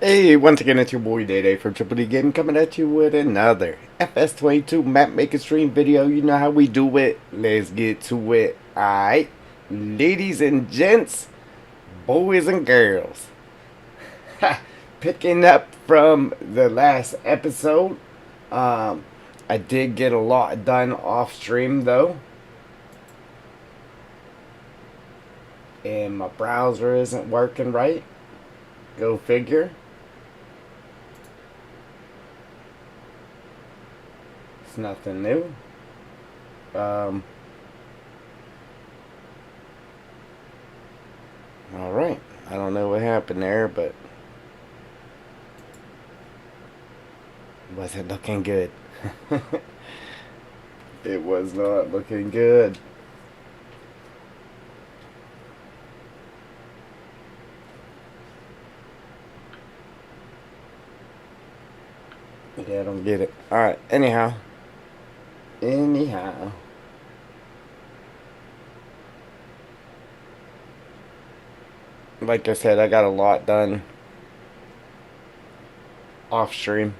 Hey, once again, it's your boy Day Day from Triple D Gaming coming at you with another FS22 map making stream video. You know how we do it. Let's get to it. Alright, ladies and gents, boys and girls. Picking up from the last episode, I did get a lot done off stream though. And my browser isn't working right. Go figure. It's nothing new. Alright. I don't know what happened there, but it wasn't looking good. It was not looking good. Yeah, I don't get it. Alright, anyhow. Like I said, I got a lot done off stream.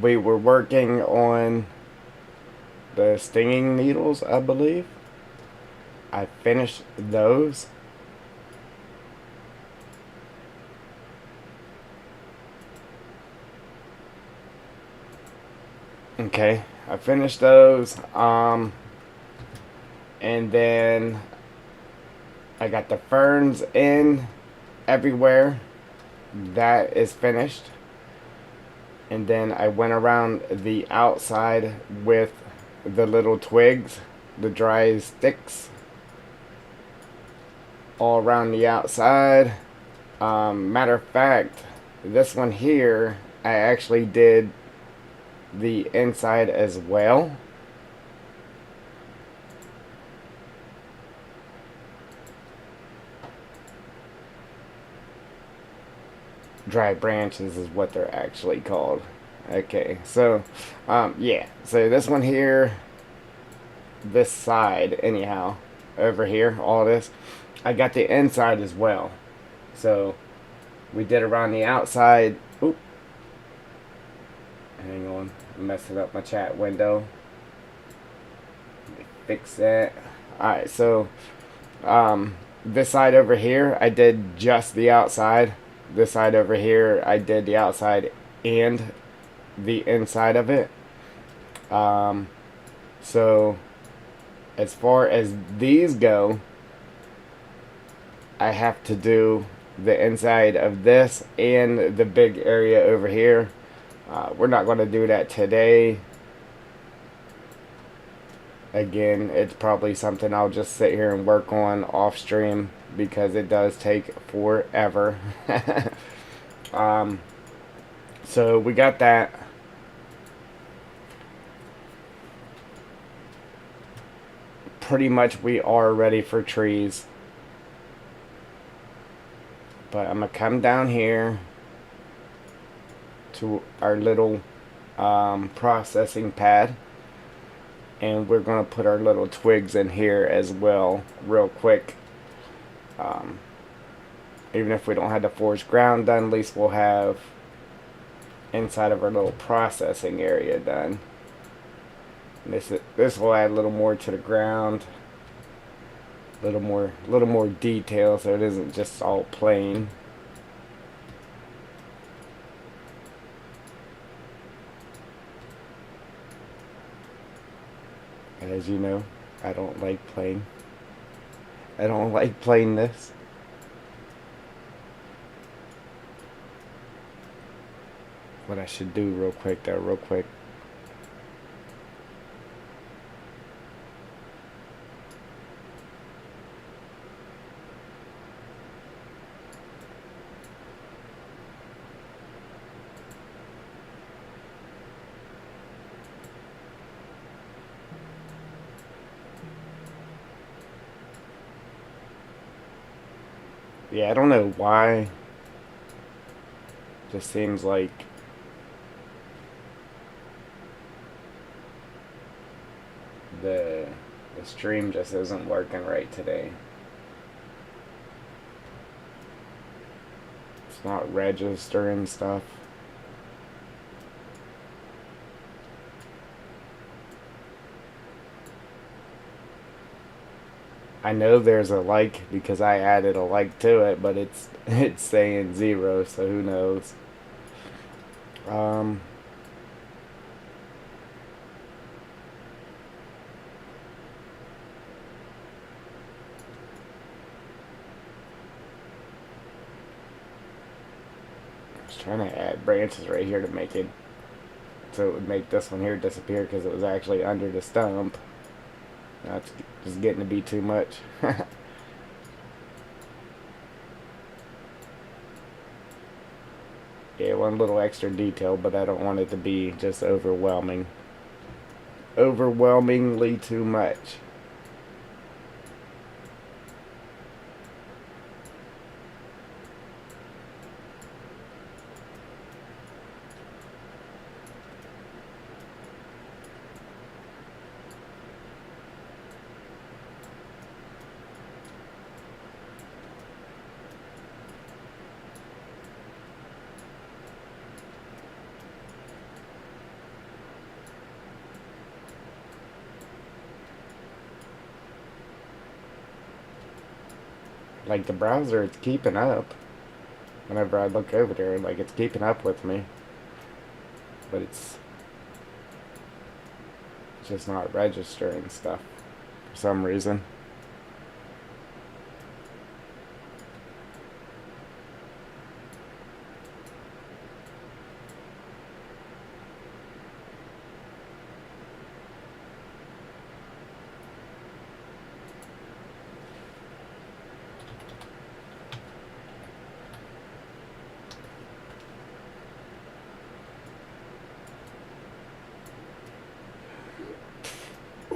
We were working on the stinging needles, I believe. I finished those. Okay, I finished those. And then I got the ferns in everywhere. That is finished. And then I went around the outside with the little twigs, the dry sticks, all around the outside. Matter of fact, this one here, I actually did the inside as well. Dry branches is what they're actually called. Okay, so yeah, so this one here, this side anyhow, over here, all this, I got the inside as well. So we did around the outside. Oop, hang on, I'm messing up my chat window. Let me fix that. Alright, so this side over here I did just the outside. This side over here I did the outside and the inside of it. So as far as these go, I have to do the inside of this and the big area over here. We're not going to do that today. Again, it's probably something I'll just sit here and work on off stream because it does take forever. So we got that. Pretty much we are ready for trees. But I'm going to come down here to our little processing pad. And we're going to put our little twigs in here as well real quick. Even if we don't have the forest ground done, at least we'll have inside of our little processing area done. This will add a little more to the ground, a little more detail, so it isn't just all plain. As you know, I don't like plain. I don't like plainness. What I should do real quick. Yeah, I don't know why. Just seems like The stream just isn't working right today. It's not registering stuff. I know there's a like because I added a like to it, but it's saying 0, so who knows? Um, I was trying to add branches right here to make it so it would make this one here disappear because it was actually under the stump. That's just getting to be too much. Yeah, one little extra detail, but I don't want it to be just overwhelming. Overwhelmingly too much. Like the browser, it's keeping up. Whenever I look over there, like it's keeping up with me. But it's just not registering stuff for some reason.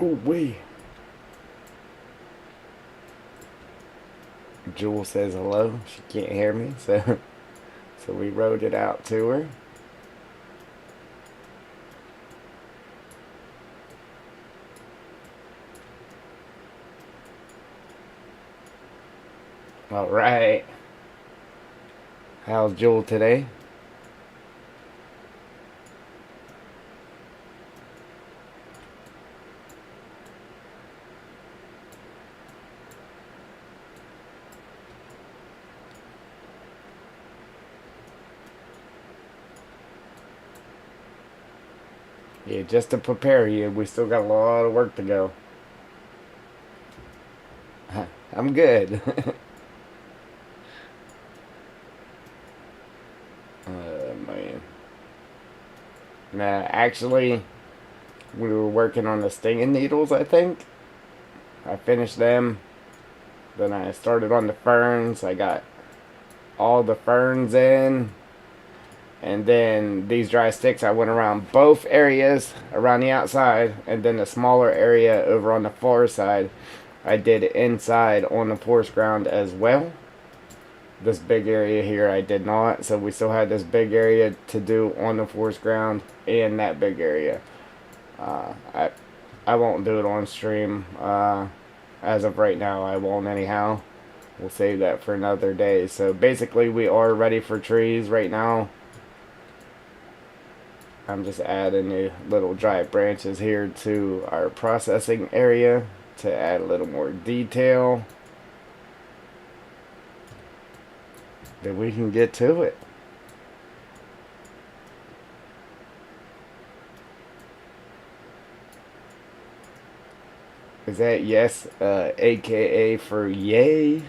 Oh, wait. Jewel says hello. She can't hear me, so we wrote it out to her. All right. How's Jewel today? Yeah, just to prepare you, we still got a lot of work to go. I'm good. Man. Nah, actually, we were working on the stinging needles, I think. I finished them. Then I started on the ferns. I got all the ferns in. And then these dry sticks, I went around both areas around the outside. And then the smaller area over on the far side, I did inside on the forest ground as well. This big area here I did not, so we still had this big area to do on the forest ground and that big area. I won't do it on stream. As of right now, I won't anyhow. We'll save that for another day. So basically, we are ready for trees right now. I'm just adding the little dry branches here to our processing area to add a little more detail. Then we can get to it. Is that yes, AKA for yay?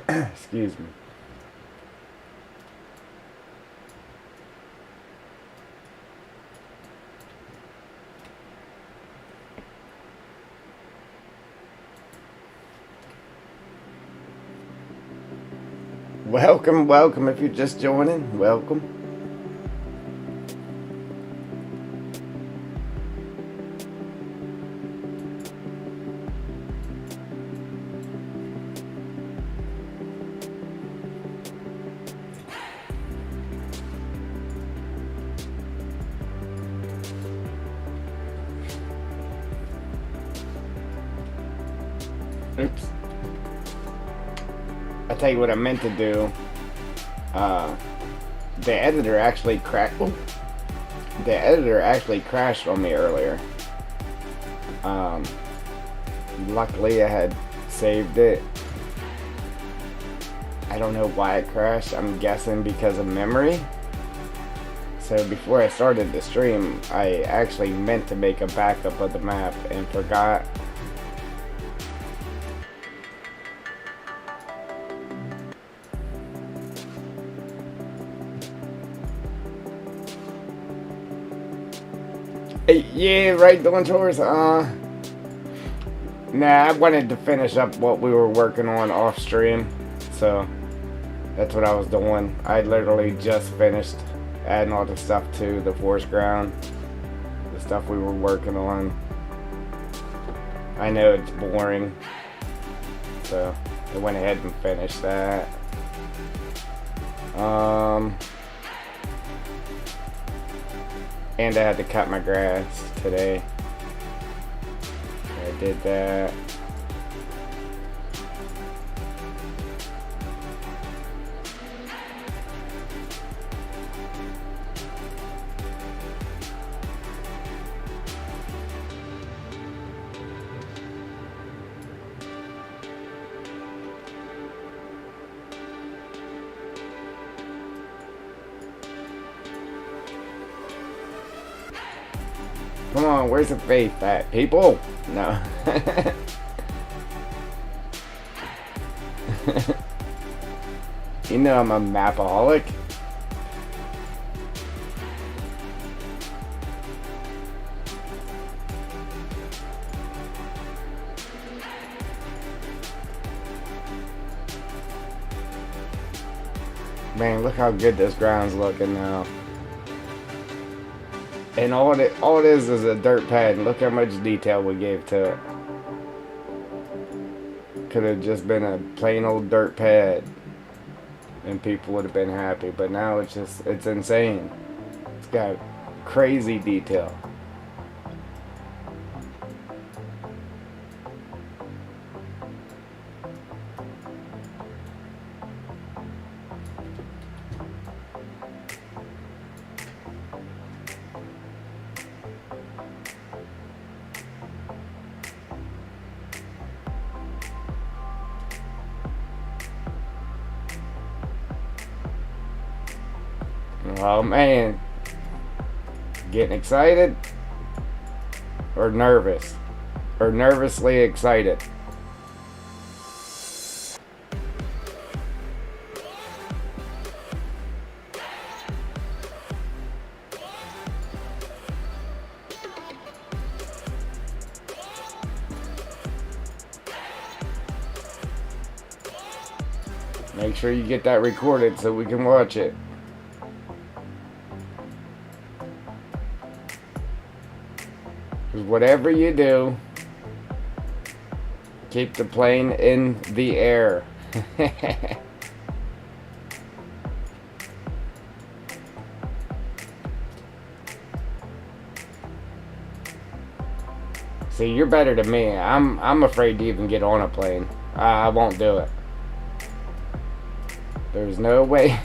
Excuse me. Welcome, welcome. If you're just joining, welcome. Oops. I tell you what I meant to do. The editor actually cracked. The editor actually crashed on me earlier. Luckily, I had saved it. I don't know why it crashed. I'm guessing because of memory. So before I started the stream, I actually meant to make a backup of the map and forgot. Hey, yeah, right, doing chores. Nah, I wanted to finish up what we were working on off stream, so that's what I was doing. I literally just finished adding all the stuff to the forest ground, the stuff we were working on. I know it's boring, so I went ahead and finished that. And I had to cut my grass today. I did that. Come on, where's the faith at, people? No. You know I'm a mapaholic. Man, look how good this ground's looking now. And all it is a dirt pad, and look how much detail we gave to it. Could have just been a plain old dirt pad, and people would have been happy. But now it's insane. It's got crazy detail. Oh man, getting excited or nervous or nervously excited. Make sure you get that recorded so we can watch it. Whatever you do, keep the plane in the air. See, you're better than me. I'm afraid to even get on a plane. I won't do it. There's no way.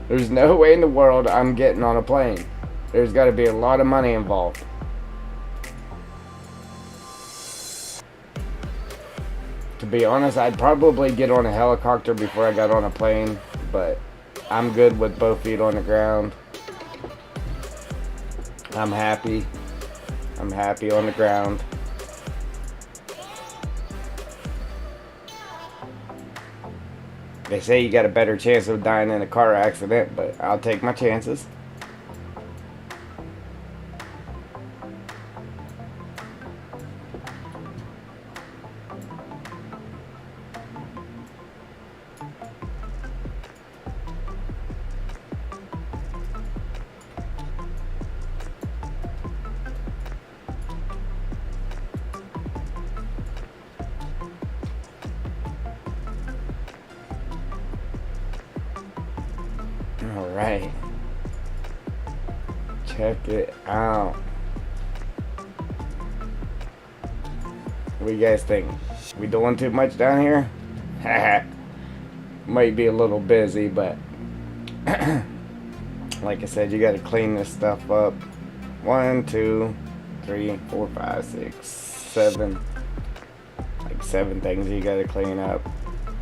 There's no way in the world I'm getting on a plane. There's got to be a lot of money involved. To be honest, I'd probably get on a helicopter before I got on a plane, but I'm good with both feet on the ground. I'm happy. I'm happy on the ground. They say you got a better chance of dying in a car accident, but I'll take my chances. right. Check it out. What do you guys think? We doing too much down here? Might be a little busy, but like I said, you gotta clean this stuff up. 1, 2, 3, 4, 5, 6, 7. Like 7 things you gotta clean up.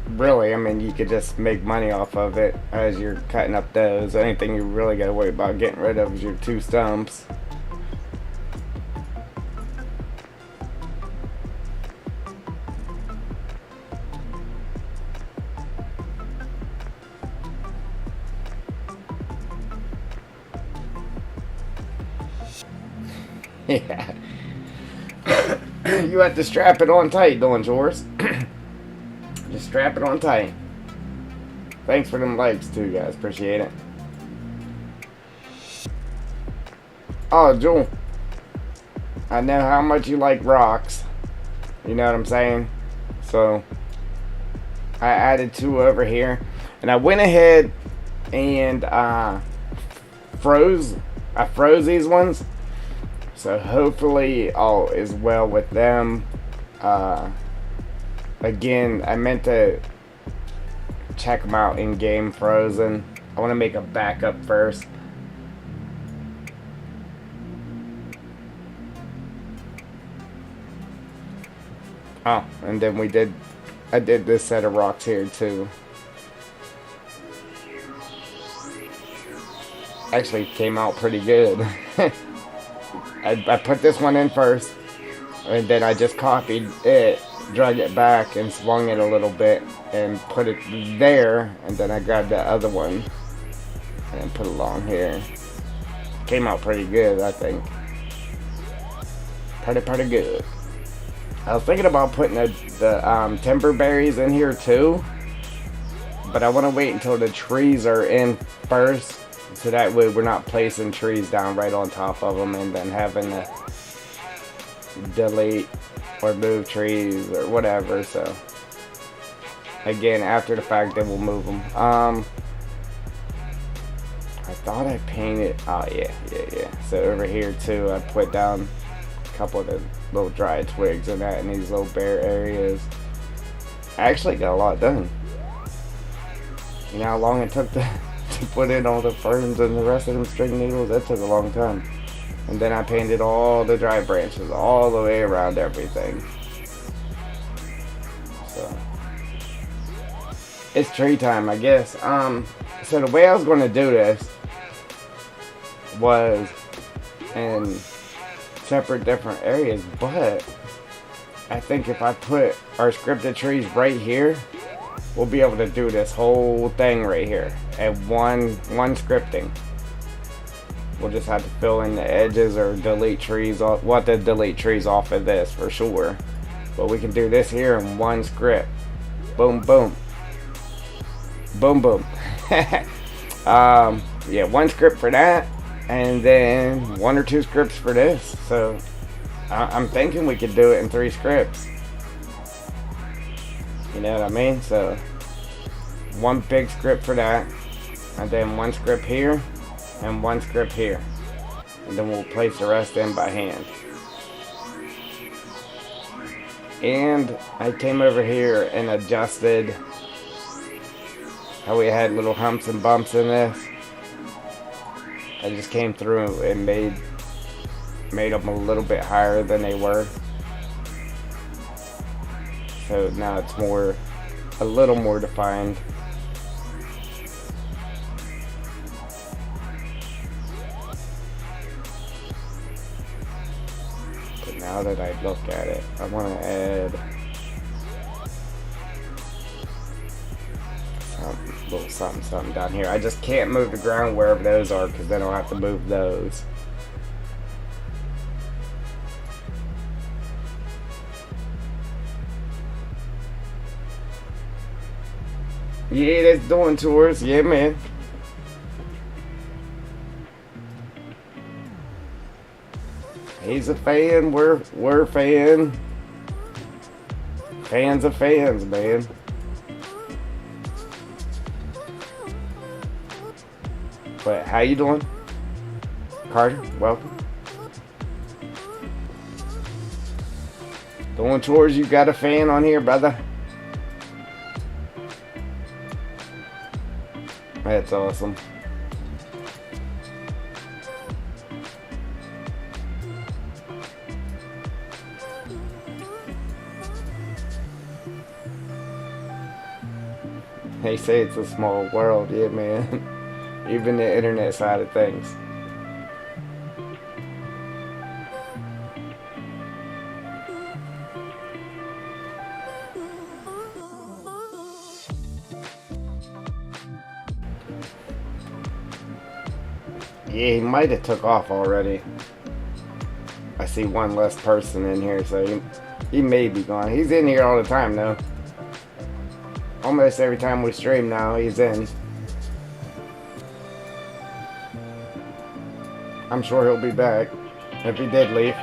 Really, I mean, you could just make money off of it as you're cutting up those. The only thing you really gotta worry about getting rid of is your 2 stumps. Yeah. You have to strap it on tight doing chores. Just strap it on tight. Thanks for them likes too, guys. Appreciate it. Oh, Jewel. I know how much you like rocks. You know what I'm saying? So, I added 2 over here. And I went ahead and froze these ones. So hopefully all is well with them. Again, I meant to check them out in game frozen. I want to make a backup first. Oh, and then I did this set of rocks here too. Actually came out pretty good. I put this one in first, and then I just copied it, drug it back, and swung it a little bit, and put it there, and then I grabbed the other one, and put it along here. Came out pretty good, I think. Pretty good. I was thinking about putting the timber berries in here too, but I want to wait until the trees are in first. So that way we're not placing trees down right on top of them and then having to delete or move trees or whatever. So again, after the fact, then we'll move them. I thought I painted. Oh yeah. So over here too, I put down a couple of the little dry twigs and that in these little bare areas. I actually got a lot done. You know how long it took to put in all the ferns and the rest of them string needles? That took a long time. And then I painted all the dry branches all the way around everything. So it's tree time, I guess. So the way I was going to do this was in separate different areas, but I think if I put our scripted trees right here, we'll be able to do this whole thing right here at one scripting. We'll just have to fill in the edges or delete trees. We'll have to delete trees off of this for sure. But we can do this here in one script. Boom, boom. Boom, boom. Yeah, one script for that. And then 1 or 2 scripts for this. So I'm thinking we could do it in 3 scripts. You know what I mean? So 1 big script for that, and then 1 script here, and 1 script here, and then we'll place the rest in by hand. And I came over here and adjusted how we had little humps and bumps in this. I just came through and made them a little bit higher than they were. So now it's a little more defined. But now that I look at it, I want to add a little something down here. I just can't move the ground wherever those are, because then I'll have to move those. Yeah, that's doing tours. Yeah, man. He's a fan. We're a fan. Fans of fans, man. How you doing? Carter, welcome. Doing chores, you got a fan on here, brother? That's awesome. They say it's a small world, yeah, man. Even the internet side of things. Yeah, he might have took off already. I see one less person in here, so he may be gone. He's in here all the time, though. Almost every time we stream now, he's in. I'm sure he'll be back if he did leave.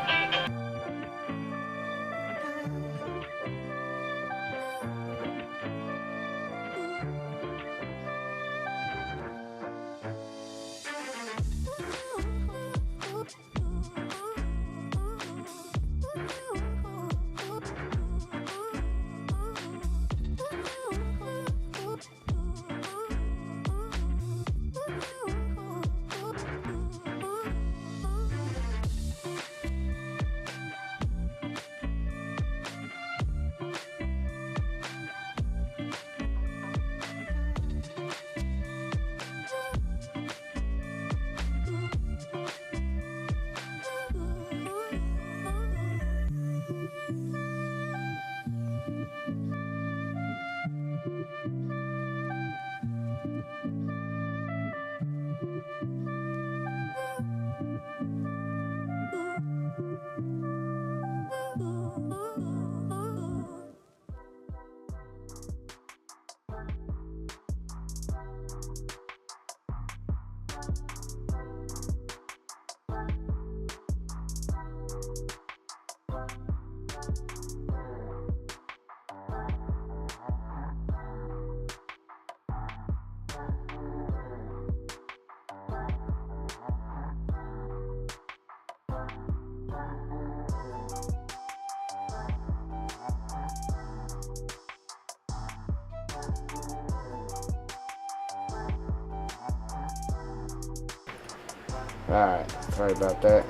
Alright, sorry about that.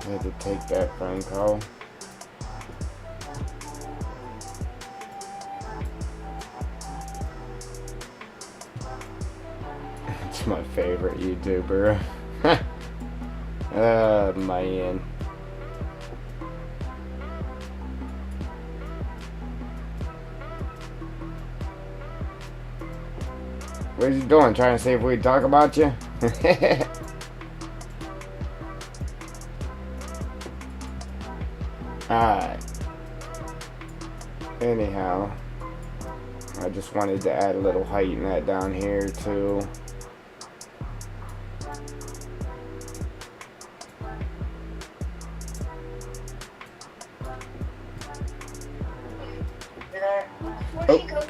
I had to take that phone call. It's my favorite YouTuber. Man. What are you doing? Trying to see if we talk about you? Alright. Anyhow, I just wanted to add a little height in that down here too. Oh.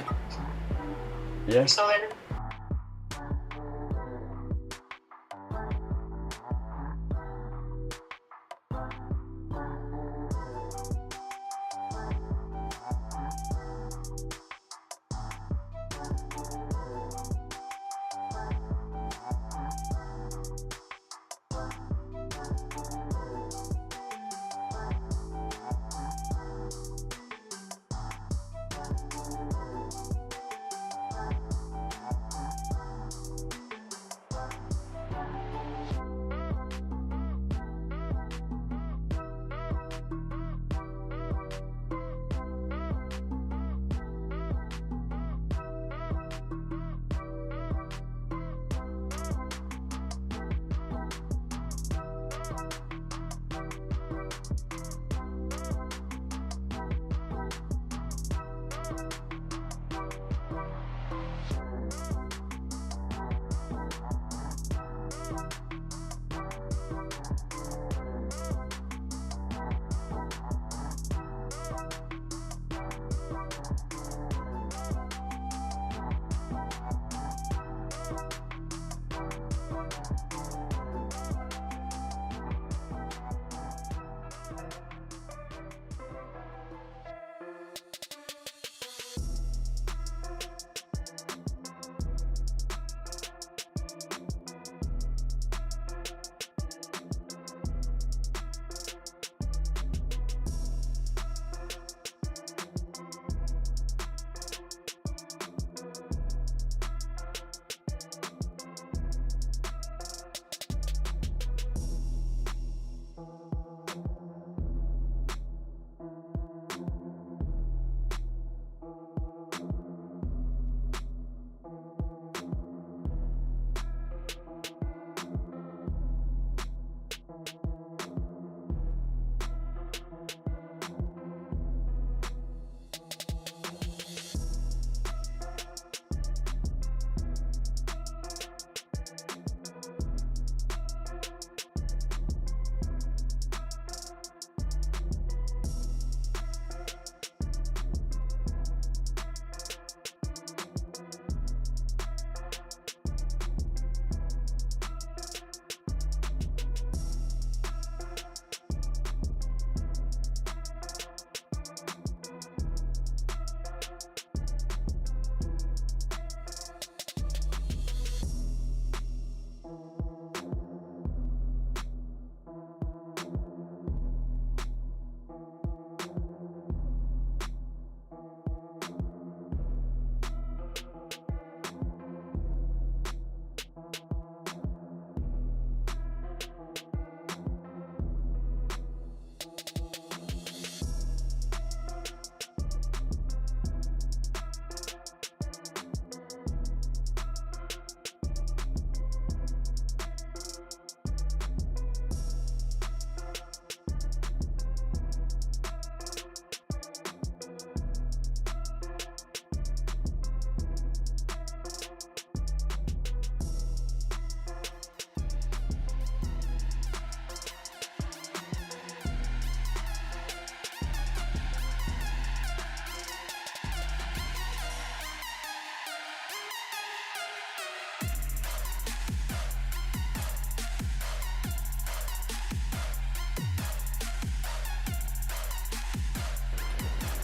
Yeah.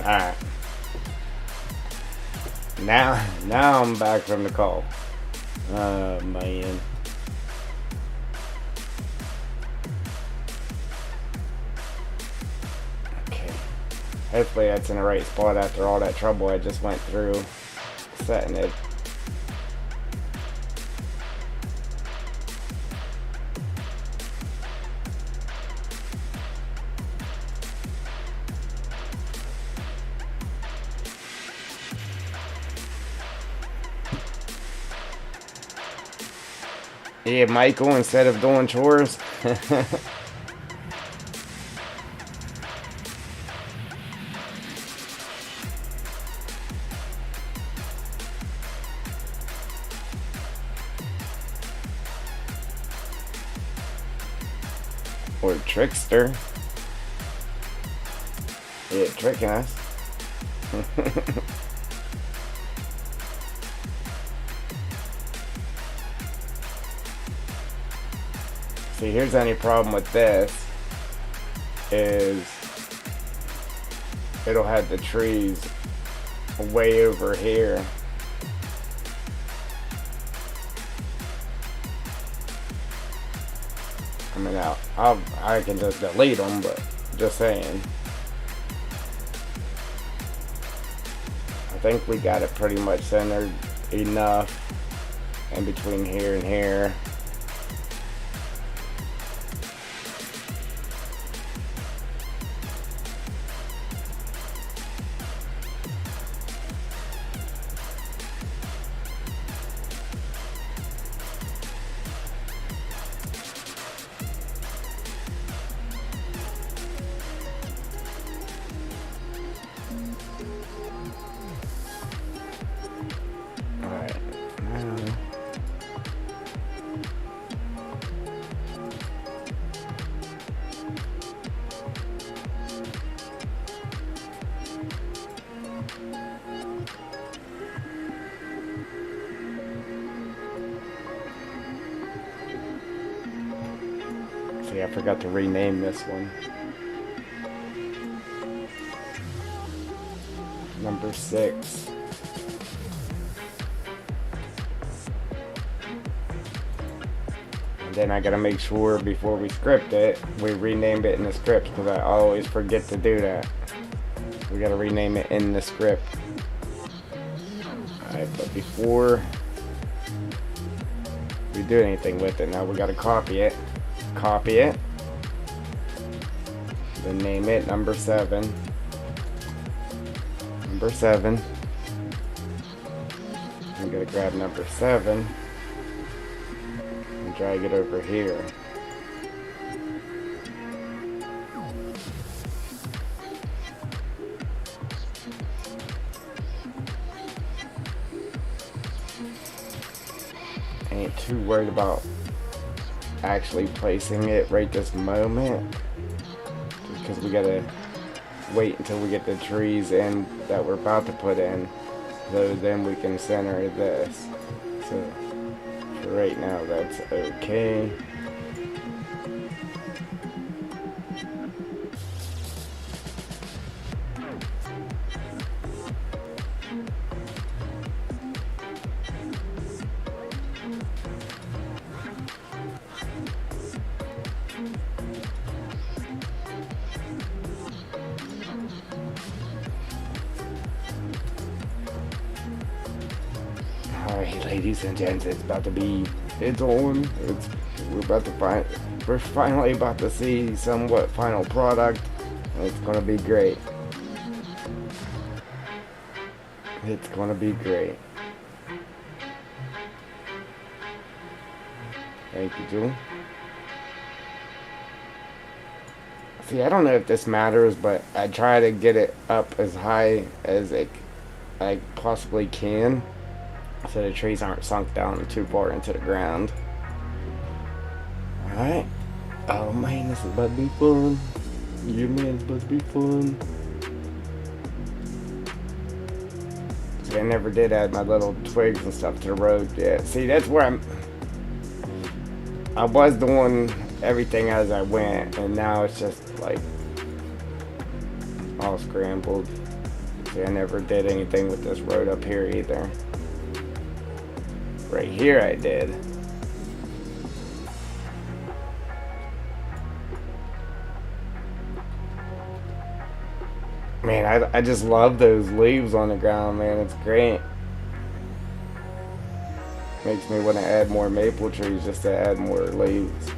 Alright. Now I'm back from the call. Oh, man. Okay. Hopefully that's in the right spot after all that trouble I just went through setting it. Yeah, Michael, instead of doing chores. Or trickster. Yeah, tricking us. See, here's any problem with this is it'll have the trees way over here. I mean, I can just delete them, but just saying. I think we got it pretty much centered enough in between here and here. See, I forgot to rename this one. Number 6. And then I gotta make sure before we script it, we rename it in the script, because I always forget to do that. We gotta rename it in the script. Alright, but before we do anything with it, now we gotta copy it. Copy it. Then name it number 7. Number 7. I'm gonna grab number 7 and drag it over here. Ain't too worried about actually placing it right this moment, because we gotta wait until we get the trees in that we're about to put in, so then we can center this. So for right now, that's okay. Alright, ladies and gents, it's on. We're finally about to see somewhat final product, and it's gonna be great. It's gonna be great. Thank you, Jewel. See, I don't know if this matters, but I try to get it up as high as I possibly can, so the trees aren't sunk down too far into the ground. Alright. Oh man, this is about to be fun. Yeah, man, it's about to be fun. See, I never did add my little twigs and stuff to the road yet. See, that's where I was doing everything as I went, and now it's just like all scrambled. See, I never did anything with this road up here either. Right here I did. Man, I just love those leaves on the ground, man. It's great. Makes me want to add more maple trees just to add more leaves.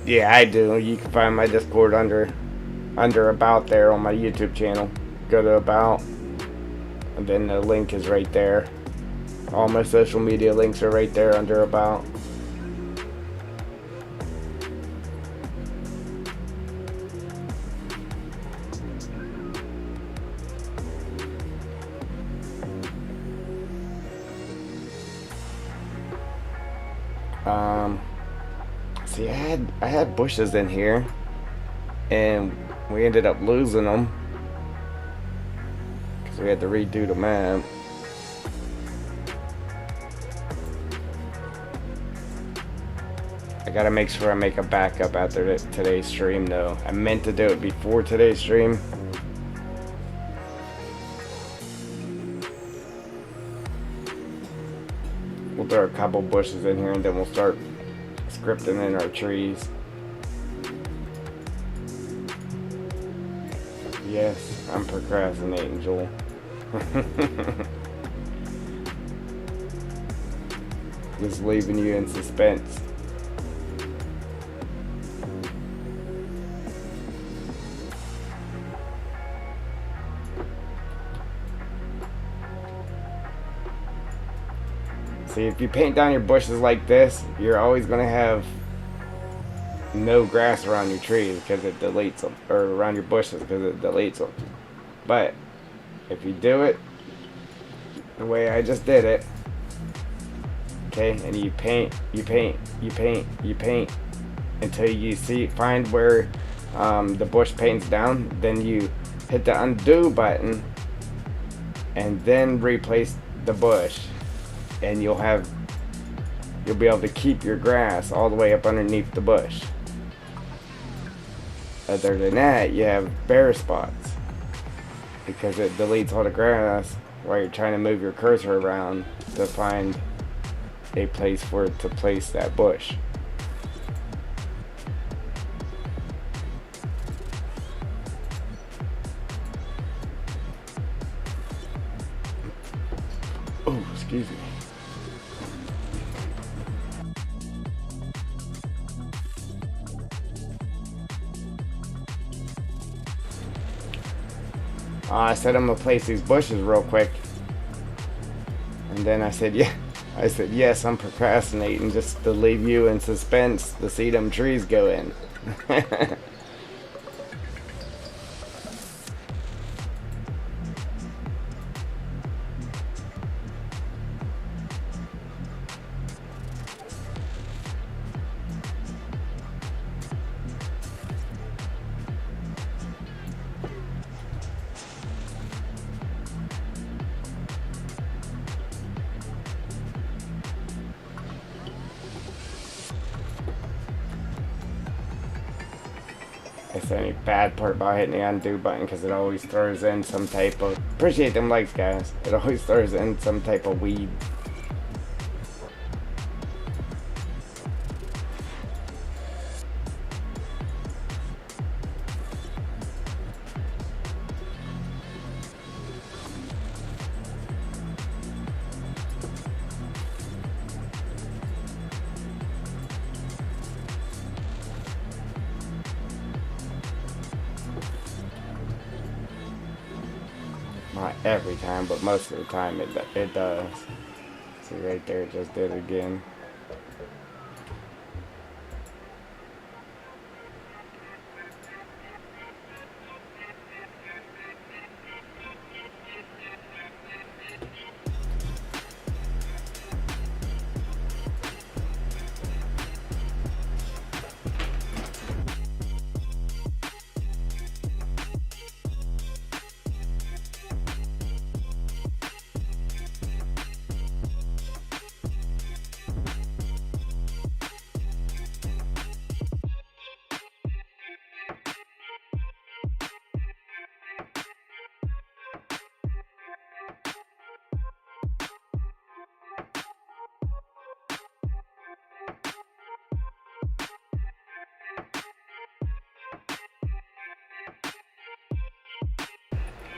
Yeah, I do. You can find my Discord under about there on my YouTube channel. Go to about, and then the link is right there. All my social media links are right there under about. See, I had bushes in here, and we ended up losing them because we had to redo the map. I gotta make sure I make a backup after today's stream, though. I meant to do it before today's stream. We'll throw a couple bushes in here, and then we'll start scripting in our trees. Yes, I'm procrastinating, Joel. Just leaving you in suspense. See, if you paint down your bushes like this, you're always going to have no grass around your trees because it deletes them, or around your bushes because it deletes them. But if you do it the way I just did it, okay, and you paint until you find where the bush paints down, then you hit the undo button and then replace the bush. And you'll be able to keep your grass all the way up underneath the bush. Other than that, you have bare spots because it deletes all the grass while you're trying to move your cursor around to find a place for it to place that bush. Oh, excuse me. I said I'm gonna place these bushes real quick, and then I said, yeah. I said, yes, I'm procrastinating just to leave you in suspense to see them trees go in. That's the only bad part about hitting the undo button, because it always throws in some type of... Appreciate them likes, guys. It always throws in some type of weed. Not every time, but most of the time it does. See right there, it just did it again.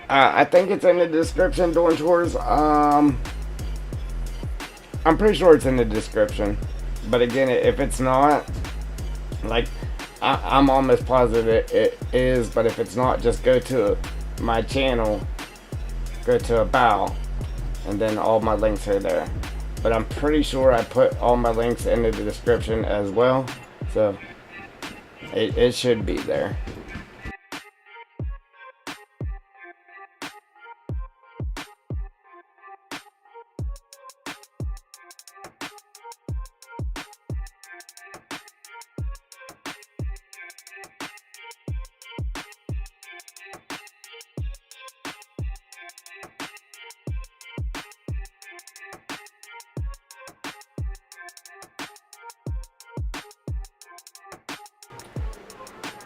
I think it's in the description, doing chores. I'm pretty sure it's in the description. But again, if it's not, like, I'm almost positive it is. But if it's not, just go to my channel, go to About, and then all my links are there. But I'm pretty sure I put all my links in the description as well. So it should be there.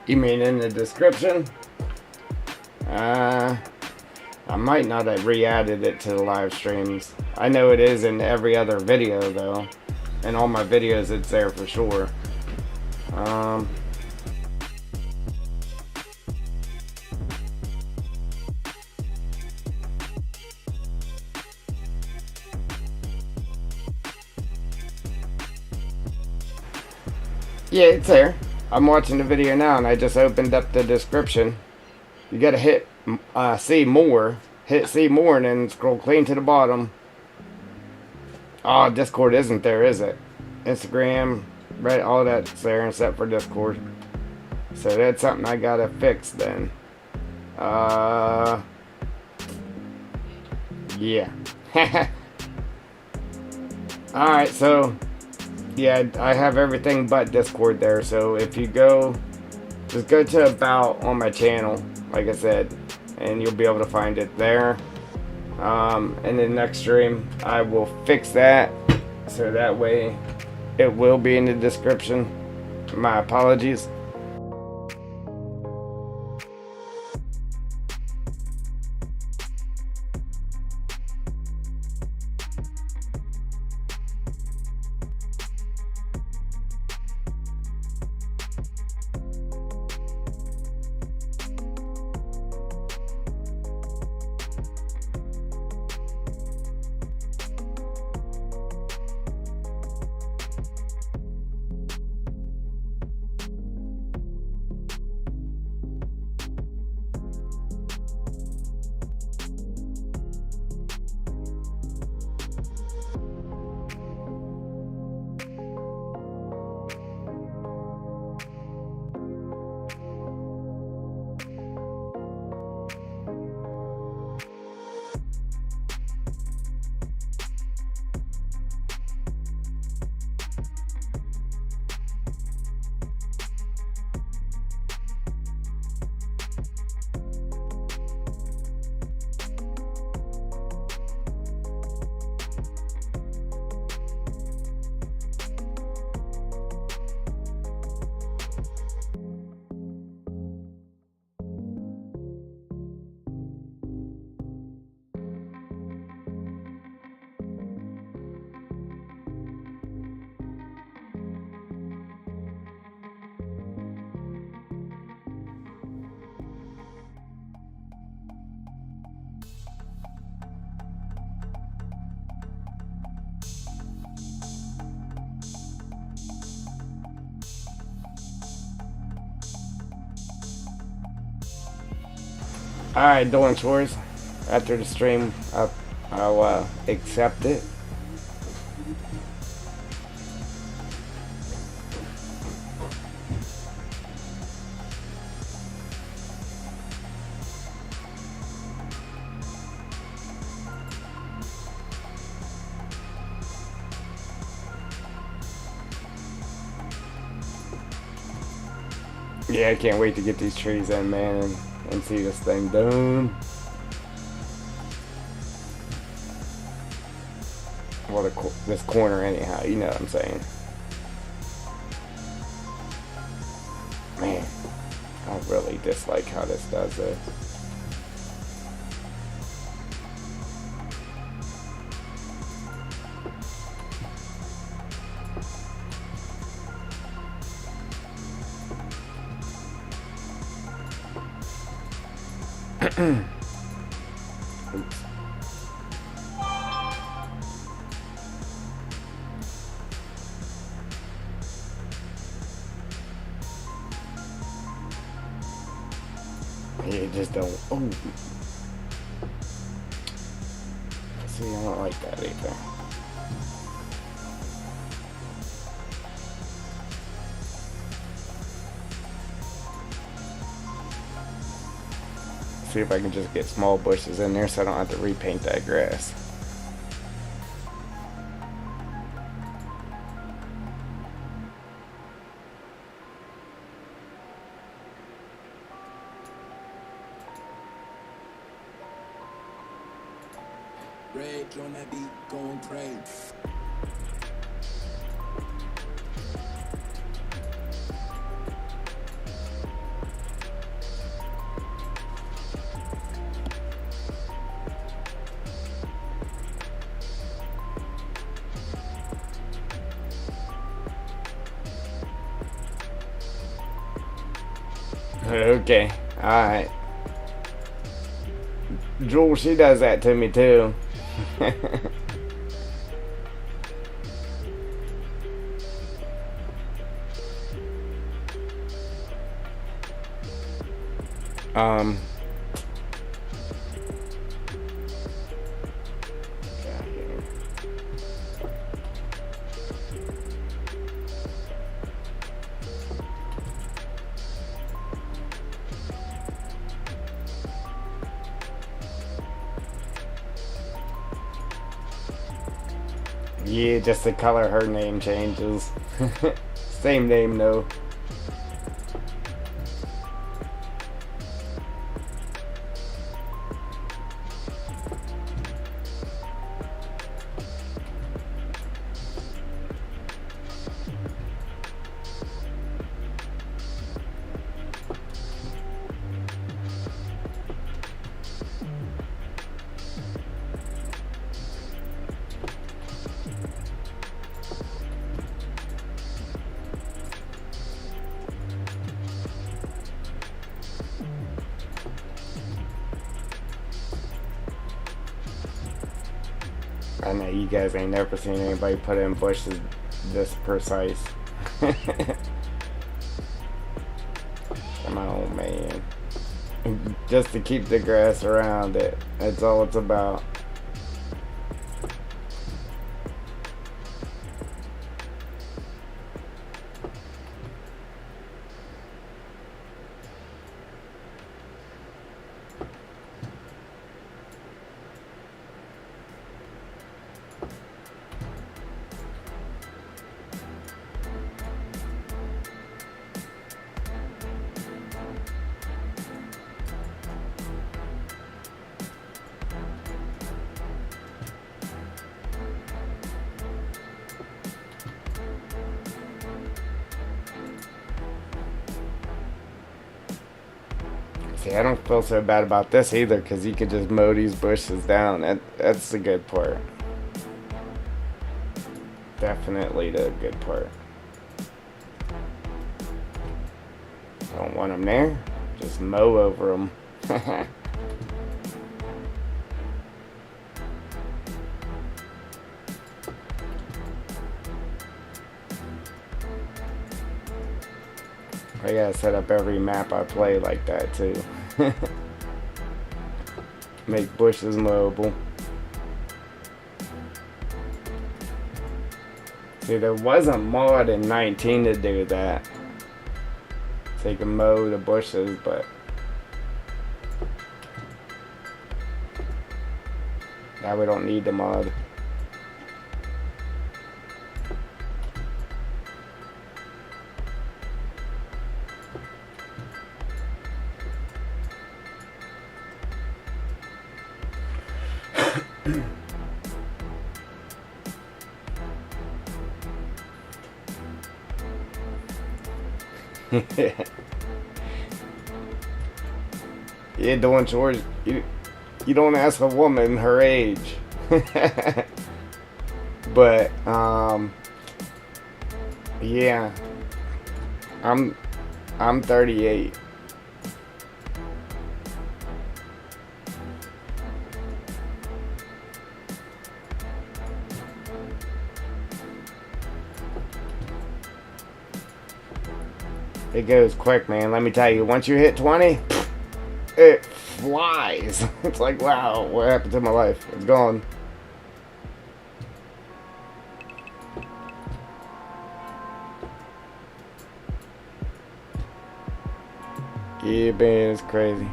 You mean in the description? I might not have re-added it to the live streams. I know it is in every other video though. In all my videos it's there for sure. Yeah, it's there. I'm watching the video now and I just opened up the description. You gotta hit see more. Hit see more and then scroll clean to the bottom. Oh, Discord isn't there, is it? Instagram, right, all that's there except for Discord. So that's something I gotta fix then. Yeah. Alright, so yeah, I have everything but Discord there. So if you go, just go to About on my channel, like I said, and you'll be able to find it there. And the next stream, I will fix that so that way it will be in the description. My apologies. Alright, doing chores. After the stream, I'll accept it. Yeah, I can't wait to get these trees in, man, and see this thing done. Well, this corner anyhow, you know what I'm saying. Man, I really dislike how this does this. Oops. You just don't. Oh. See, I don't like that either. See if I can just get small bushes in there so I don't have to repaint that grass. Rage on that beat, going crazy. Okay, alright. Jewel, she does that to me too. um yeah, just the color her name changes. Same name though. I know you guys ain't never seen anybody put in bushes this precise. Come on, man. Just to keep the grass around it. That's all it's about. See, I don't feel so bad about this either, because you could just mow these bushes down. That's the good part. Definitely the good part. Don't want them there, just mow over them. I gotta set up every map I play like that too. Make bushes mobile. See, there was a mod in 19 to do that. So you can mow the bushes, but now we don't need the mod. Yeah, doing chores. You don't ask a woman her age. But yeah, I'm 38. It goes quick, man. Let me tell you, once you hit 20, it flies. It's like, wow, what happened to my life? It's gone. Yeah, man, it's crazy.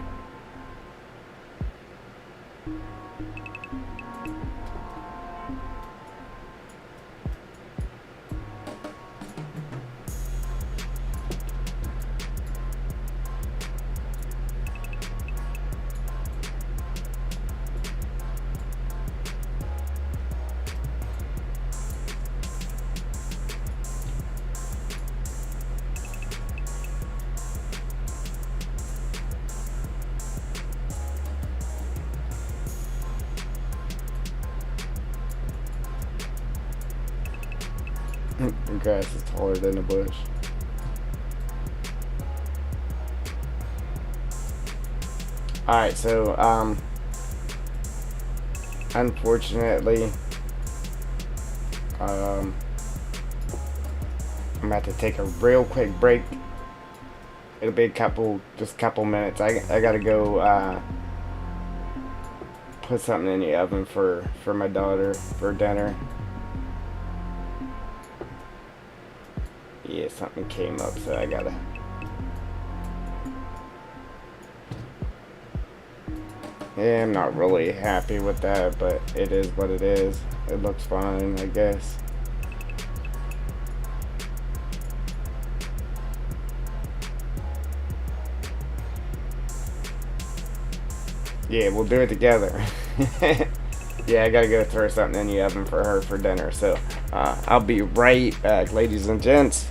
The grass is taller than the bush. Alright, so, unfortunately, I'm about to take a real quick break. It'll be just a couple minutes. I gotta go, put something in the oven for my daughter for dinner. Yeah, something came up, so I gotta. Yeah, I'm not really happy with that, but it is what it is. It looks fine, I guess. Yeah, we'll do it together. Yeah, I gotta go throw something in the oven for her for dinner, so I'll be right back, ladies and gents.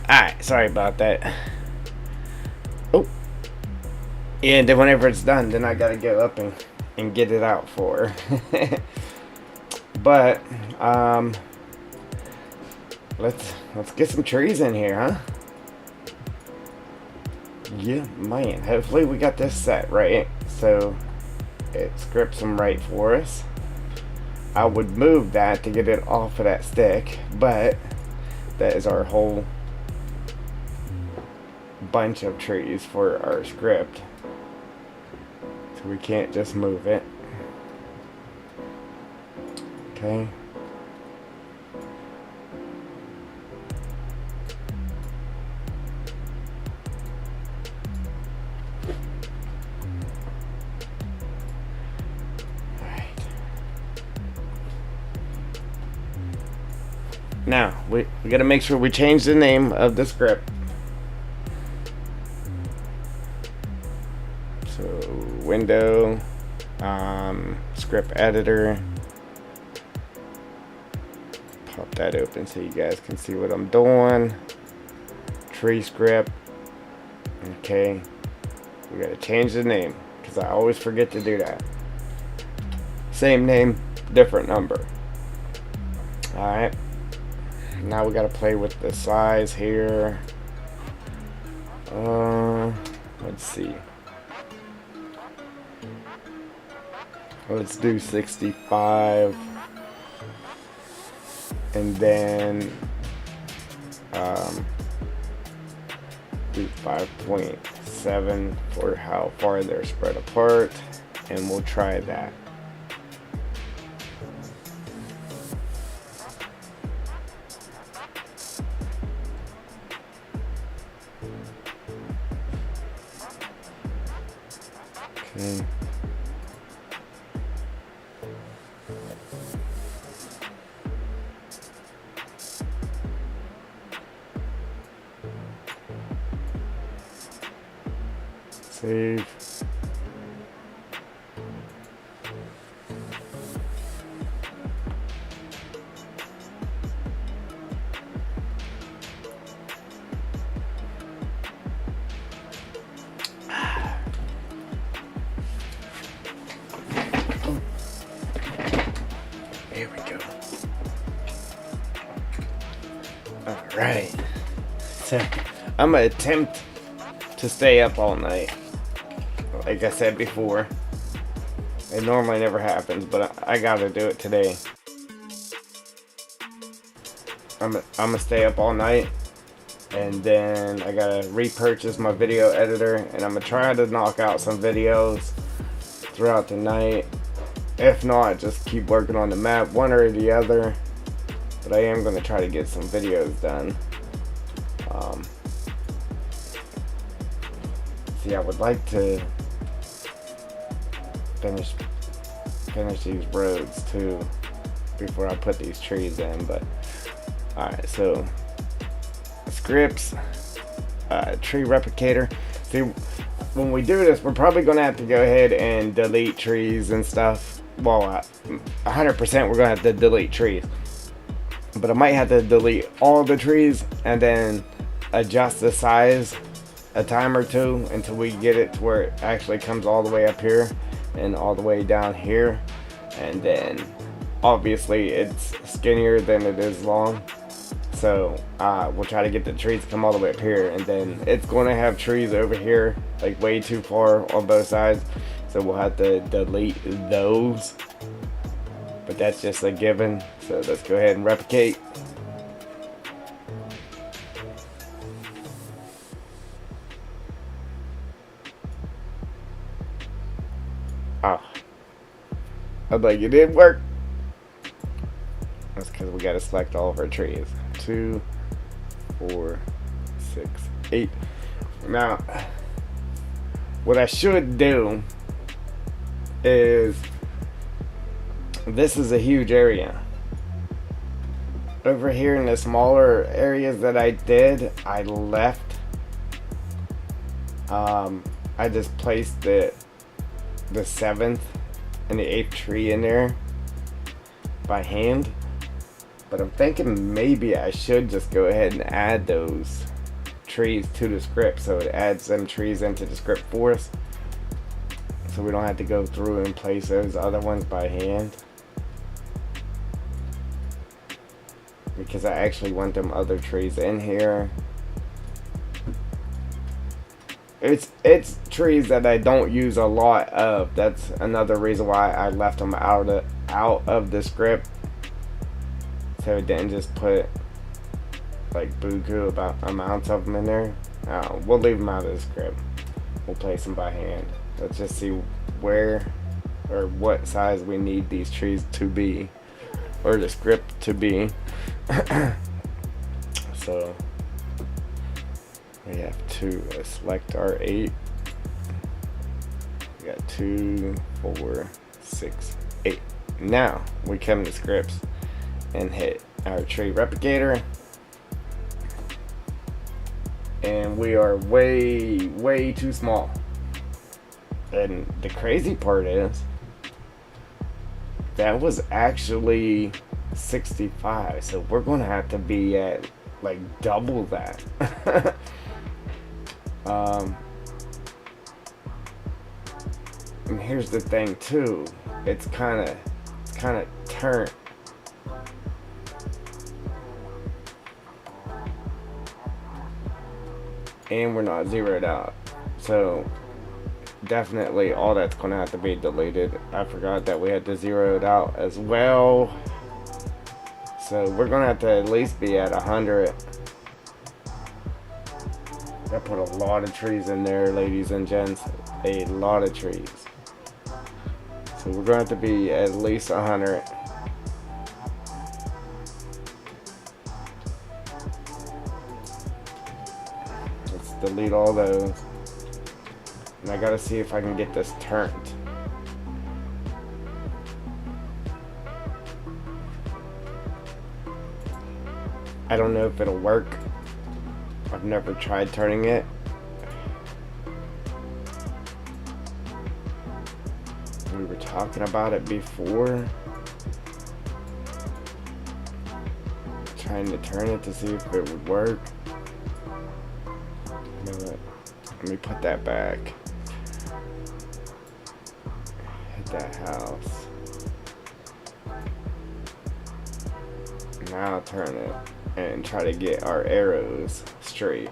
Alright, sorry about that. Oh, and then whenever it's done, then I gotta go up and get it out for her. But let's get some trees in here, huh? Yeah, man. Hopefully we got this set right, so it scripts them right for us. I would move that to get it off of that stick, but that is our whole bunch of trees for our script, so we can't just move it. Okay. Now, we gotta make sure we change the name of the script. So, window, script editor. Pop that open so you guys can see what I'm doing. Tree script. Okay. We gotta change the name, because I always forget to do that. Same name, different number. Alright. Now we gotta play with the size here. Let's see. Let's do 65. And then do 5.7 for how far they're spread apart. And we'll try that. Okay. Save. There we go. Alright. So, I'm gonna attempt to stay up all night. Like I said before. It normally never happens, but I gotta do it today. I'm gonna stay up all night. And then I gotta repurchase my video editor. And I'm gonna try to knock out some videos throughout the night. If not, just keep working on the map, one or the other. But I am going to try to get some videos done. See, I would like to finish these roads too before I put these trees in. But alright, so scripts, tree replicator. See, when we do this, we're probably going to have to go ahead and delete trees and stuff. Well, 100% we're gonna have to delete trees, but I might have to delete all the trees and then adjust the size a time or two until we get it to where it actually comes all the way up here and all the way down here, and then obviously it's skinnier than it is long, so we'll try to get the trees to come all the way up here, and then it's going to have trees over here like way too far on both sides. So we'll have to delete those, but that's just a given. So let's go ahead and replicate. Ah, I'm like, it didn't work. That's because we got to select all of our trees. 2, 4, 6, 8. Now, what I should do is, this is a huge area. Over here in the smaller areas that I did, I left. I just placed the 7th and the 8th tree in there by hand. But I'm thinking maybe I should just go ahead and add those trees to the script, so it adds them trees into the script for us, so we don't have to go through and place those other ones by hand, because I actually want them other trees in here. It's trees that I don't use a lot of. That's another reason why I left them out of the script, so it didn't just put like buku about amounts of them in there. We'll leave them out of the script. We'll place them by hand. Let's just see where or what size we need these trees to be, or the script to be. So we have to select our 8. We got 2, 4, 6, 8. Now we come to scripts and hit our tree replicator, and we are way too small. And the crazy part is that was actually 65, so we're gonna have to be at like double that. And here's the thing too, it's kind of turned. And we're not zeroed out, so definitely all that's gonna have to be deleted. I forgot that we had to zero it out as well, so we're gonna have to at least be at 100. I put a lot of trees in there, ladies and gents, a lot of trees. So we're gonna have to be at least 100. Let's delete all those. And I gotta see if I can get this turned. I don't know if it'll work. I've never tried turning it. We were talking about it before. Trying to turn it to see if it would work. Let me put that back. Hit that house. Now turn it and try to get our arrows straight.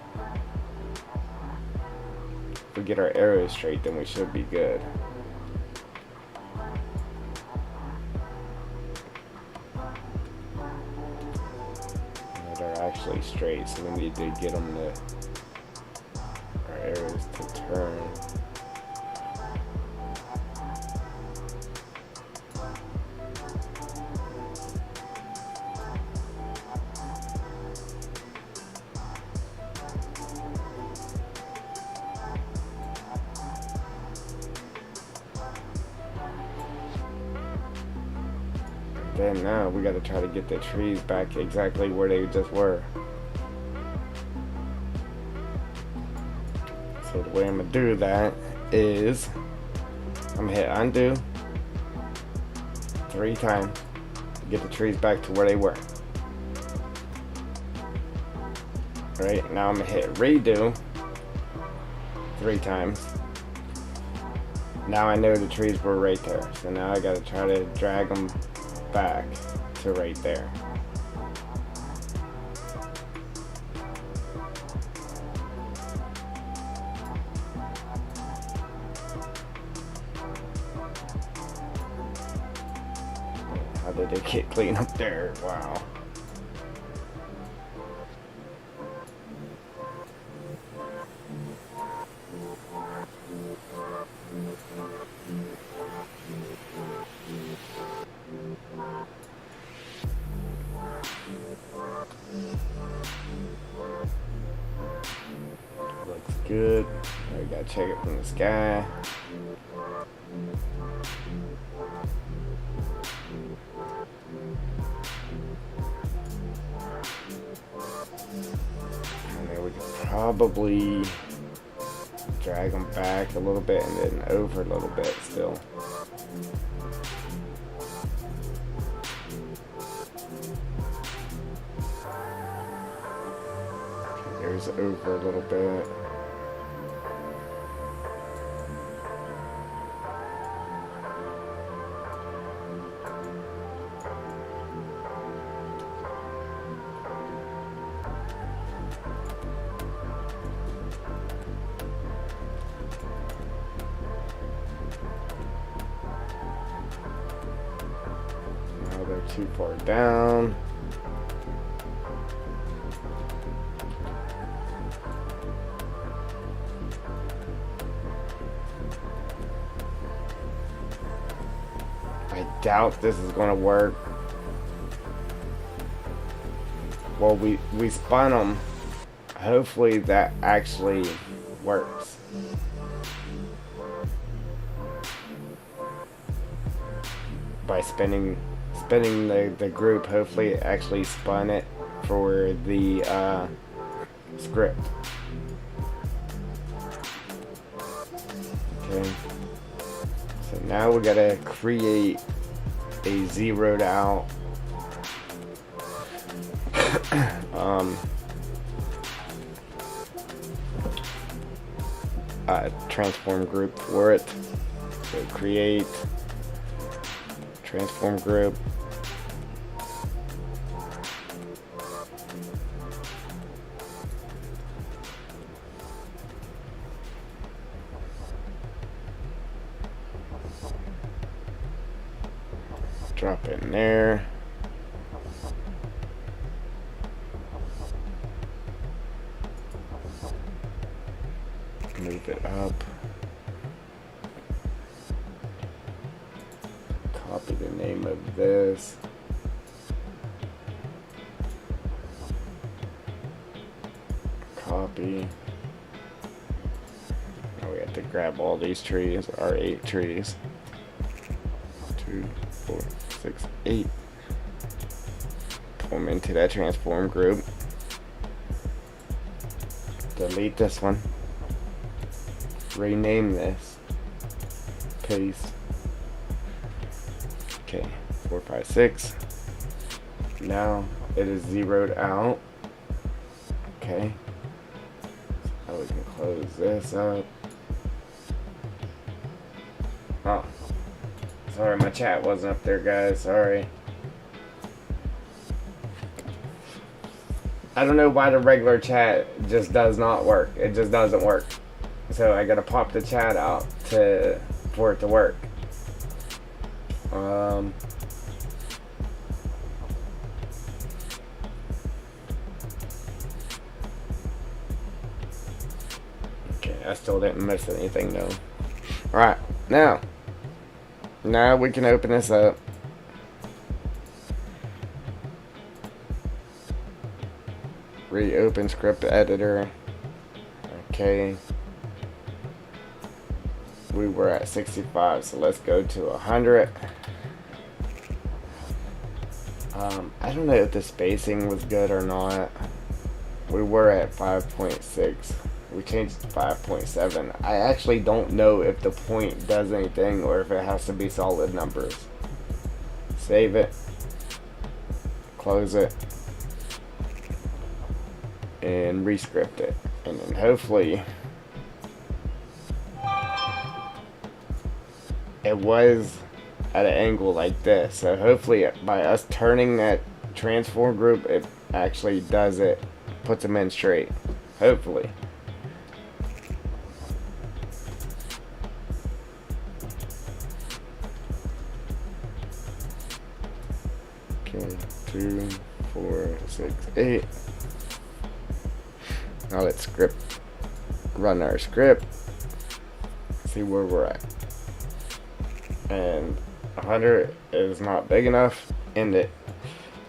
If we get our arrows straight, then we should be good. They're actually straight, so we need to get them to our arrows to turn. Then now we gotta try to get the trees back exactly where they just were. So the way I'm gonna do that is I'm gonna hit undo 3 times to get the trees back to where they were. Right, now I'm gonna hit redo 3 times. Now I know the trees were right there, so now I gotta try to drag them back to right there. How did it get clean up there? Wow. Looks good. Now we gotta check it from the sky. And then we could probably drag them back a little bit and then over a little bit still. There's this over a little bit. Now they're too far down. I doubt this is going to work. Well, we spun them. Hopefully that actually works. By spinning the group, hopefully it actually spun it for the script. Okay. So now we gotta create a zeroed out transform group for it. So create transform group. Drop it in there. Move it up. Copy the name of this. Copy. Now we have to grab all these trees, our 8 trees. 2, 4, 6, 8. Pull them into that transform group. Delete this one. Rename this. Paste. Okay, 4, 5, 6. Now it is zeroed out. Okay. Now we can close this up. Oh. Sorry, my chat wasn't up there, guys. Sorry. I don't know why the regular chat just does not work. It just doesn't work. So I gotta pop the chat out for it to work. Okay, I still didn't miss anything though. Alright, now we can open this up. Reopen script editor. Okay. We were at 65, so let's go to 100. I don't know if the spacing was good or not. We were at 5.6. We changed to 5.7. I actually don't know if the point does anything or if it has to be solid numbers. Save it. Close it. And rescript it. And then hopefully it was at an angle like this. So hopefully by us turning that transform group, it actually does it. Puts them in straight. Hopefully. Okay, 2, 4, 6, 8. Now let's run our script. See where we're at. And 100 is not big enough. End it.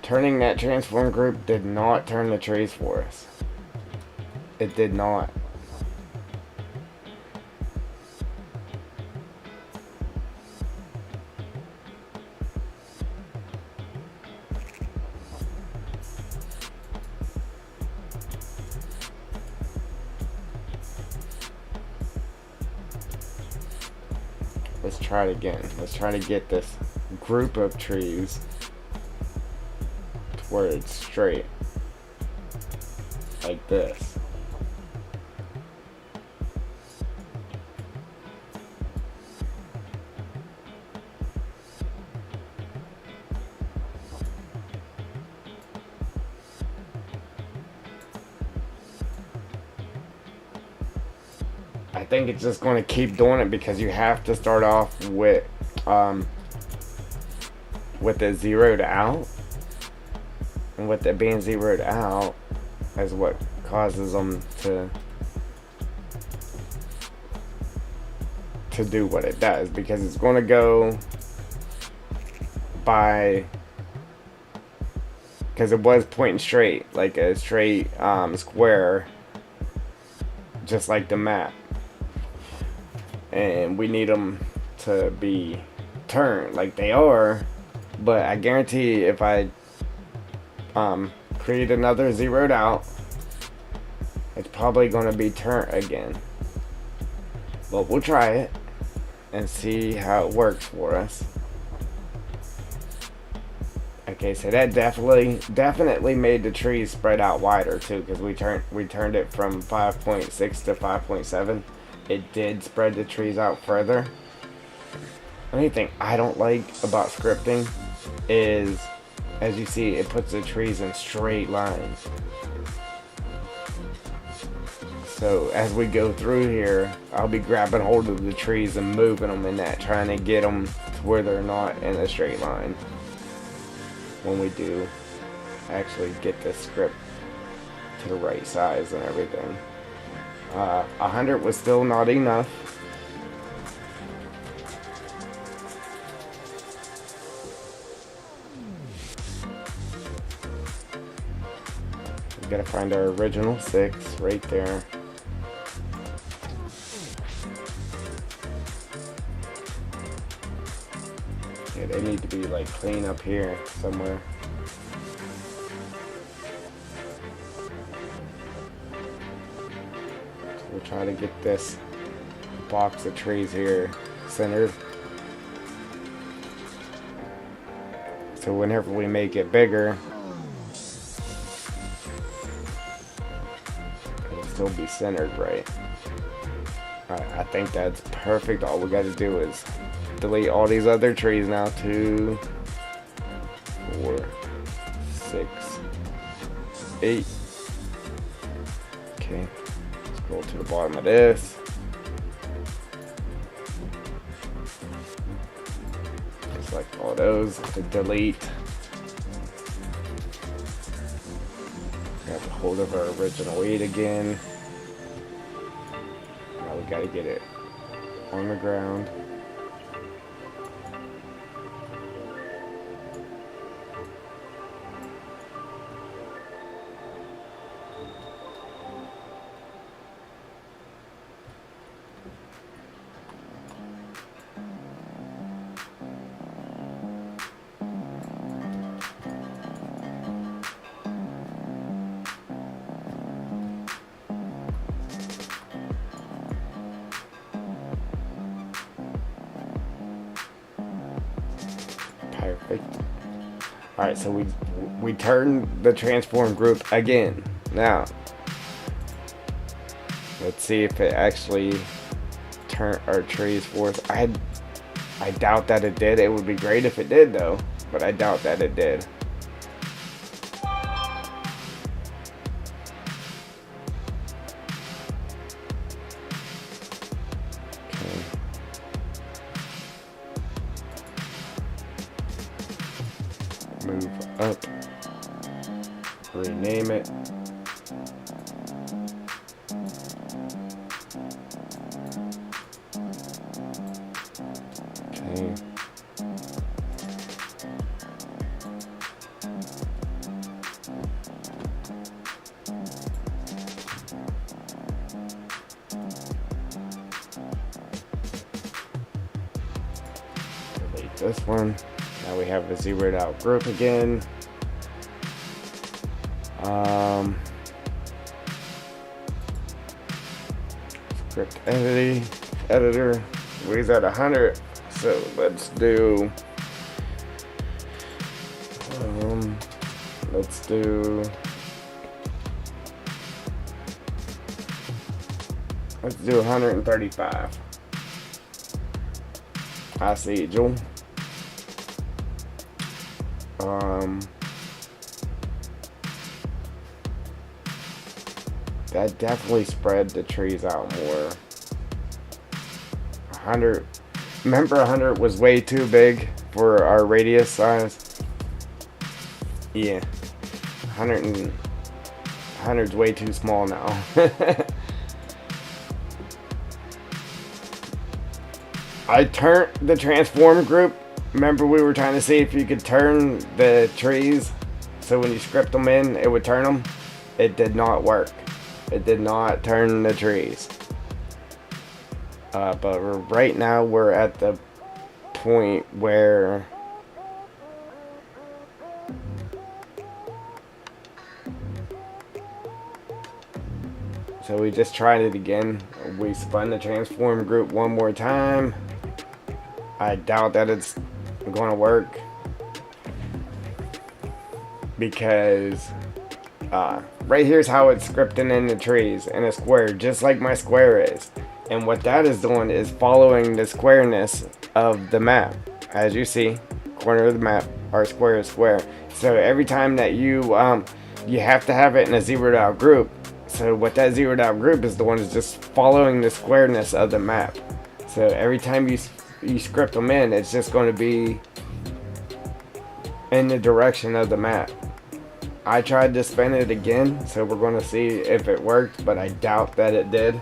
Turning that transform group did not turn the trees for us. It did not. Let's try it again. Let's try to get this group of trees to where it's straight. Like this. I think it's just going to keep doing it because you have to start off um, with it zeroed out, and with it being zeroed out is what causes them to do what it does, because it's going to go by, because it was pointing straight, like a straight square, just like the map, and we need them to be turned like they are. But I guarantee if I create another zeroed out, it's probably going to be turned again. But we'll try it and see how it works for us. Okay, so that definitely made the trees spread out wider too, because we turned it from 5.6 to 5.7. It did spread the trees out further. Only thing I don't like about scripting is, as you see, it puts the trees in straight lines. So as we go through here, I'll be grabbing hold of the trees and moving them in that, trying to get them to where they're not in a straight line when we do actually get this script to the right size and everything. 100 was still not enough. We gotta find our original 6 right there. Yeah, they need to be like clean up here somewhere. So we'll try to get this box of trees here centered. So whenever we make it bigger, it'll still be centered right. Alright, I think that's perfect. All we gotta do is delete all these other trees now. 2, 4, 6, 8. Okay, scroll to the bottom of this. Select all those to delete. Grab a hold of our original 8 again. Now we gotta get it on the ground. Perfect. Alright, so we turn the transform group again. Now, let's see if it actually turned our trees forth. I doubt that it did. It would be great if it did though, but I doubt that it did. Move up, rename it. Okay. Delete this one. Now we have a zeroed out group again. Script editor. We's at 100. So let's do. Let's do 135. I see, Joel. That definitely spread the trees out more. 100. Remember, 100 was way too big for our radius size. Yeah, 100 and 100's way too small now. I turned the transform group. Remember, we were trying to see if you could turn the trees, so when you script them in, it would turn them. It did not work. It did not turn the trees. But right now we're at the point where so we just tried it again. We spun the transform group one more time. I doubt that it's going to work because right here's how it's scripting in the trees in a square, just like my square is. And what that is doing is following the squareness of the map. As you see, corner of the map, our square is square. So every time that you have to have it in a zeroed out group. So what that zeroed out group is doing is just following the squareness of the map. So every time you script them in, it's just going to be in the direction of the map. I tried to spin it again, so we're going to see if it worked, but I doubt that it did.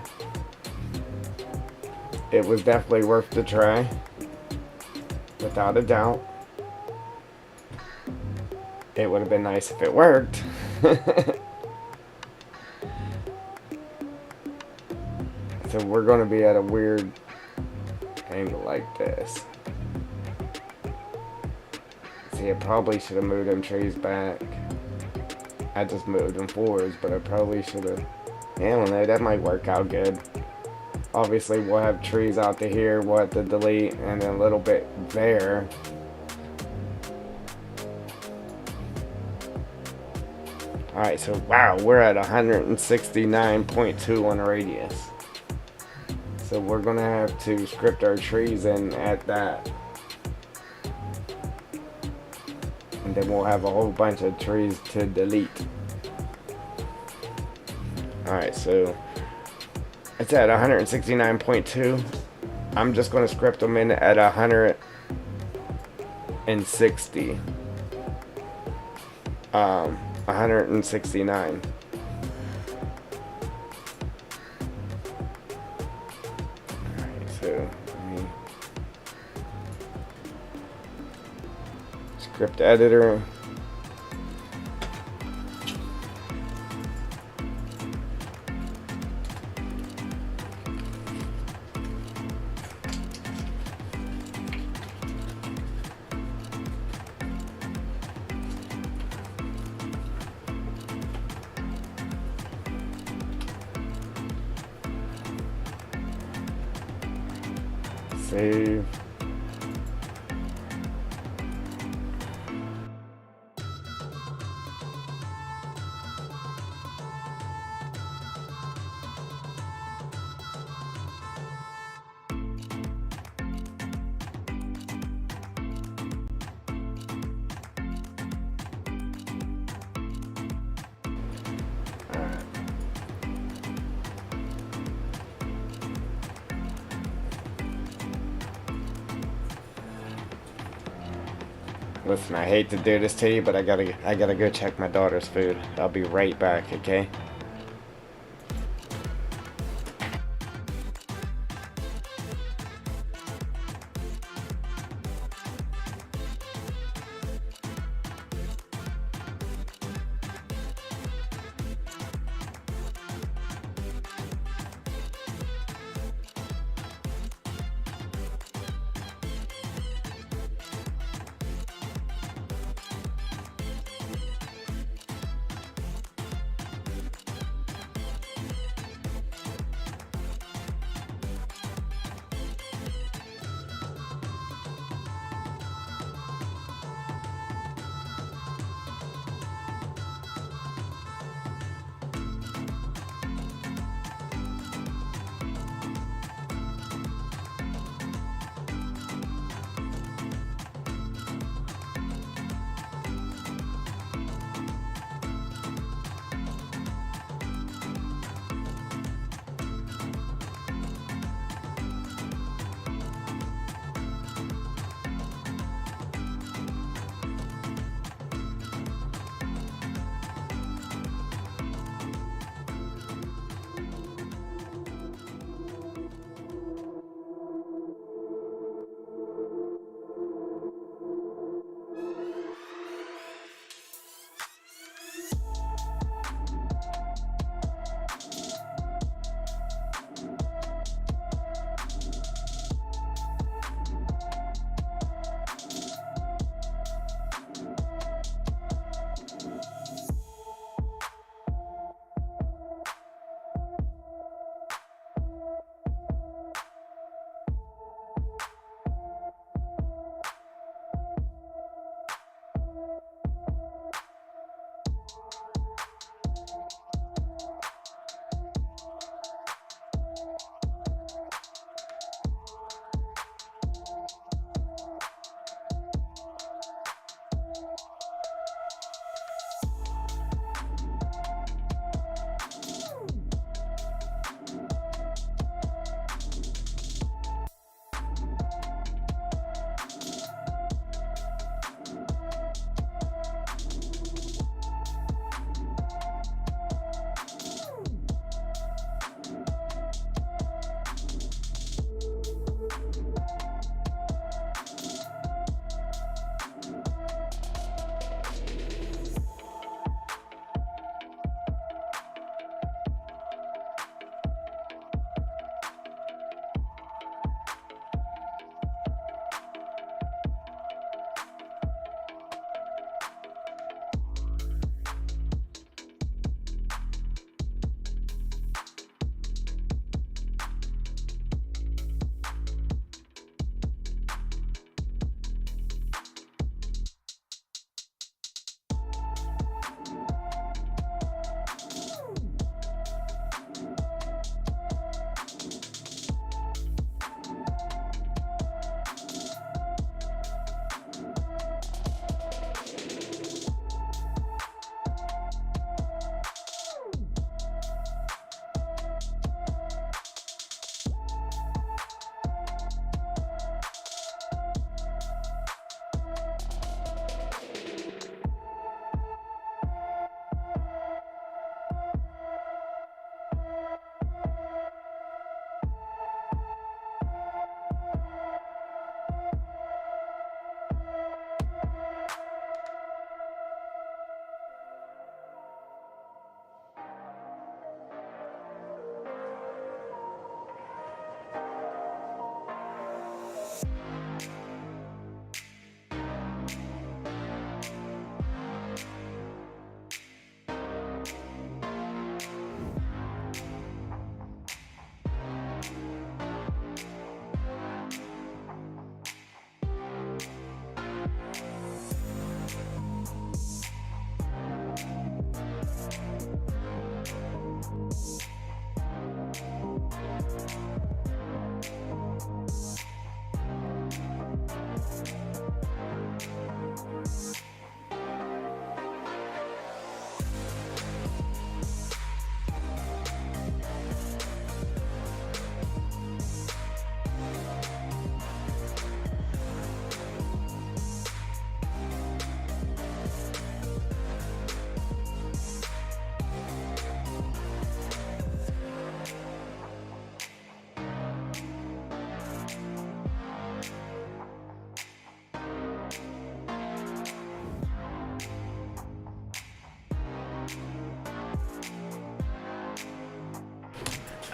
It was definitely worth the try, without a doubt. It would have been nice if it worked. So we're going to be at a weird angle like this. See, I probably should have moved them trees back. I just moved them forwards, but I probably should have. I don't know, that might work out good. Obviously, we'll have trees out to here, we'll have to delete, and then a little bit there. Alright, so wow, we're at 169.2 on the radius. So we're going to have to script our trees in at that. And then we'll have a whole bunch of trees to delete. Alright, so it's at 169.2. I'm just going to script them in at 160. 169. Alright, so let me script editor. Save. Listen, I hate to do this to you, but I gotta go check my daughter's food. I'll be right back, okay?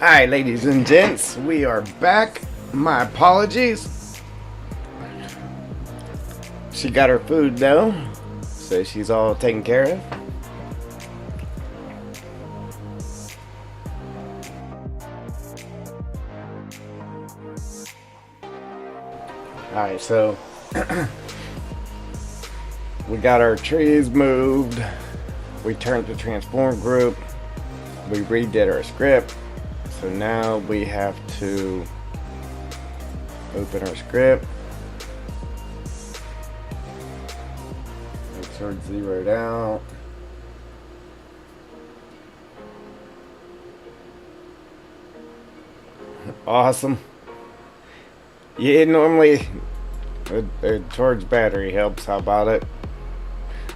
Alright, ladies and gents, we are back. My apologies. She got her food though, so she's all taken care of. Alright, so we got our trees moved. We turned the transform group. We redid our script. So now we have to open our script. Make sure it's zeroed out. Awesome. Yeah, normally a charged battery helps. How about it?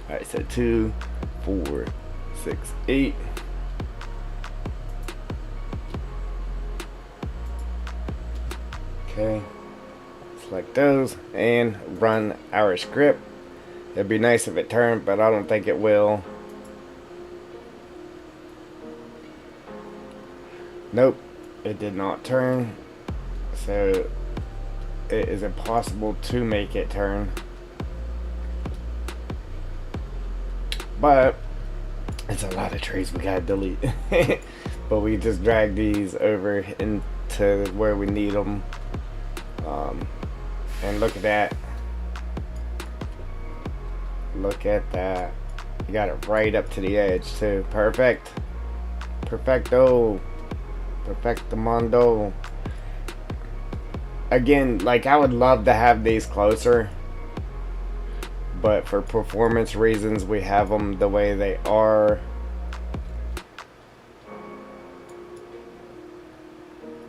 Alright, so 2, 4, 6, 8. Okay. Select those and run our script. It'd be nice if it turned, but I don't think it will. Nope, it did not turn. So it is impossible to make it turn. But it's a lot of trees we gotta delete. But we just drag these over into where we need them. And look at that. Look at that. You got it right up to the edge too. Perfect. Perfecto. Perfectamundo. Again, like I would love to have these closer, but for performance reasons we have them the way they are.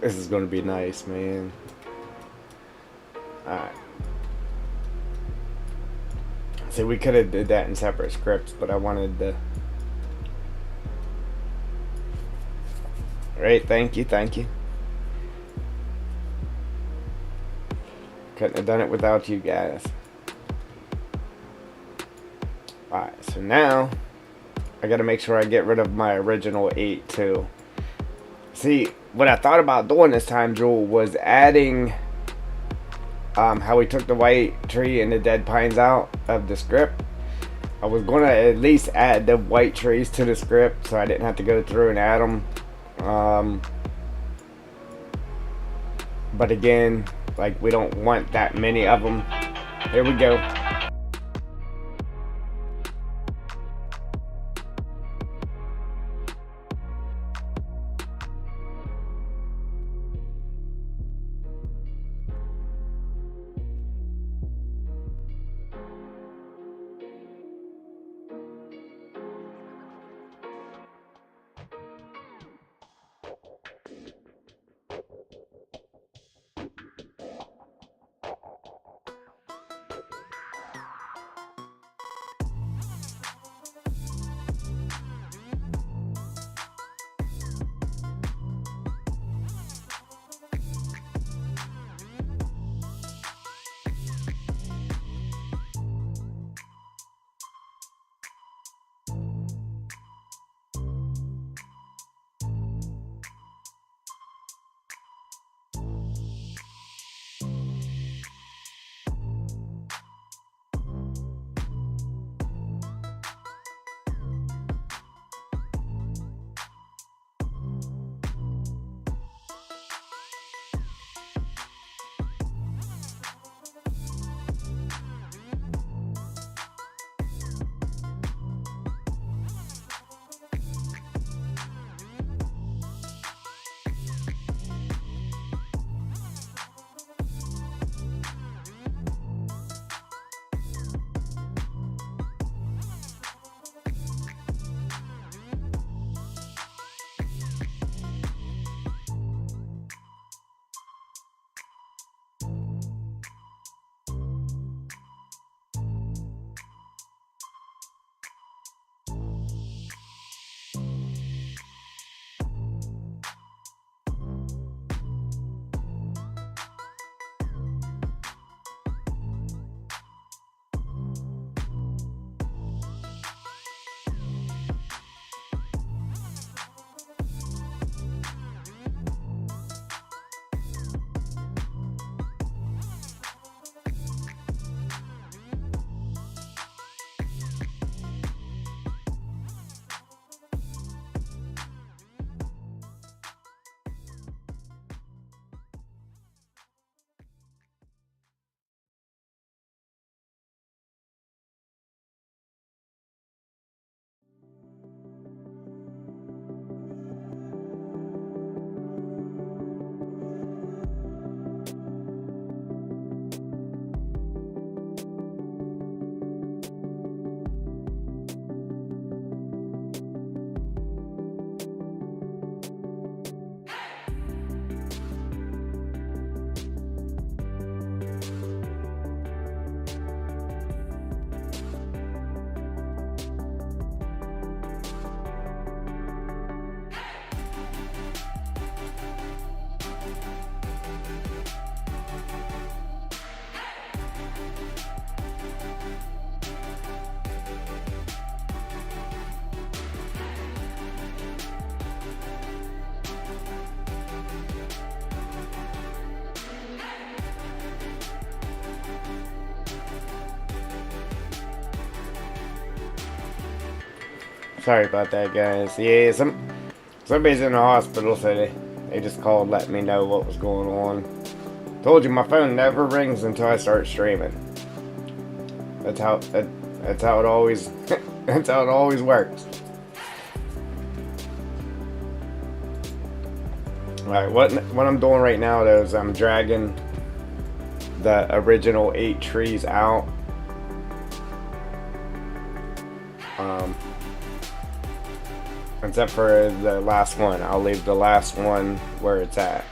This is gonna be nice, man. Alright. See, we could have did that in separate scripts, but I wanted to. Alright, thank you, thank you. Couldn't have done it without you guys. Alright, so now I gotta make sure I get rid of my original 8 too. See, what I thought about doing this time, Jewel, was adding how we took the white tree and the dead pines out of the script. I was gonna at least add the white trees to the script so I didn't have to go through and add them. But again, like we don't want that many of them. Here we go. Sorry about that, guys. Yeah, somebody's in the hospital, so they just called, let me know what was going on. Told you my phone never rings until I start streaming. That's how it always that's how it always works. All right, what I'm doing right now though is I'm dragging the original 8 trees out. Except for the last one. I'll leave the last one where it's at.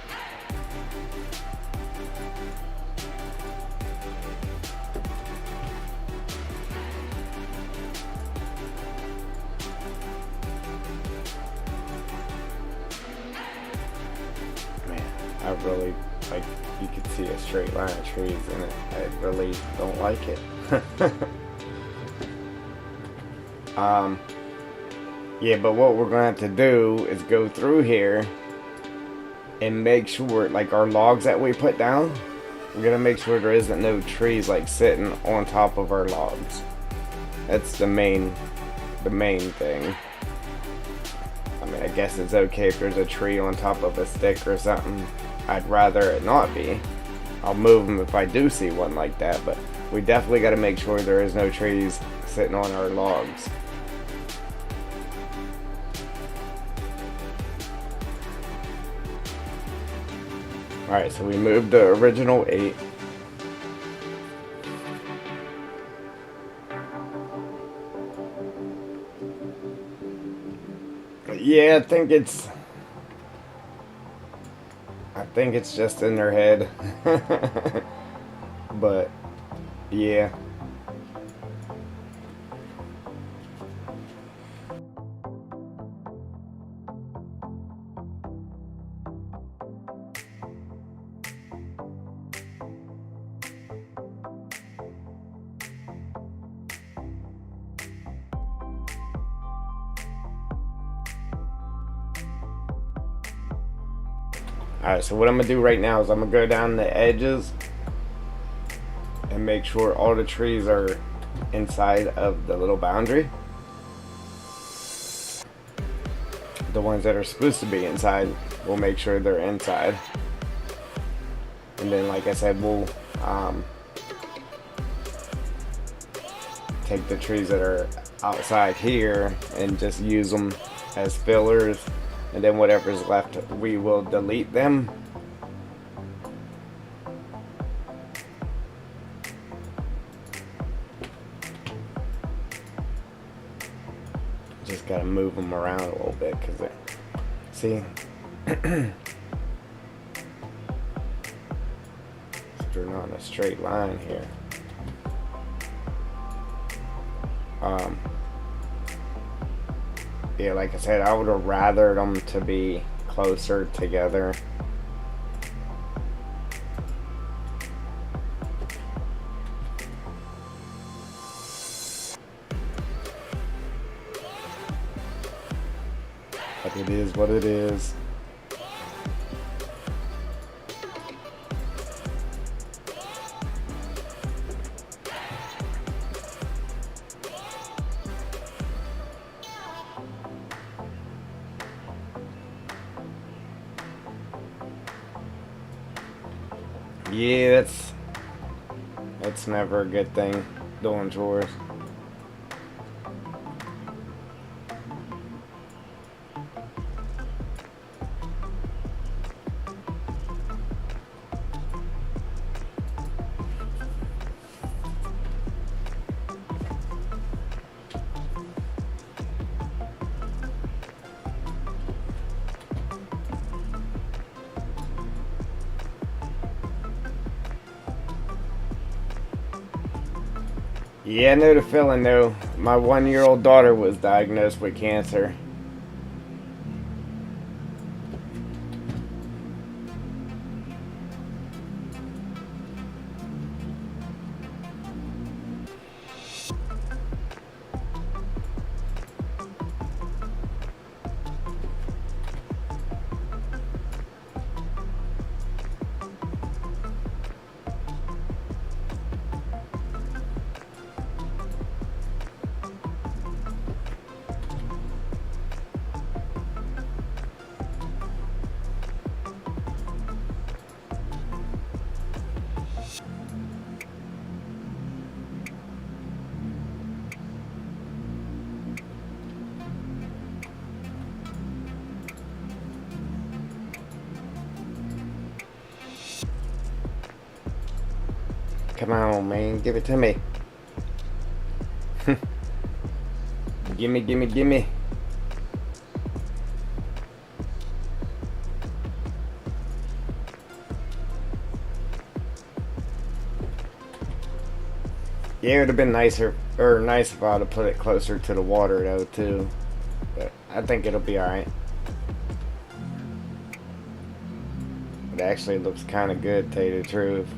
Man, I really, like, you could see a straight line of trees in it. I really don't like it. Yeah, but what we're gonna have to do is go through here and make sure, like, our logs that we put down, we're gonna make sure there isn't no trees like sitting on top of our logs. That's the main thing. I mean, I guess it's okay if there's a tree on top of a stick or something. I'd rather it not be. I'll move them if I do see one like that, but we definitely got to make sure there is no trees sitting on our logs. Alright, so we moved the original 8. Yeah, I think it's just in their head. But yeah. Alright, so what I'm going to do right now is I'm going to go down the edges and make sure all the trees are inside of the little boundary. The ones that are supposed to be inside, we'll make sure they're inside. And then, like I said, we'll take the trees that are outside here and just use them as fillers. And then whatever's left, we will delete them. Just gotta move them around a little bit, because see, they're not in a straight line here. Yeah, like I said, I would have rathered them to be closer together. But it is what it is. Yeah, that's never a good thing, doing chores. Yeah, I know the feeling though. My 1-year-old daughter was diagnosed with cancer. Come on, man. Give it to me. Gimme, gimme, gimme. Yeah, it would have been nicer, or nice if I'd have put it closer to the water, though, too. But I think it'll be alright. It actually looks kind of good, to tell you the truth.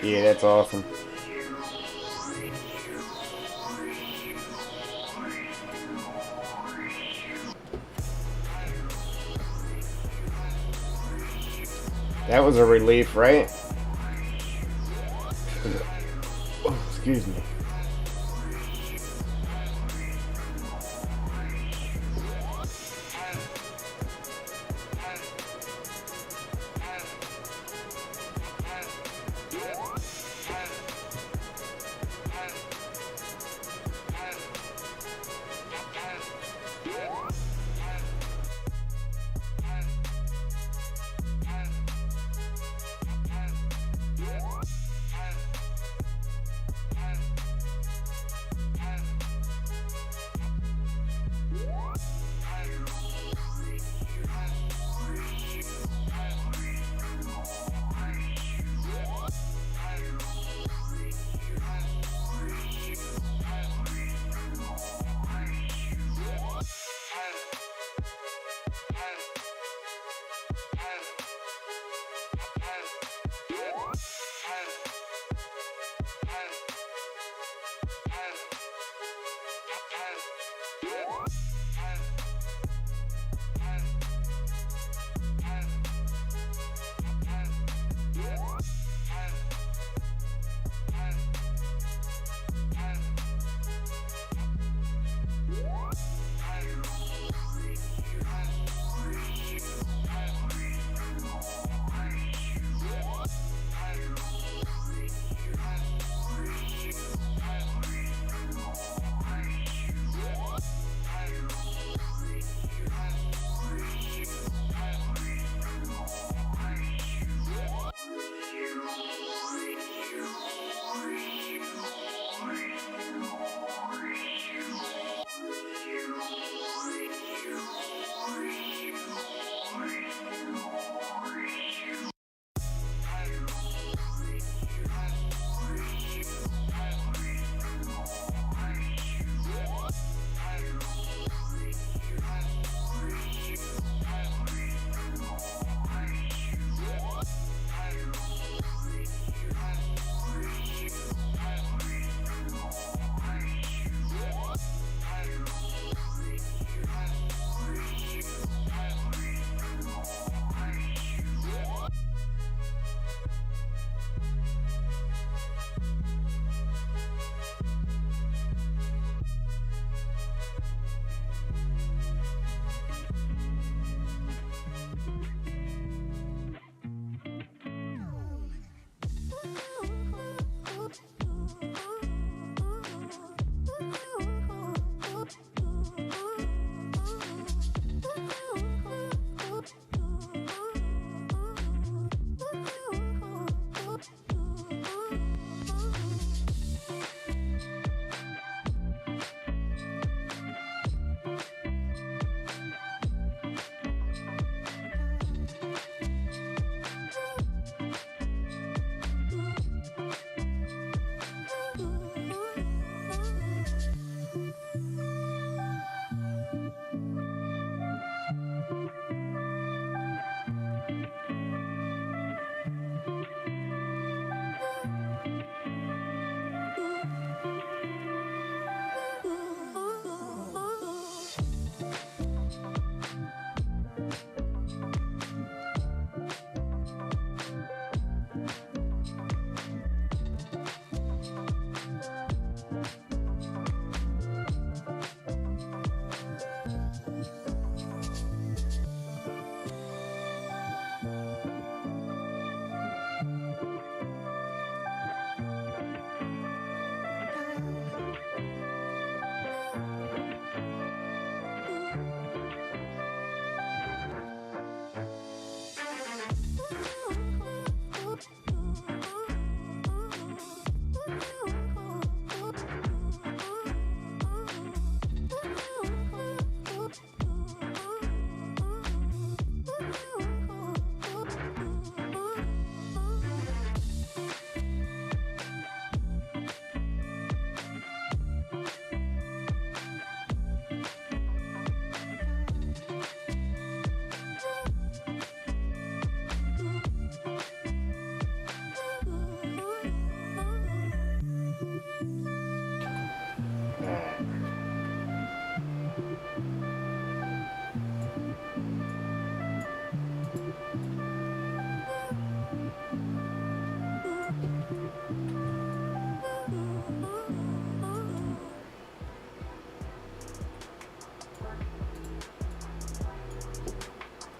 Yeah, that's awesome. That was a relief, right? Oh, excuse me.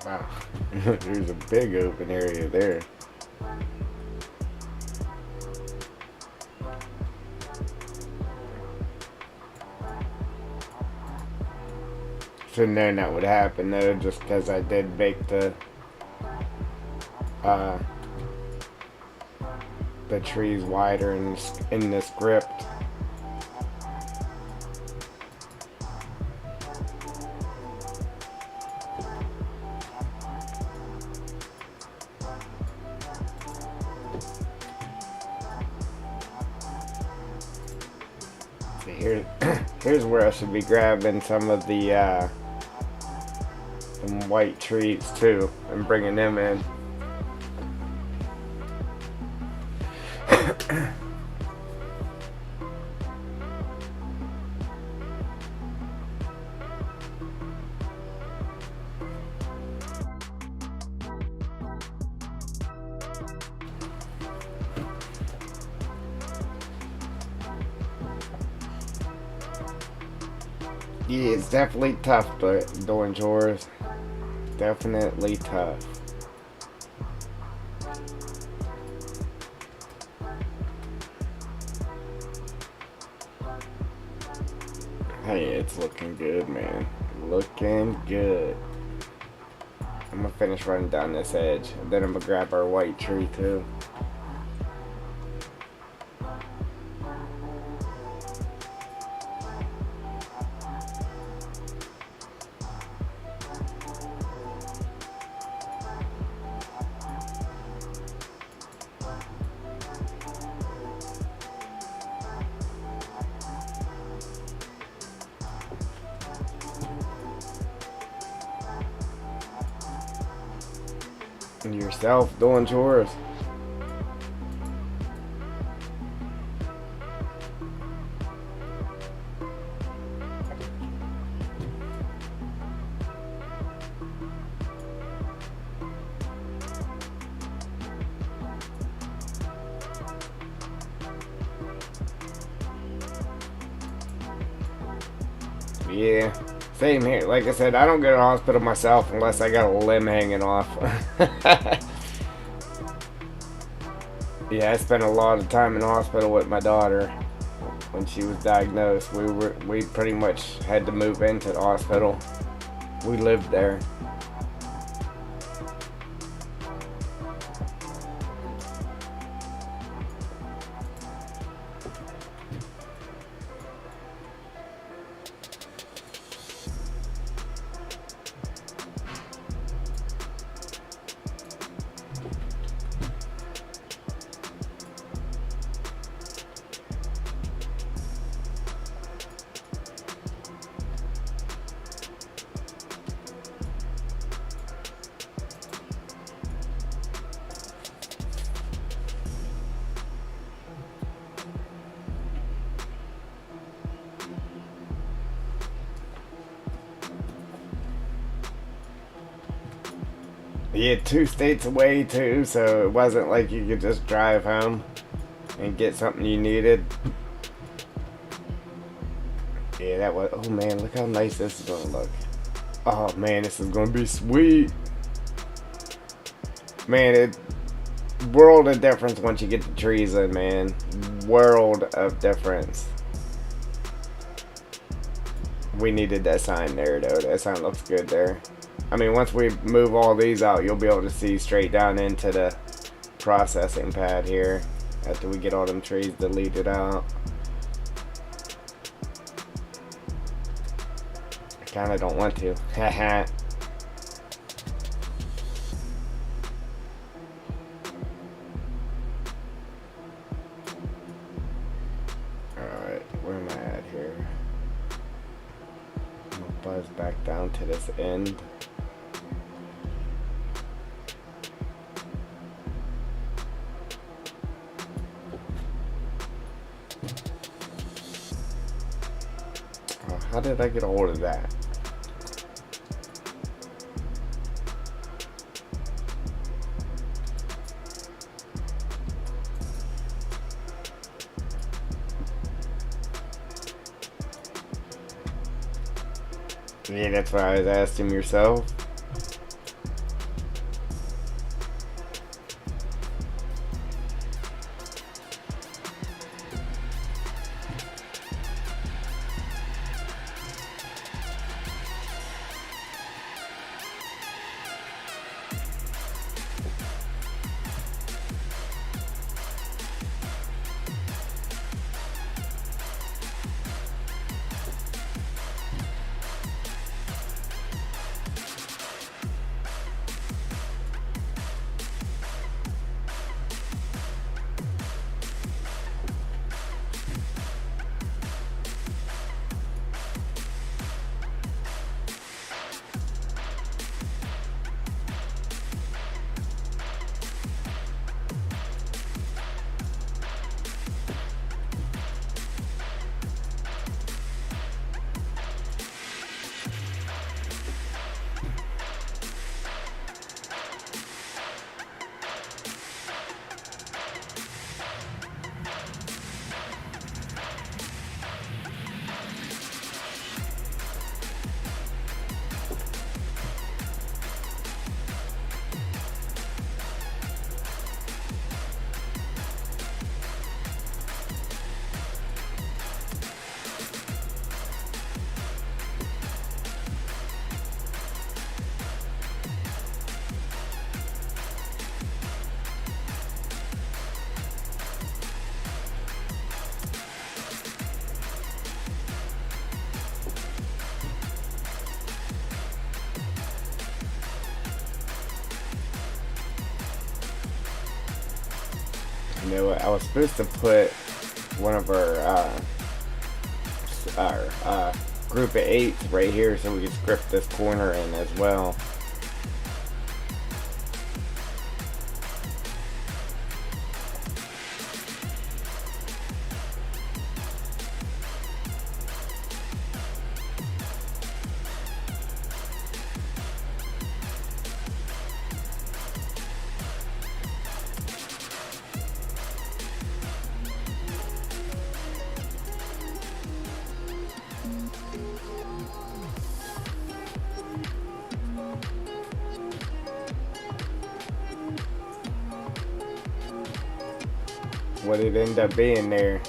Wow. There's a big open area there. Should have known that would happen though, just because I did make uh, the trees wider in this script. See, here's where I should be grabbing some of the some white trees too and bringing them in. Yeah, it's definitely tough doing chores. Definitely tough. Hey, it's looking good, man. Looking good. I'm gonna finish running down this edge, and then I'm gonna grab our white tree too. And yourself doing chores. Yeah, same here. Like I said, I don't go to the hospital myself unless I got a limb hanging off. Yeah, I spent a lot of time in the hospital with my daughter when she was diagnosed. We pretty much had to move into the hospital. We lived there. Yeah, 2 states away too, so it wasn't like you could just drive home and get something you needed. Yeah, that was. Oh man, look how nice this is gonna look. Oh man, this is gonna be sweet. Man, it world of difference once you get the trees in, man. World of difference. We needed that sign there though. That sign looks good there. I mean, once we move all these out, you'll be able to see straight down into the processing pad here after we get all them trees deleted out. I kind of don't want to. Haha. Alright, where am I at here? I'm gonna buzz back down to this end. How did I get a hold of that? Yeah, that's why I was asking yourself. You know what? I was supposed to put one of our group of eights right here so we could script this corner in as well. What it end up being there.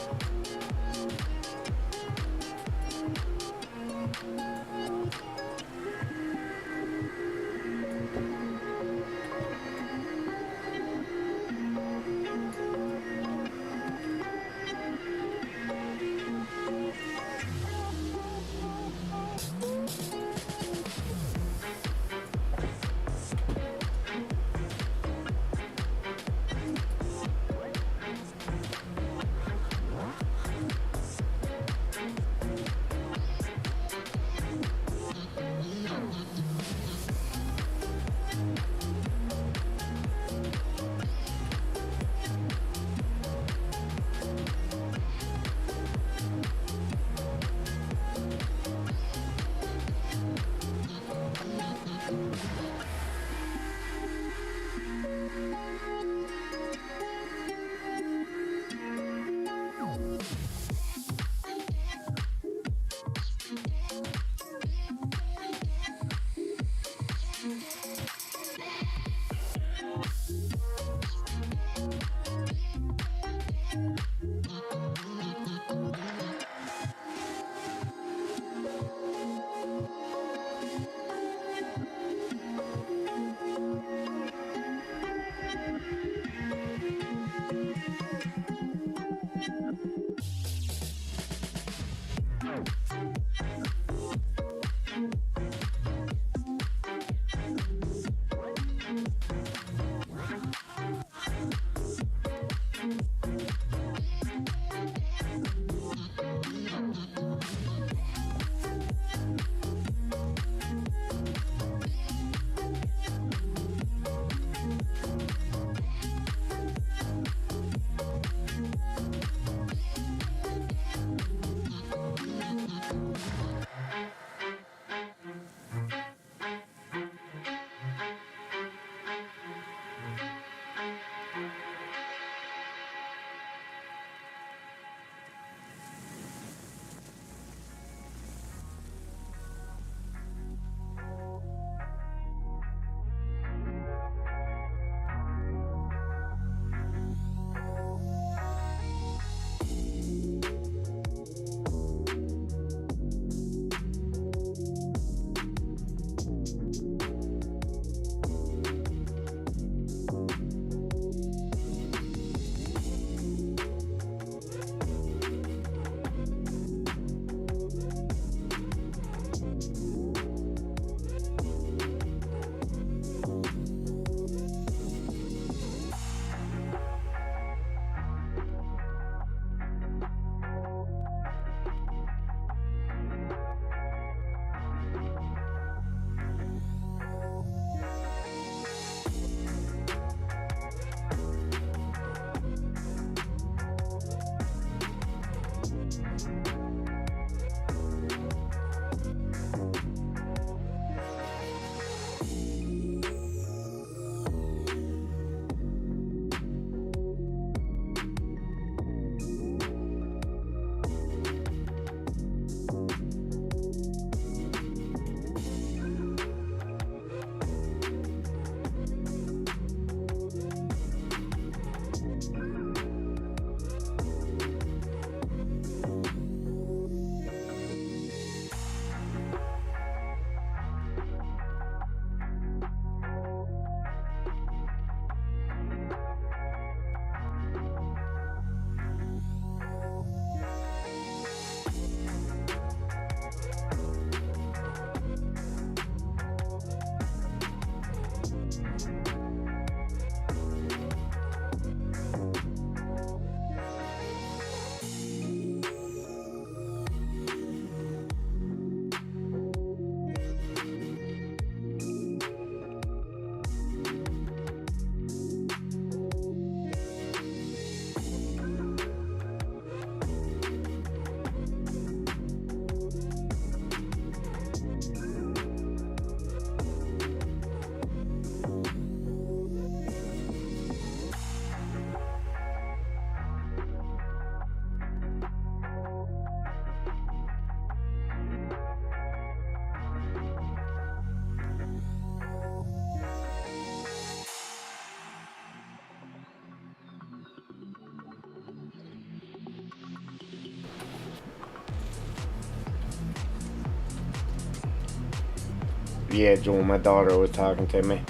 the edge when my daughter was talking to me.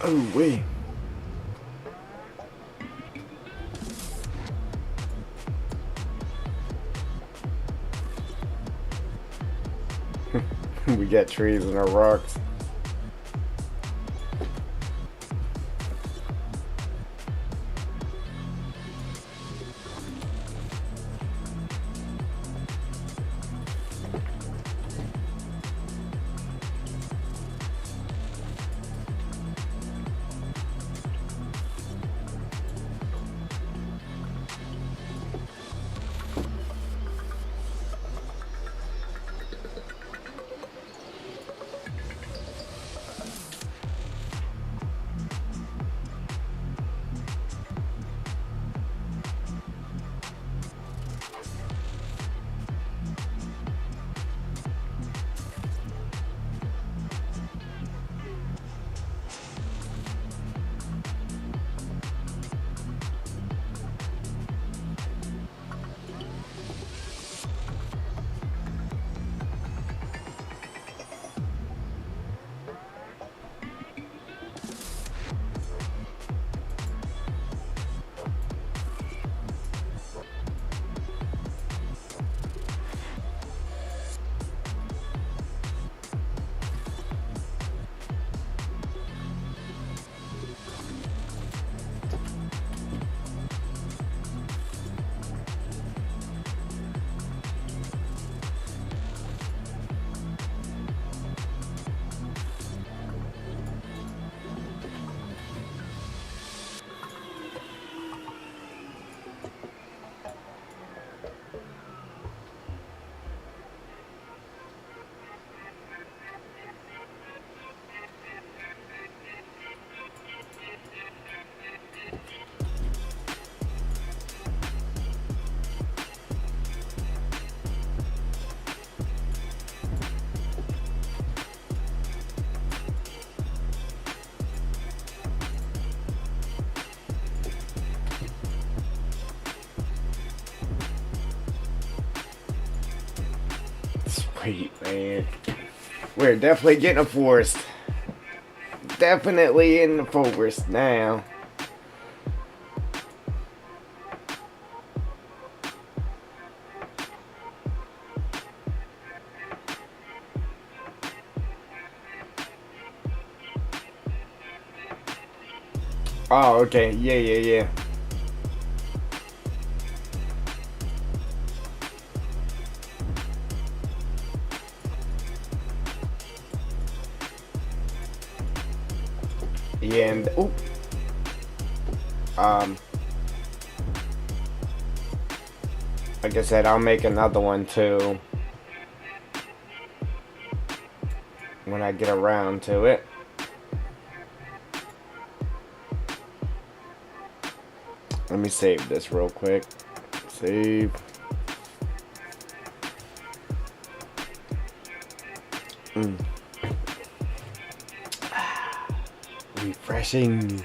Oh, wait. We got trees and our rocks. Sweet, man. We're definitely getting a forest. Definitely in the forest now. Oh, okay. Yeah, yeah, yeah. Yeah, and oh, um, like I said, I'll make another one too when I get around to it. Let me save this real quick. Save. Refreshing.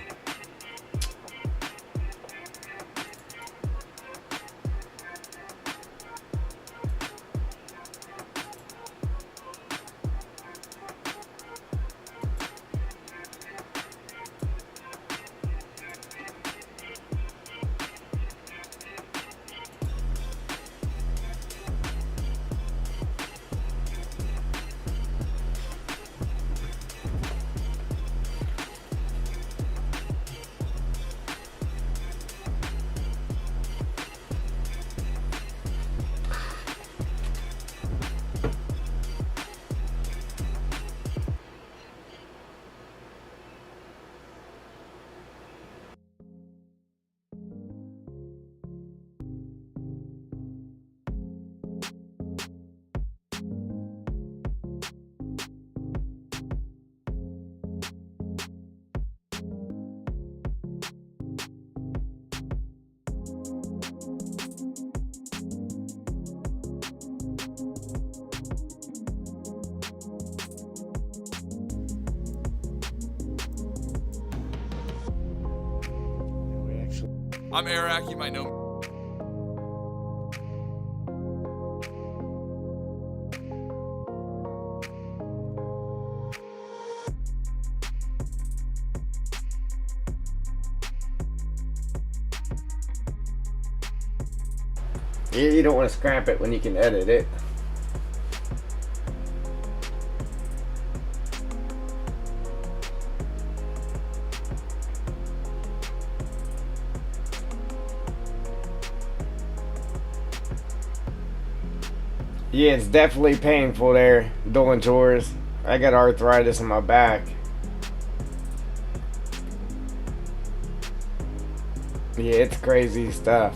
I'm Eric, you might know me. You don't want to scrap it when you can edit it. Yeah, it's definitely painful there doing chores. I got arthritis in my back. Yeah, it's crazy stuff.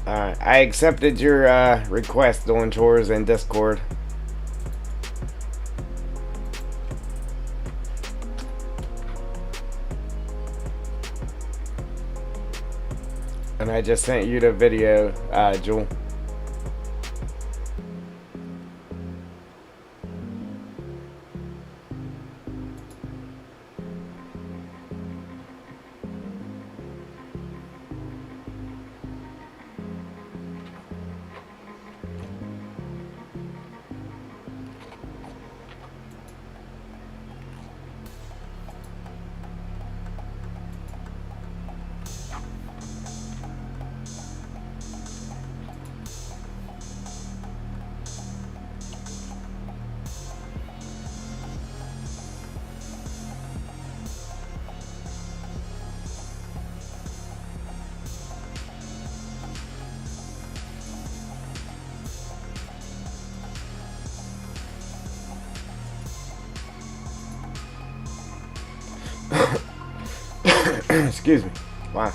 Alright, I accepted your request doing chores in Discord. And I just sent you the video, Jewel. Excuse me. Wow.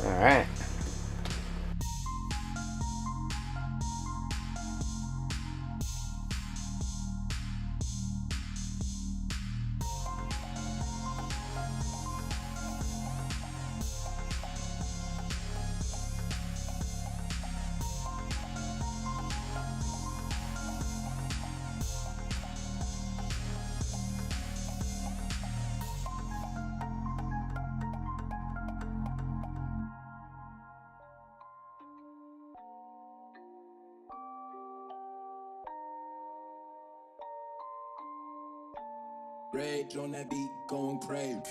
Alright. Rage on that beat, going crazy.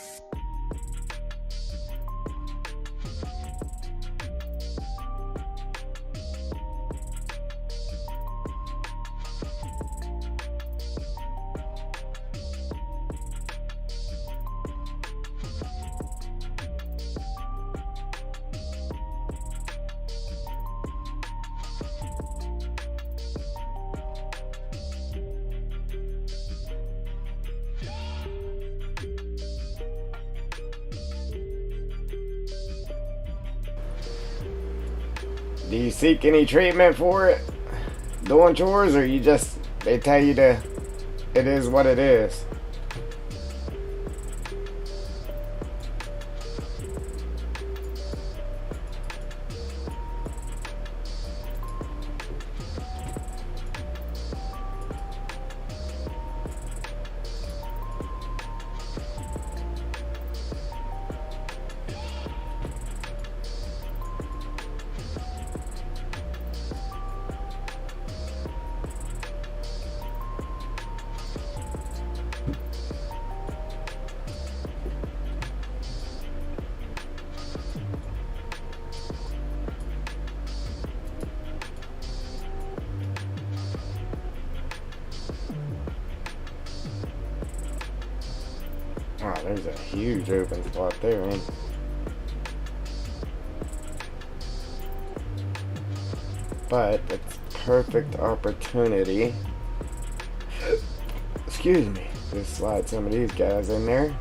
Do you seek any treatment for it? Doing chores, or you just, they tell you to, it is what it is? Wow, there's a huge open spot there, man. But it's perfect opportunity. Excuse me. Just slide some of these guys in there.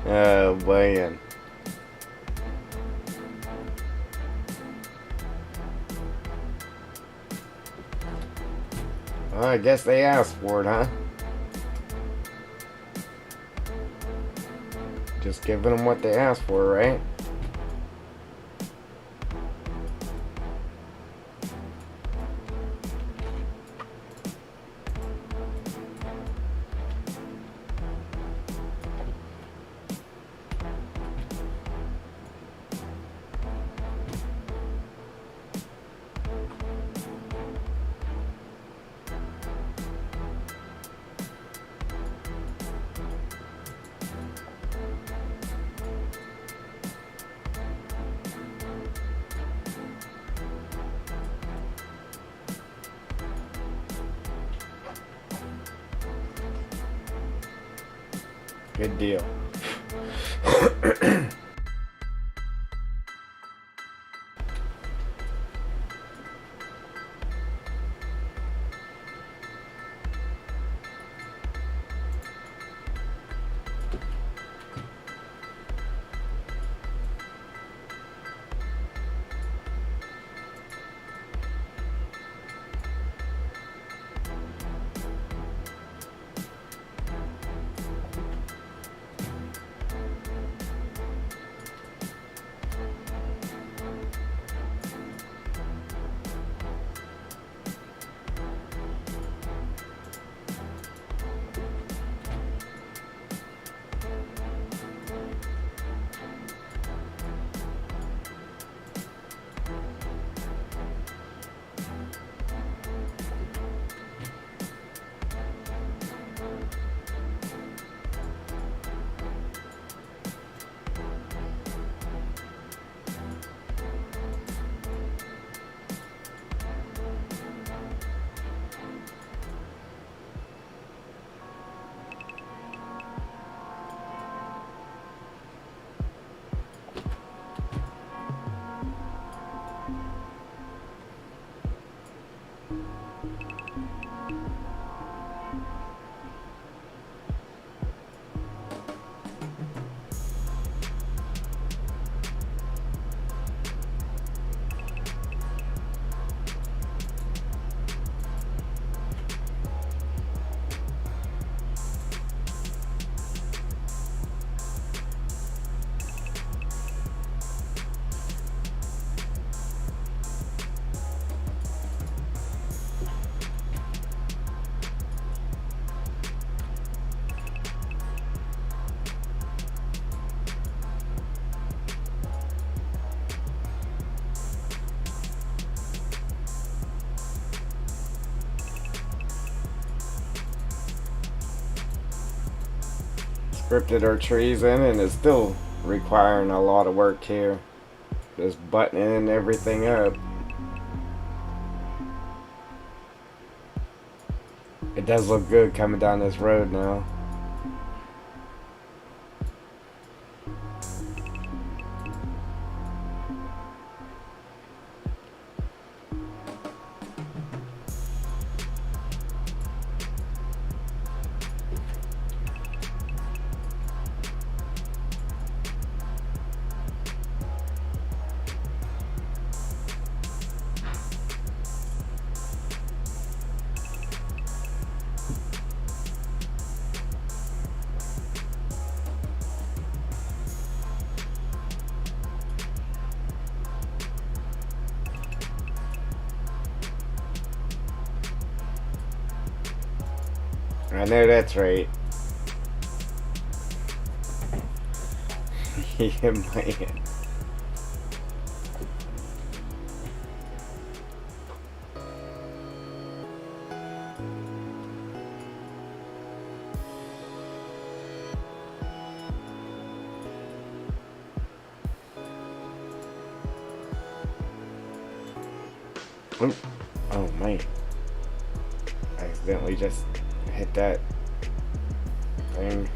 Oh, man. Well, I guess they asked for it, huh? Just giving them what they asked for, right? Good deal. Scripted our trees in, and it's still requiring a lot of work here. Just buttoning everything up. It does look good coming down this road now. I know that's right. Yeah, man. Oh, oh man. I accidentally just hit that thing.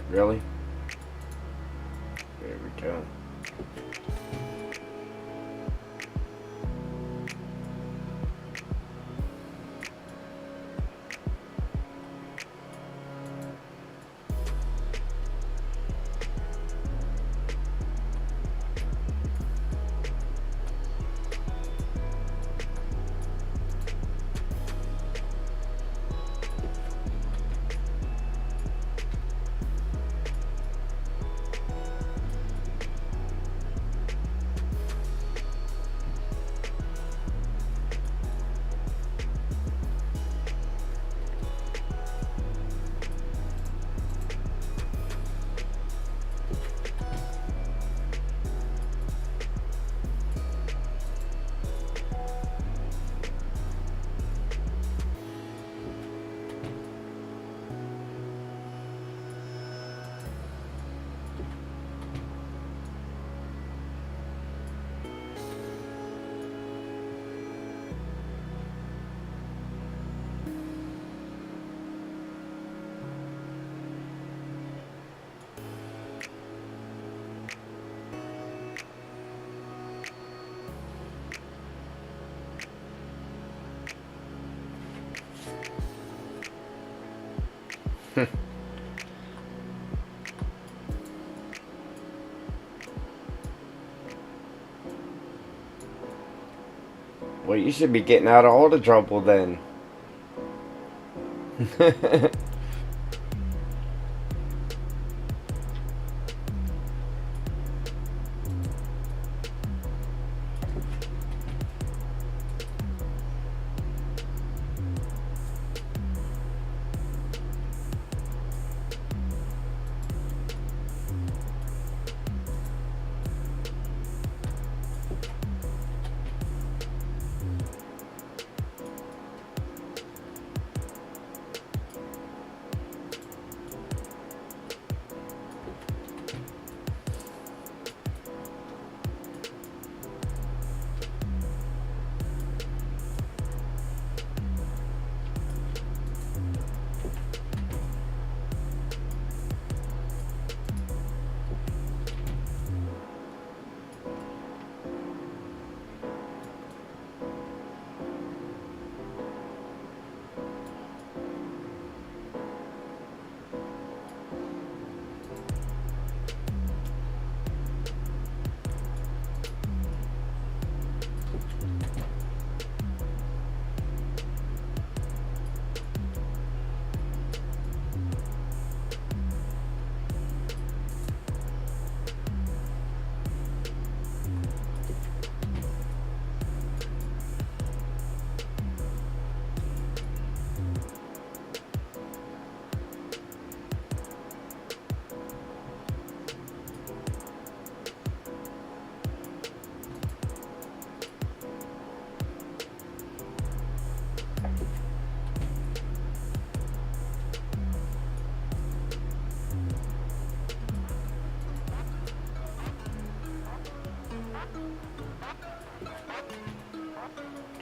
Really? There we go. Well, you should be getting out of all the trouble then.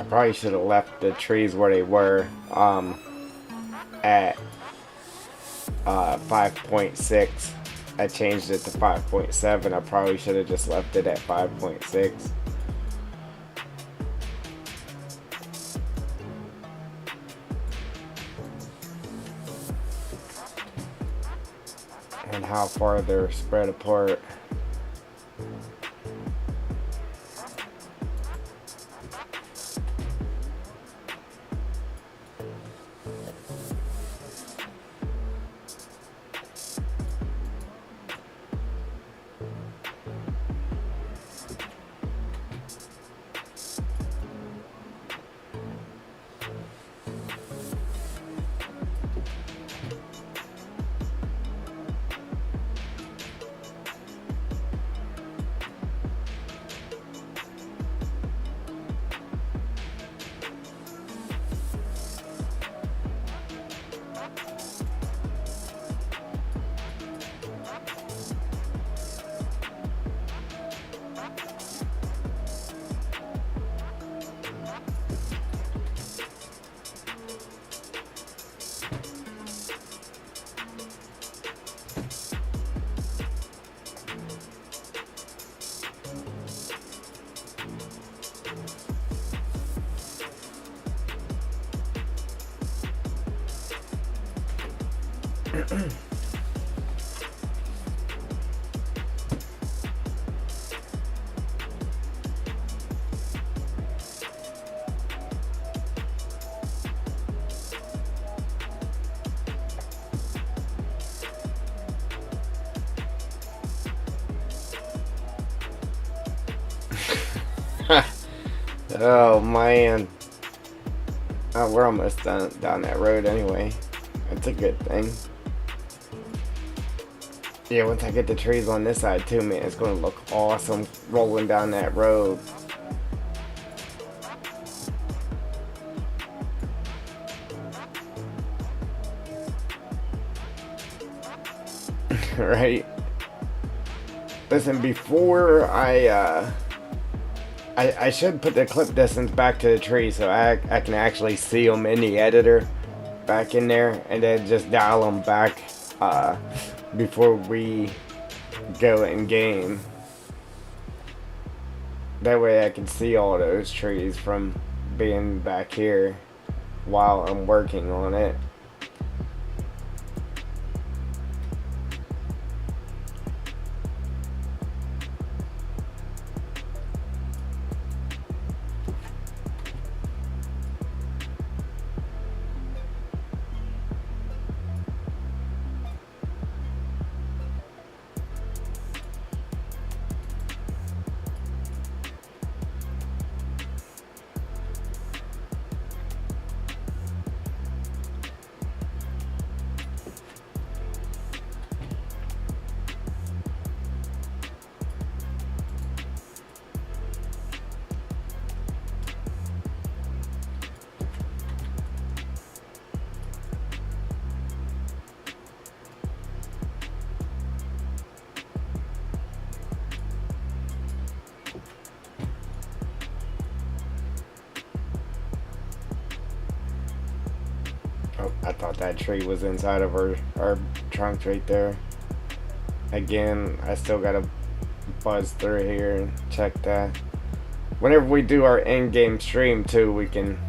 probably should have left the trees where they were at 5.6. I changed it to 5.7. I probably should have just left it at 5.6. And how far they're spread apart. Oh man. Oh, we're almost down that road anyway. That's a good thing. Yeah, once I get the trees on this side too, man, it's gonna look awesome rolling down that road. Right? Listen, before I should put the clip distance back to the tree so I can actually see them in the editor back in there, and then just dial them back before we go in game. That way I can see all those trees from being back here while I'm working on it. Oh, I thought that tree was inside of our trunk right there. Again, I still gotta buzz through here and check that. Whenever we do our in-game stream too, we can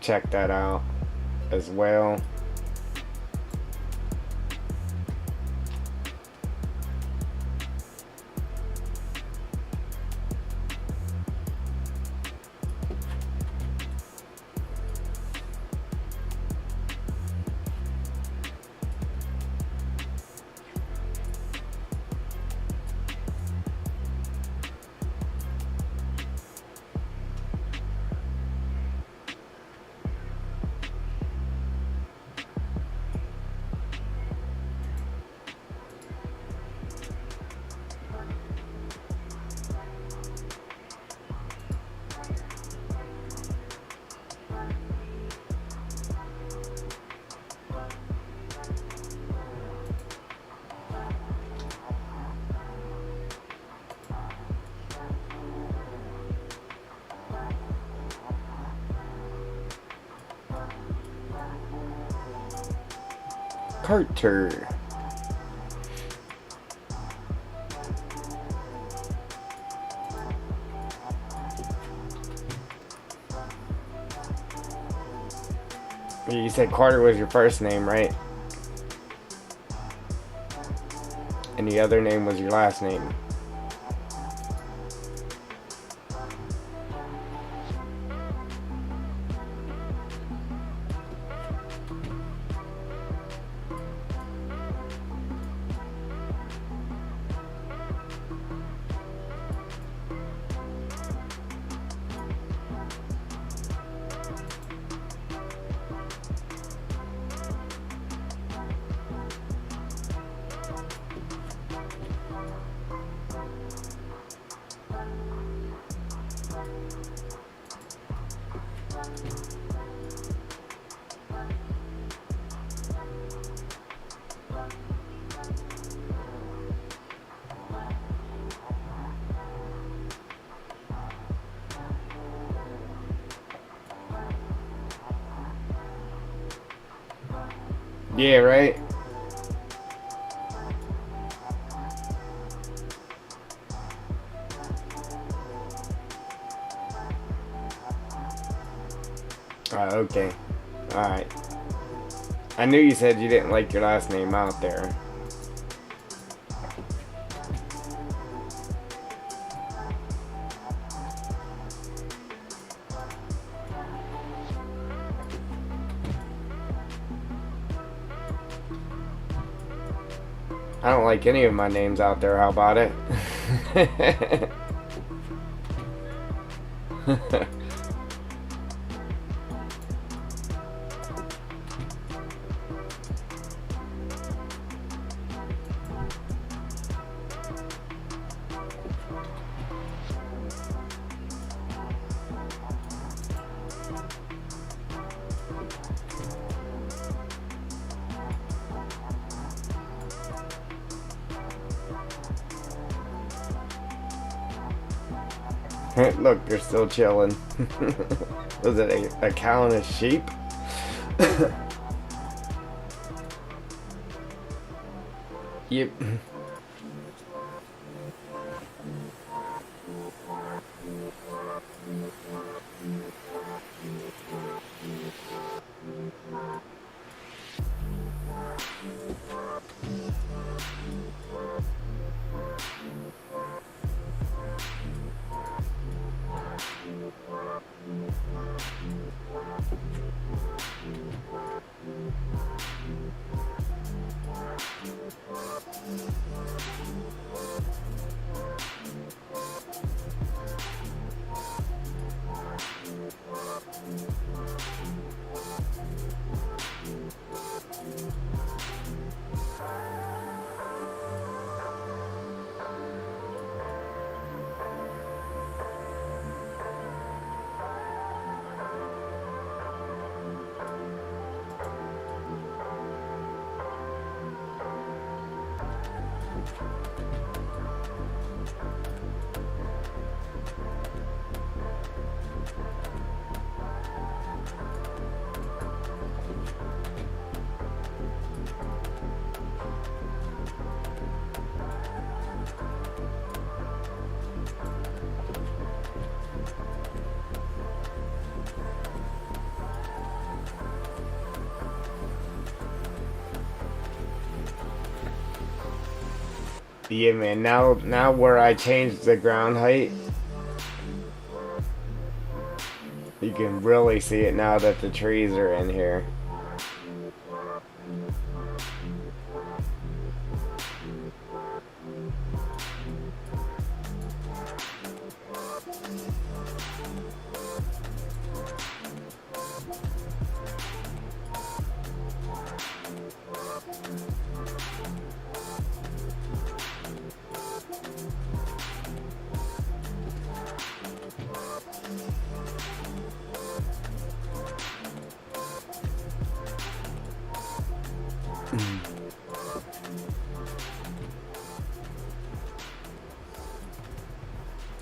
check that out as well. Carter. You said Carter was your first name, right? And the other name was your last name. Yeah, right? Okay. Alright. I knew you said you didn't like your last name out there. I don't like any of my names out there. How about it? Look, they're still chilling. Was it a cow and a sheep? Yep. Yeah, man. Now where I changed the ground height, you can really see it now that the trees are in here.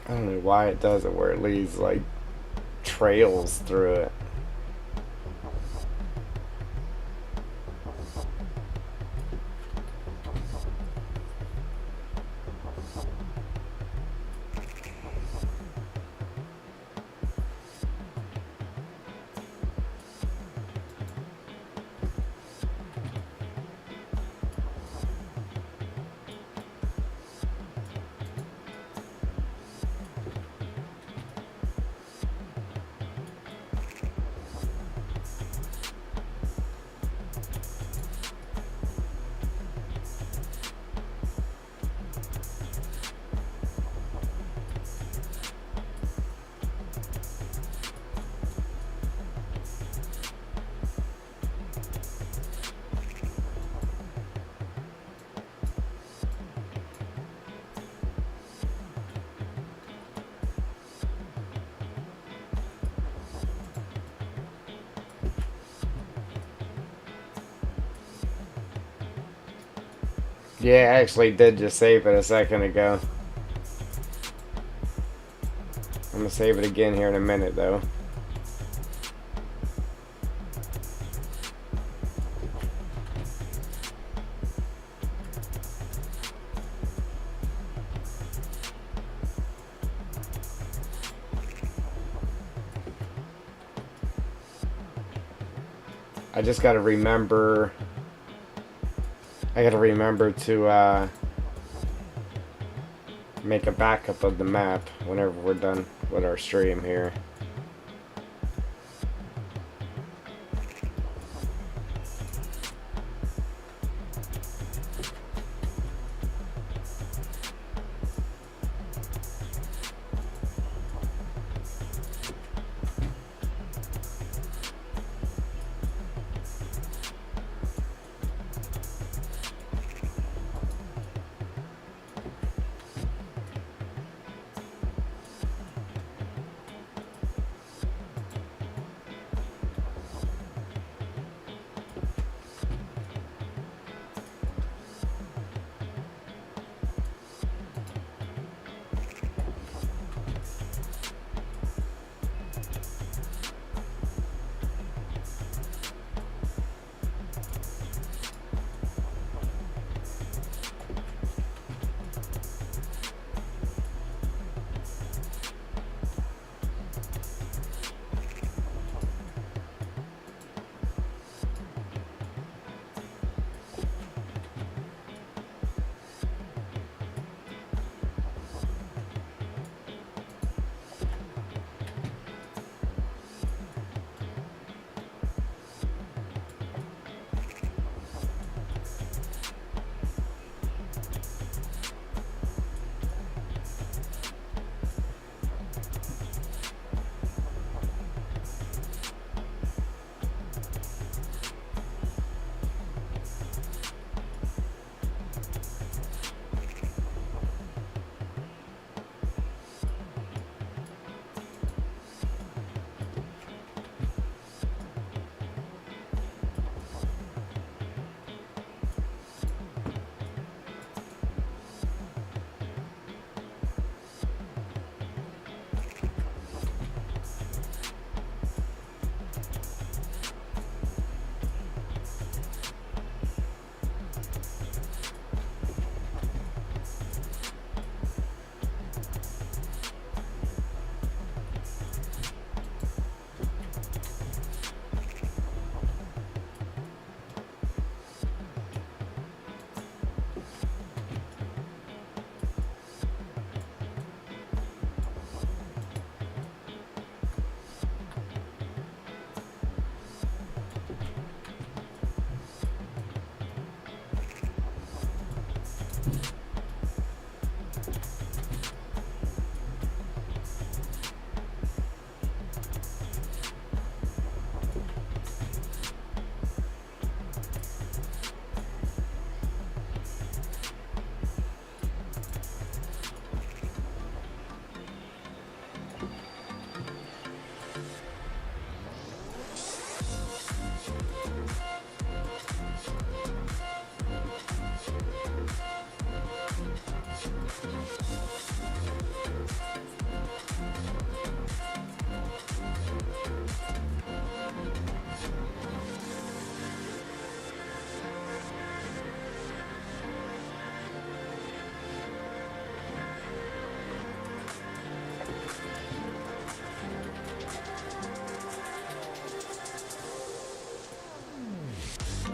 I don't know why it does it where it leaves like trails through it. Yeah, I actually did just save it a second ago. I'm gonna save it again here in a minute though. I just gotta remember. I gotta remember to make a backup of the map whenever we're done with our stream here.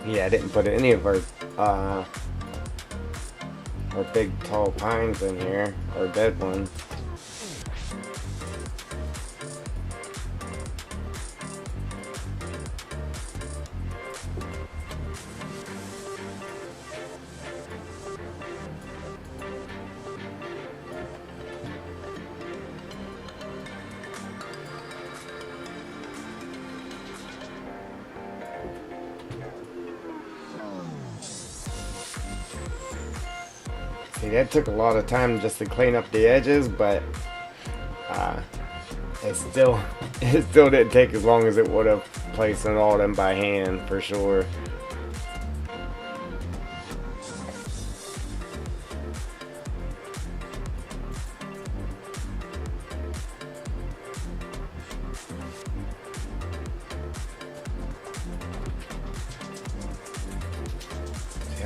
Yeah, I didn't put any of our big tall pines in here, or dead ones. See, that took a lot of time just to clean up the edges, but uh, it still it still didn't take as long as it would have placing all of them by hand for sure.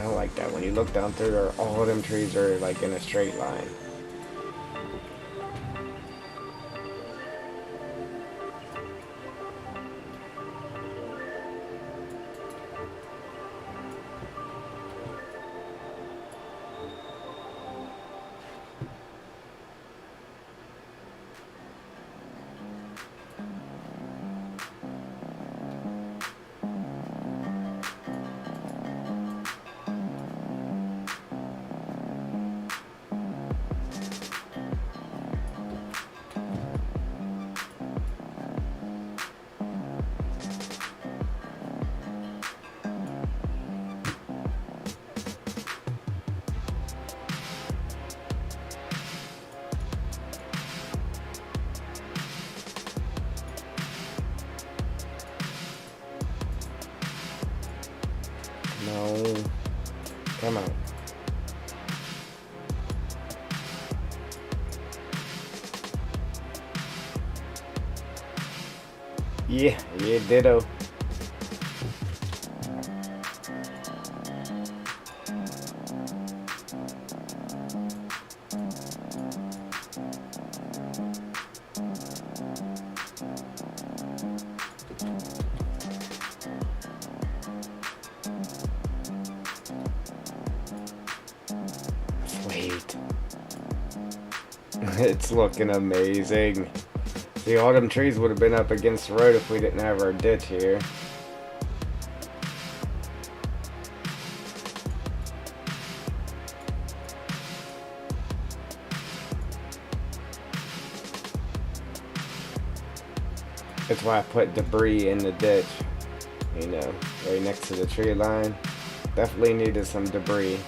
kind of like that. When you look down through there, all of them trees are like in a straight line. No. Come on. Yeah, ditto. Sweet. It's looking amazing. See, all them trees would have been up against the road if we didn't have our ditch here. That's why I put debris in the ditch. You know, right next to the tree line. Definitely needed some debris.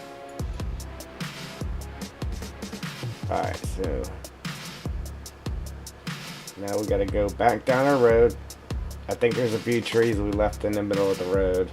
Alright, so now we gotta go back down our road. I think there's a few trees we left in the middle of the road.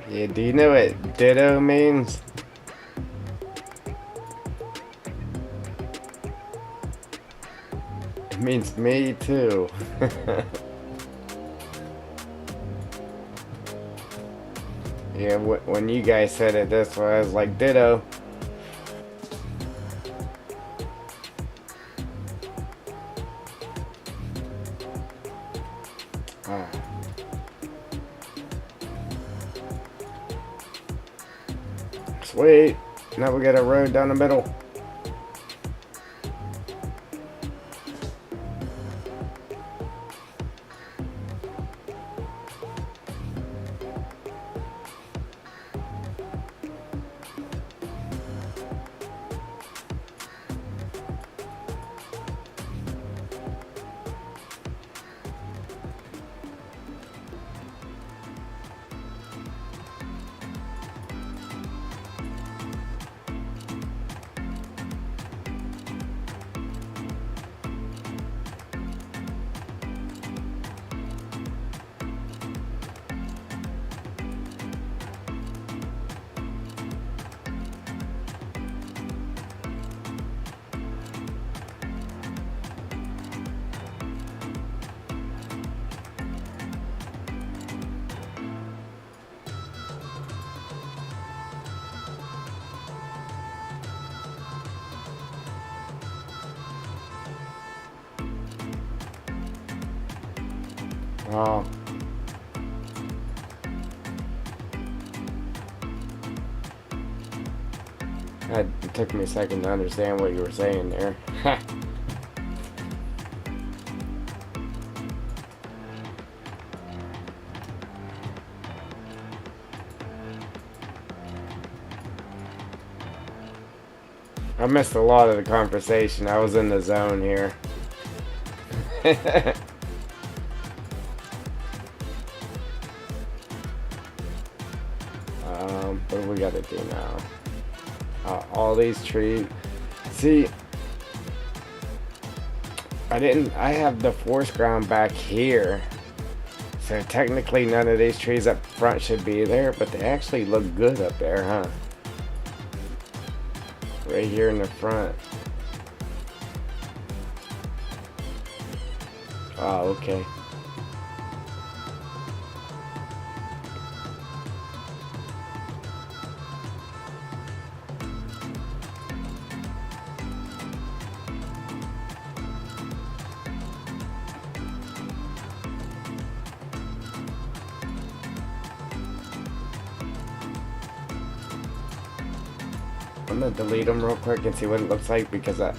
Yeah, do you know what ditto means? It means me too. Yeah, when you guys said it this way, I was like, ditto. Ah. Sweet. Now we got a road down the middle. Oh, it took me a second to understand what you were saying there. I missed a lot of the conversation. I was in the zone here. What do we gotta do now? All these trees. See, I have the forest ground back here. So technically none of these trees up front should be there, but they actually look good up there, huh? Right here in the front. Oh, okay. I'm gonna delete them real quick and see what it looks like because I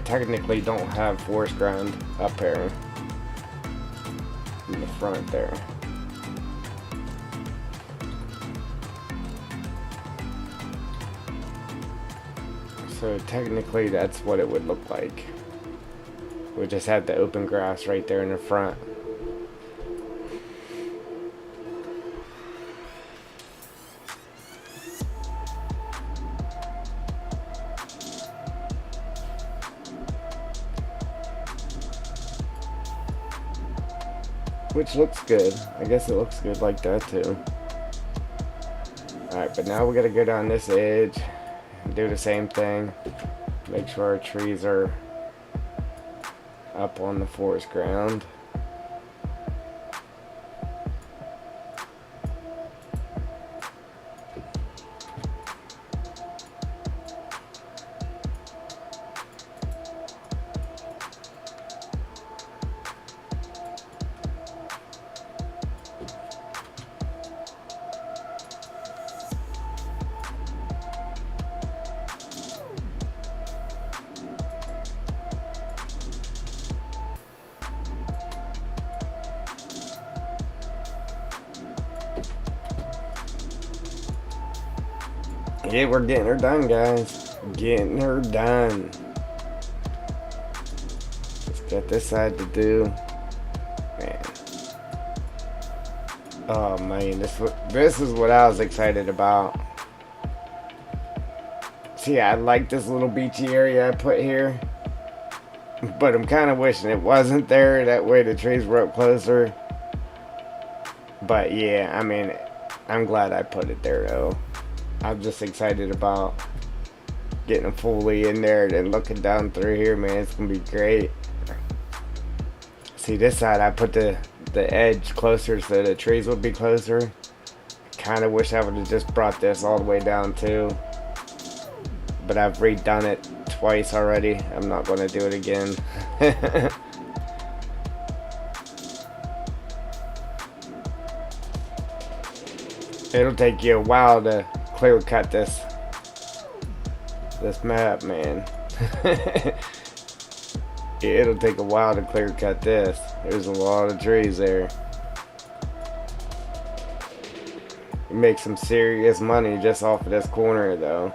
technically don't have forest ground up here in the front there. So technically that's what it would look like. We just had the open grass right there in the front. Which looks good. I guess it looks good like that too. Alright, but now we gotta go down this edge and do the same thing. Make sure our trees are up on the forest ground. Yeah, we're getting her done, guys. Getting her done. Just got this side to do. Man. Oh man, this is what I was excited about. See, I like this little beachy area I put here. But I'm kind of wishing it wasn't there. That way the trees were up closer. But yeah, I mean, I'm glad I put it there though. I'm just excited about getting fully in there and then looking down through here, man. It's gonna be great. See, this side I put the edge closer so the trees would be closer. Kind of wish I would have just brought this all the way down too, but I've redone it twice already. I'm not going to do it again. It'll take you a while to clear cut this map, man. It'll take a while to clear cut this. There's a lot of trees there. You make some serious money just off of this corner though.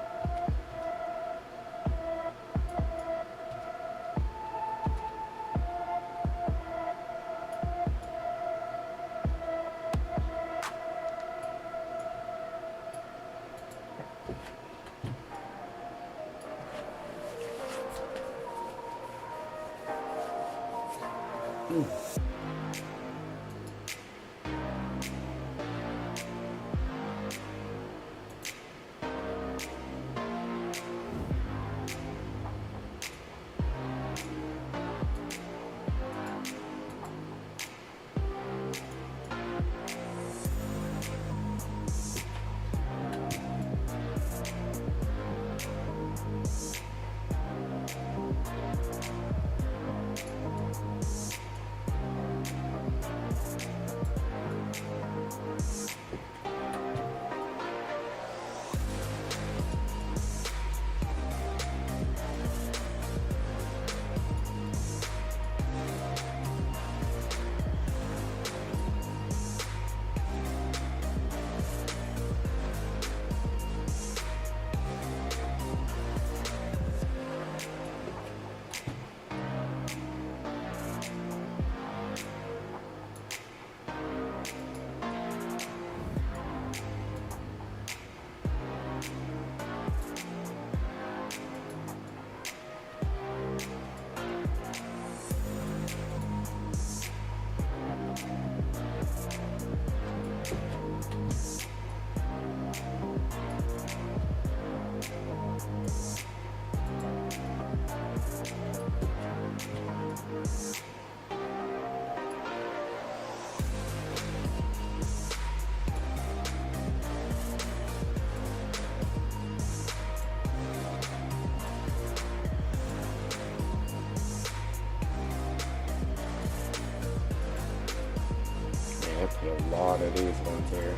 lot of these ones here.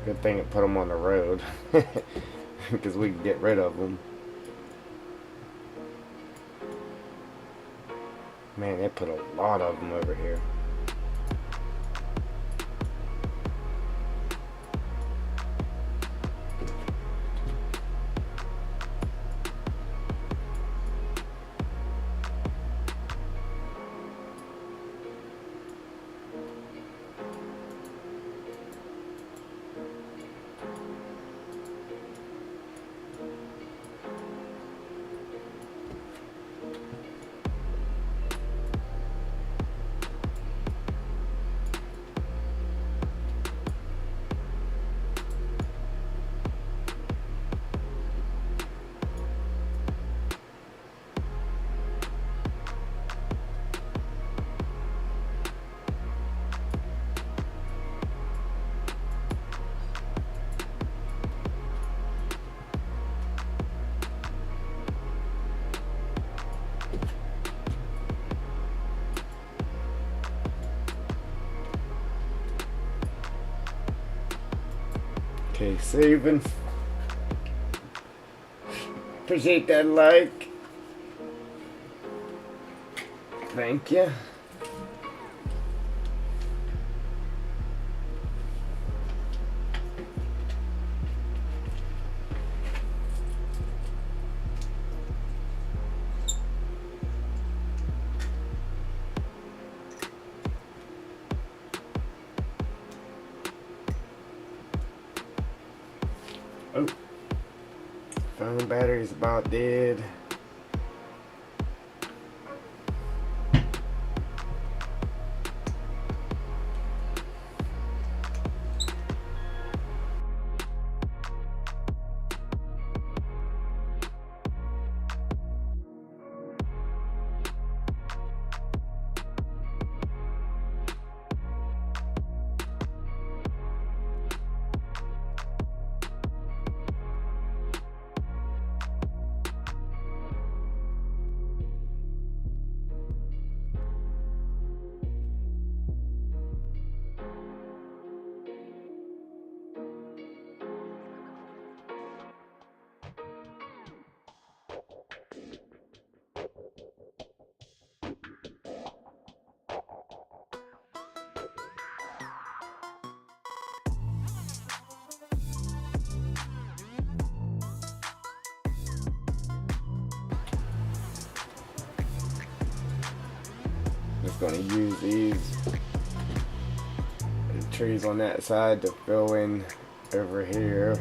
Good thing it put them on the road. Because we can get rid of them. Man, they put a lot of them over here. Okay, saving. Appreciate that like. Thank you. Oh, phone battery's about dead. Just gonna use these trees on that side to fill in over here.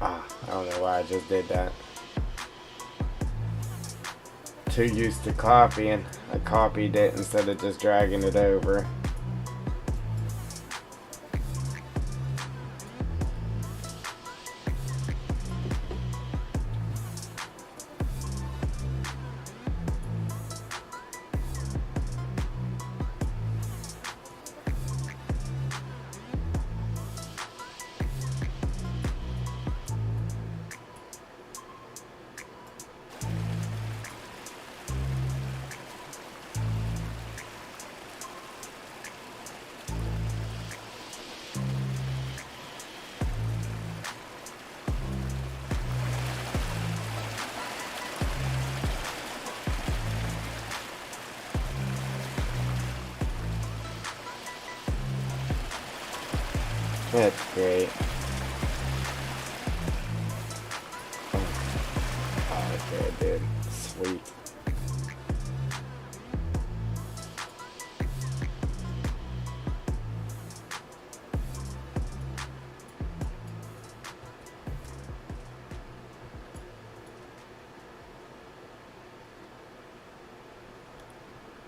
I don't know why I just did that. Too used to copying. I copied it instead of just dragging it over. That's great. Oh, okay, dude. Sweet.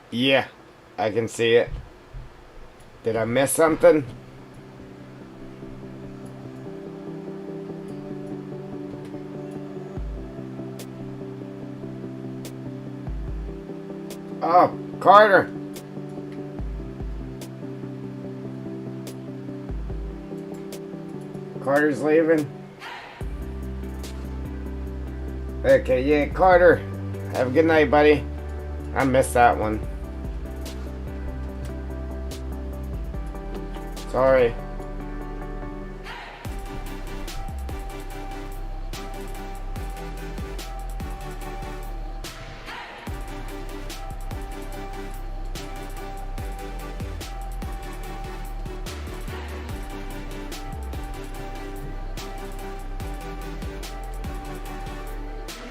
Yeah, I can see it. Did I miss something? Oh, Carter! Carter's leaving. Okay, yeah, Carter. Have a good night, buddy. I missed that one. Sorry.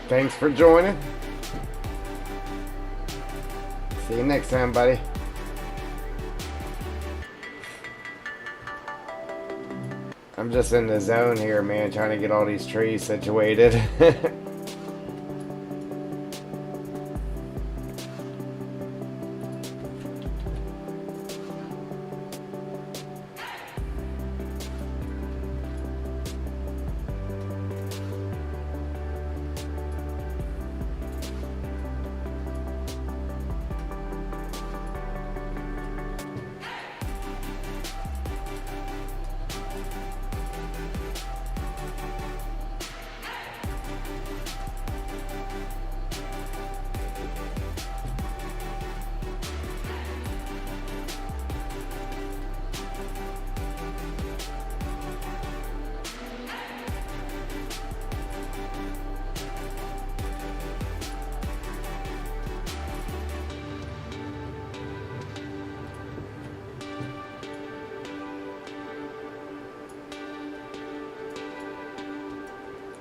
Thanks for joining. See you next time, buddy. I'm just in the zone here, man, trying to get all these trees situated.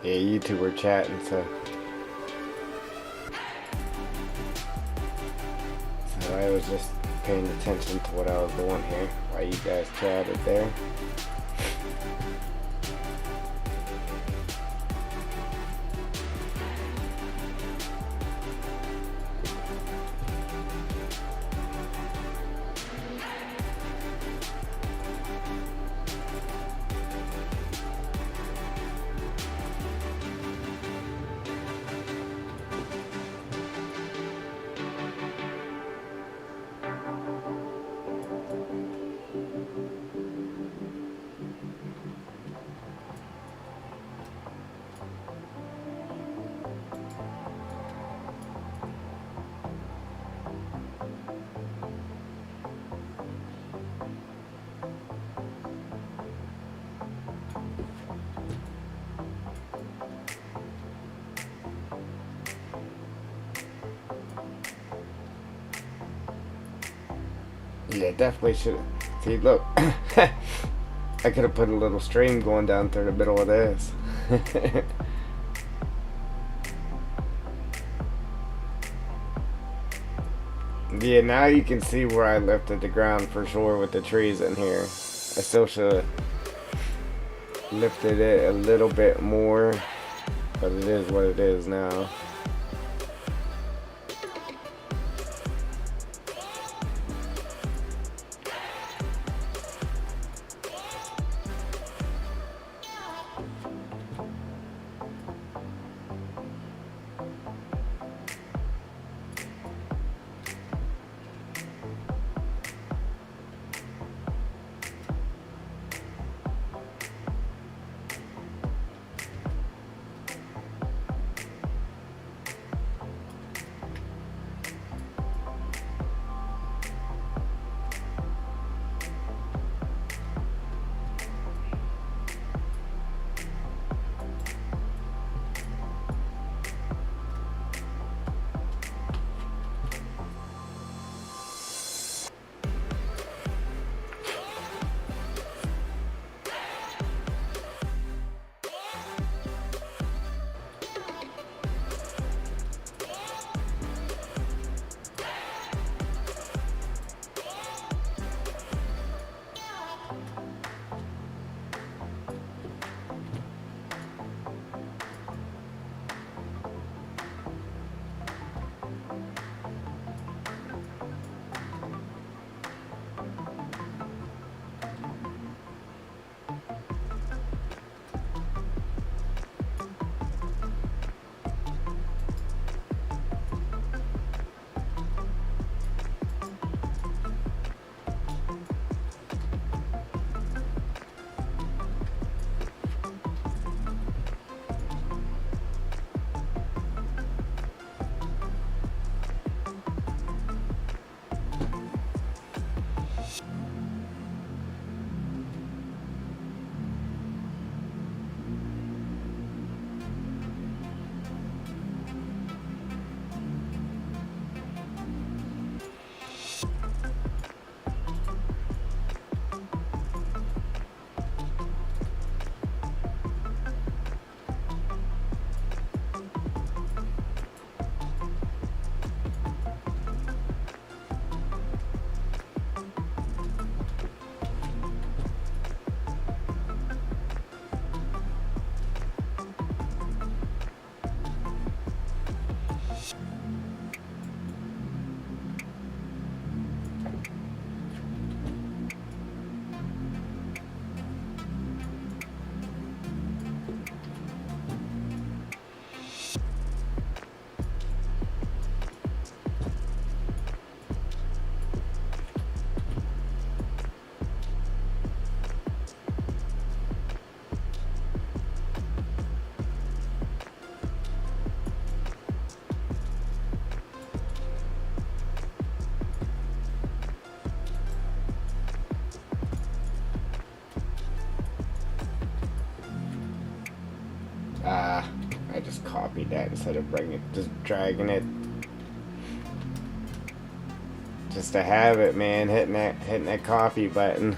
Yeah, you two were chatting, so I was just paying attention to what I was doing here while you guys chatted there. Yeah, definitely should. See, look, I could have put a little stream going down through the middle of this. Yeah, now you can see where I lifted the ground for sure with the trees in here. I still should have lifted it a little bit more, but it is what it is now. copy that instead of just dragging it. Just a habit, man, hitting that copy button.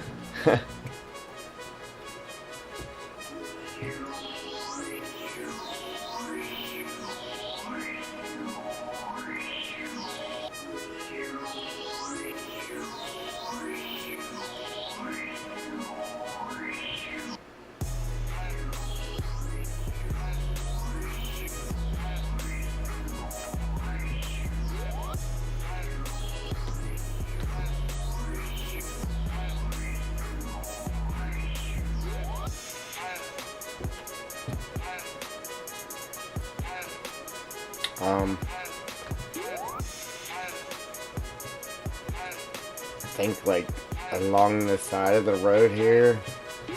I think like along the side of the road here,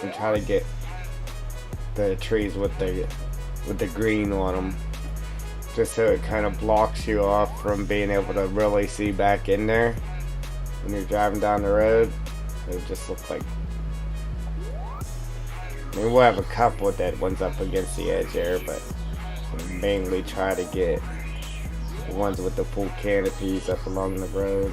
and try to get the trees with the green on them, just so it kind of blocks you off from being able to really see back in there when you're driving down the road. It just looks like, I mean, we'll have a couple of dead ones up against the edge there, but we'll mainly try to get the ones with the full canopies up along the road.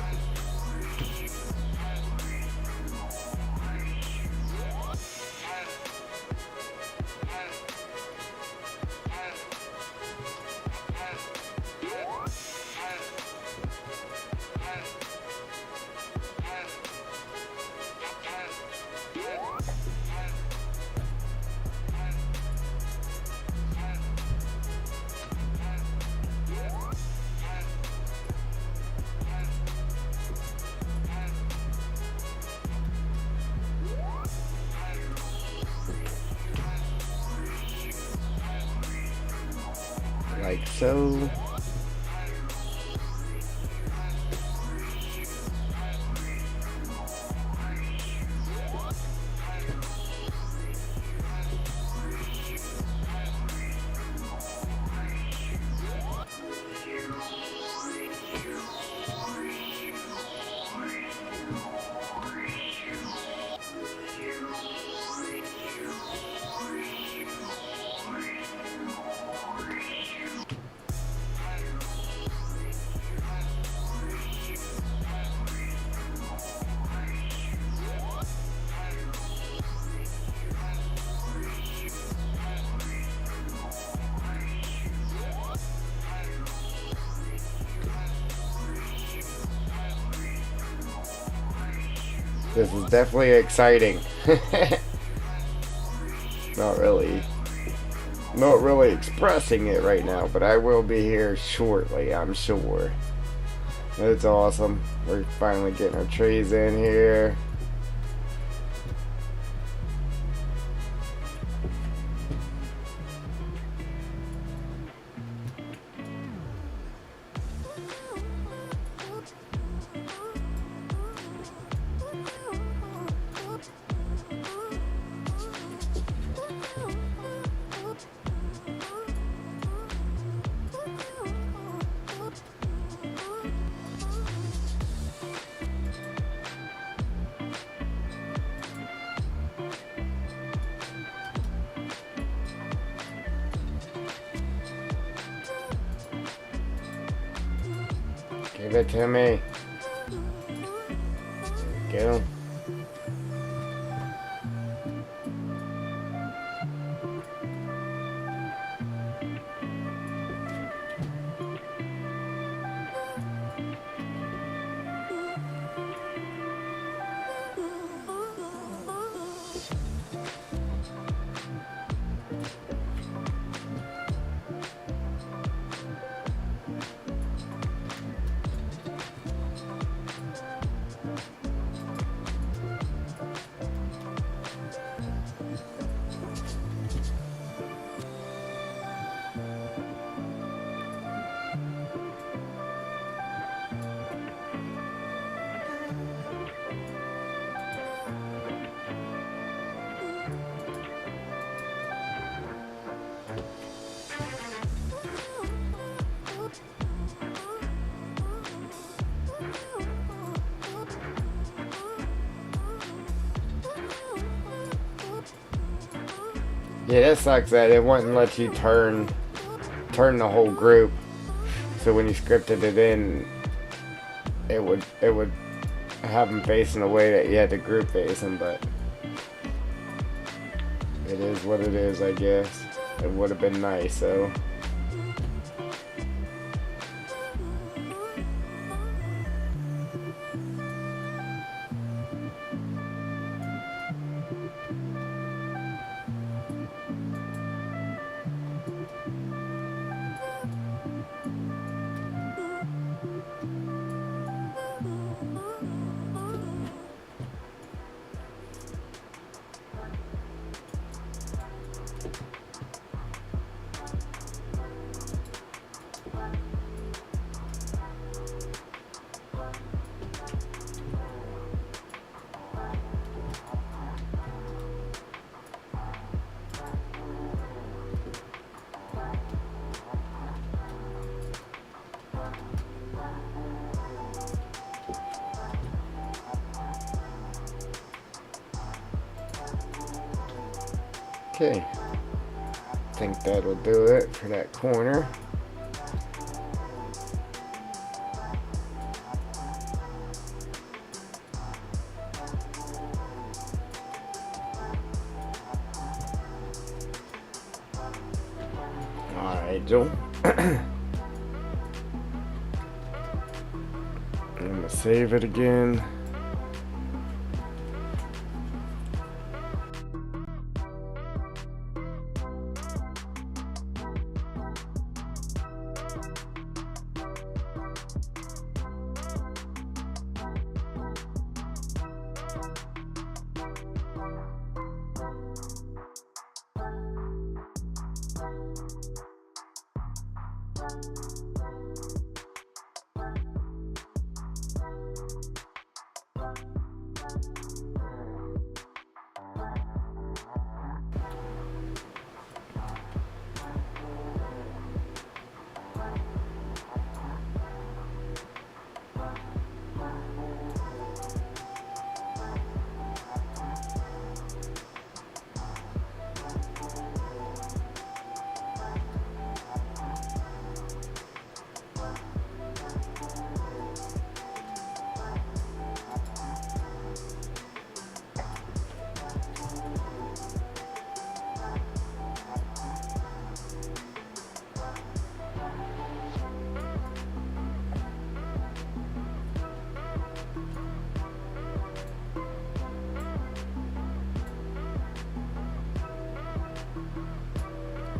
Like so. This is definitely exciting. Not really expressing it right now, but I will be here shortly, I'm sure. It's awesome. We're finally getting our trees in here. Give it to me. There we go. Yeah, that sucks that it wouldn't let you turn turn the whole group. So when you scripted it in, it would have them facing the way that you had the group facing, but it is what it is, I guess. It would have been nice, so. Okay, I think that'll do it for that corner. Alright, Joe. I'm gonna save it again.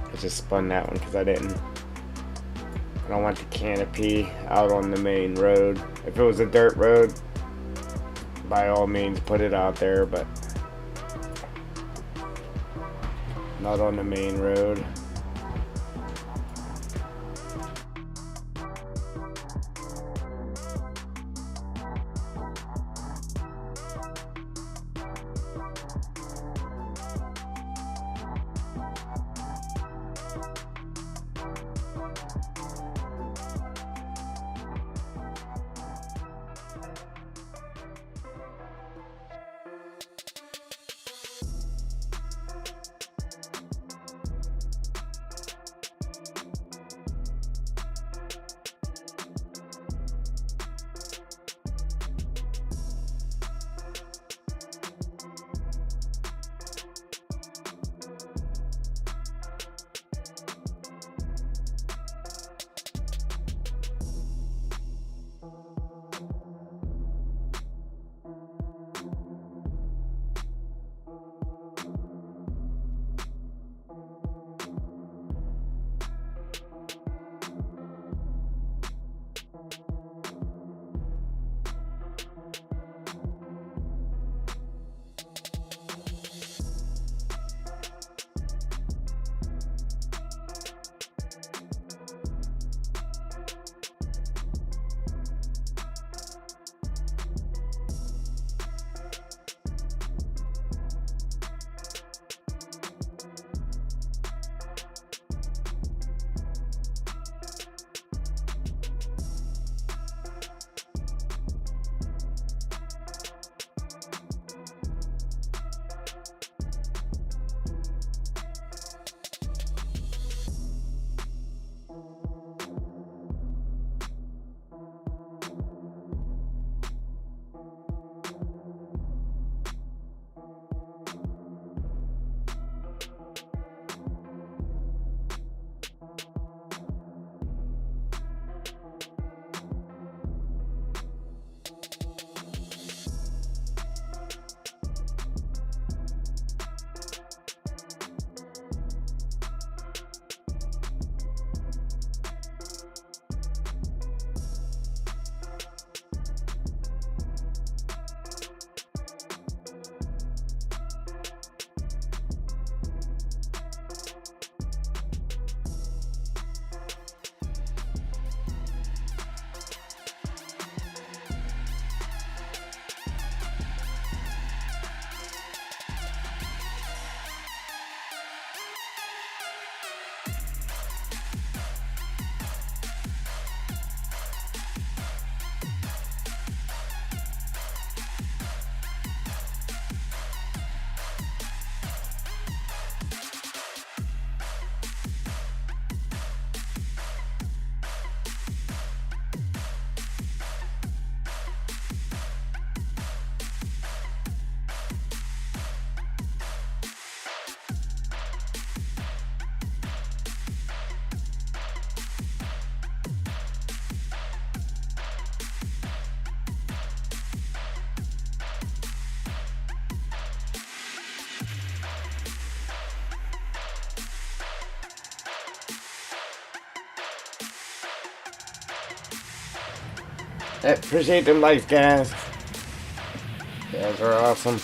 I just spun that one because I don't want the canopy out on the main road. If it was a dirt road, by all means put it out there, but not on the main road. Appreciate them likes, guys. You guys are awesome.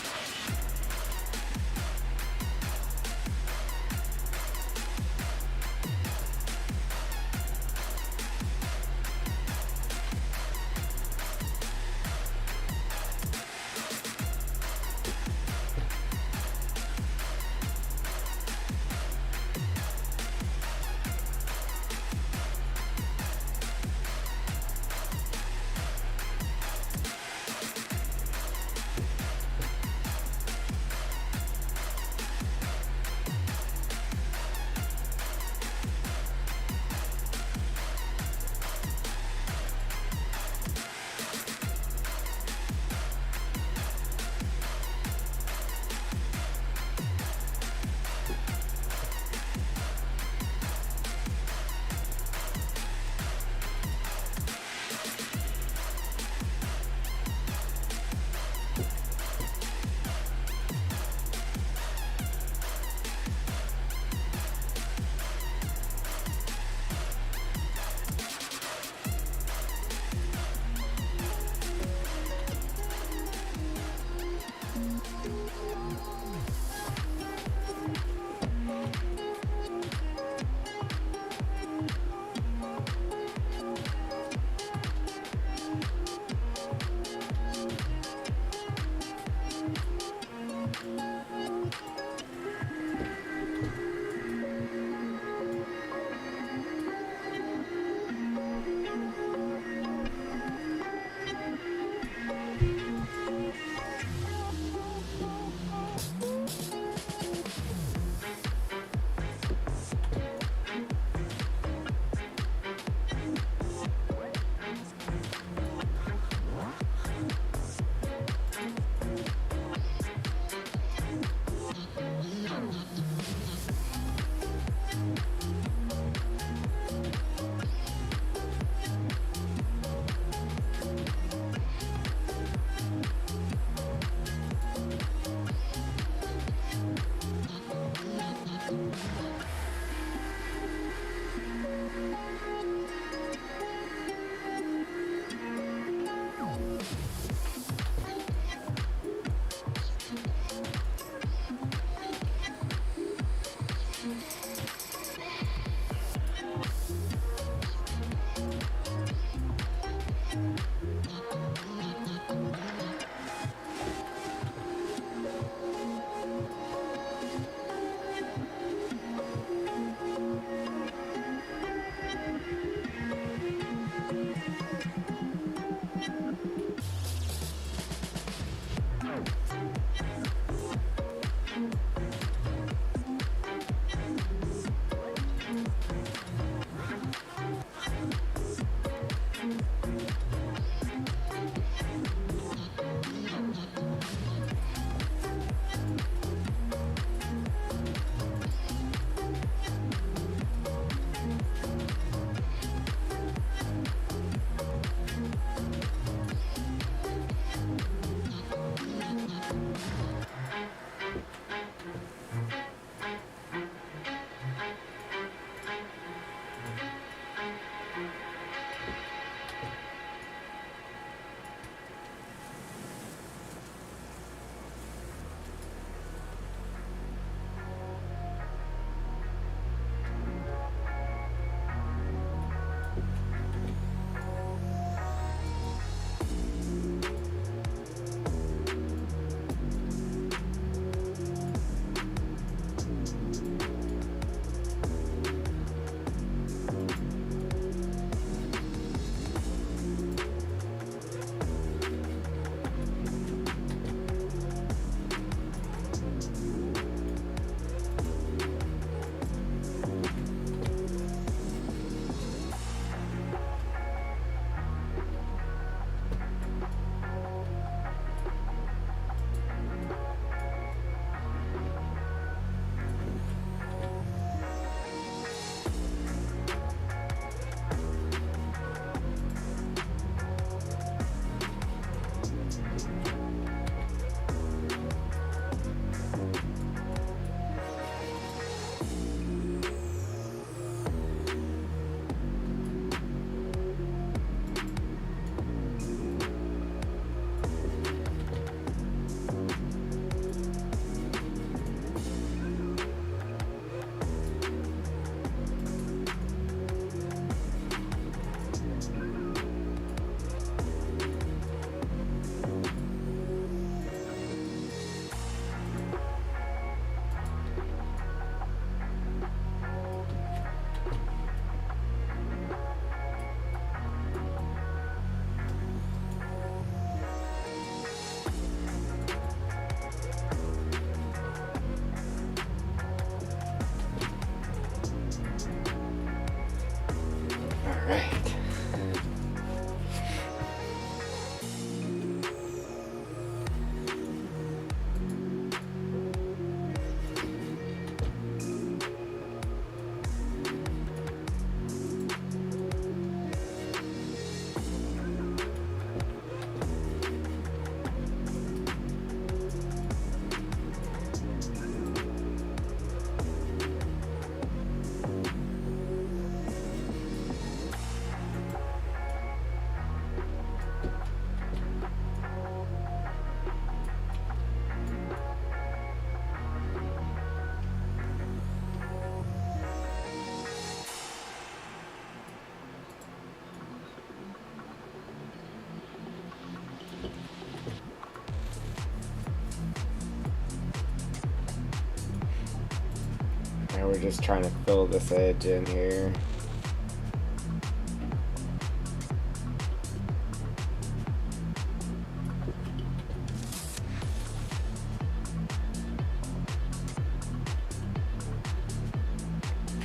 Now we're just trying to fill this edge in here.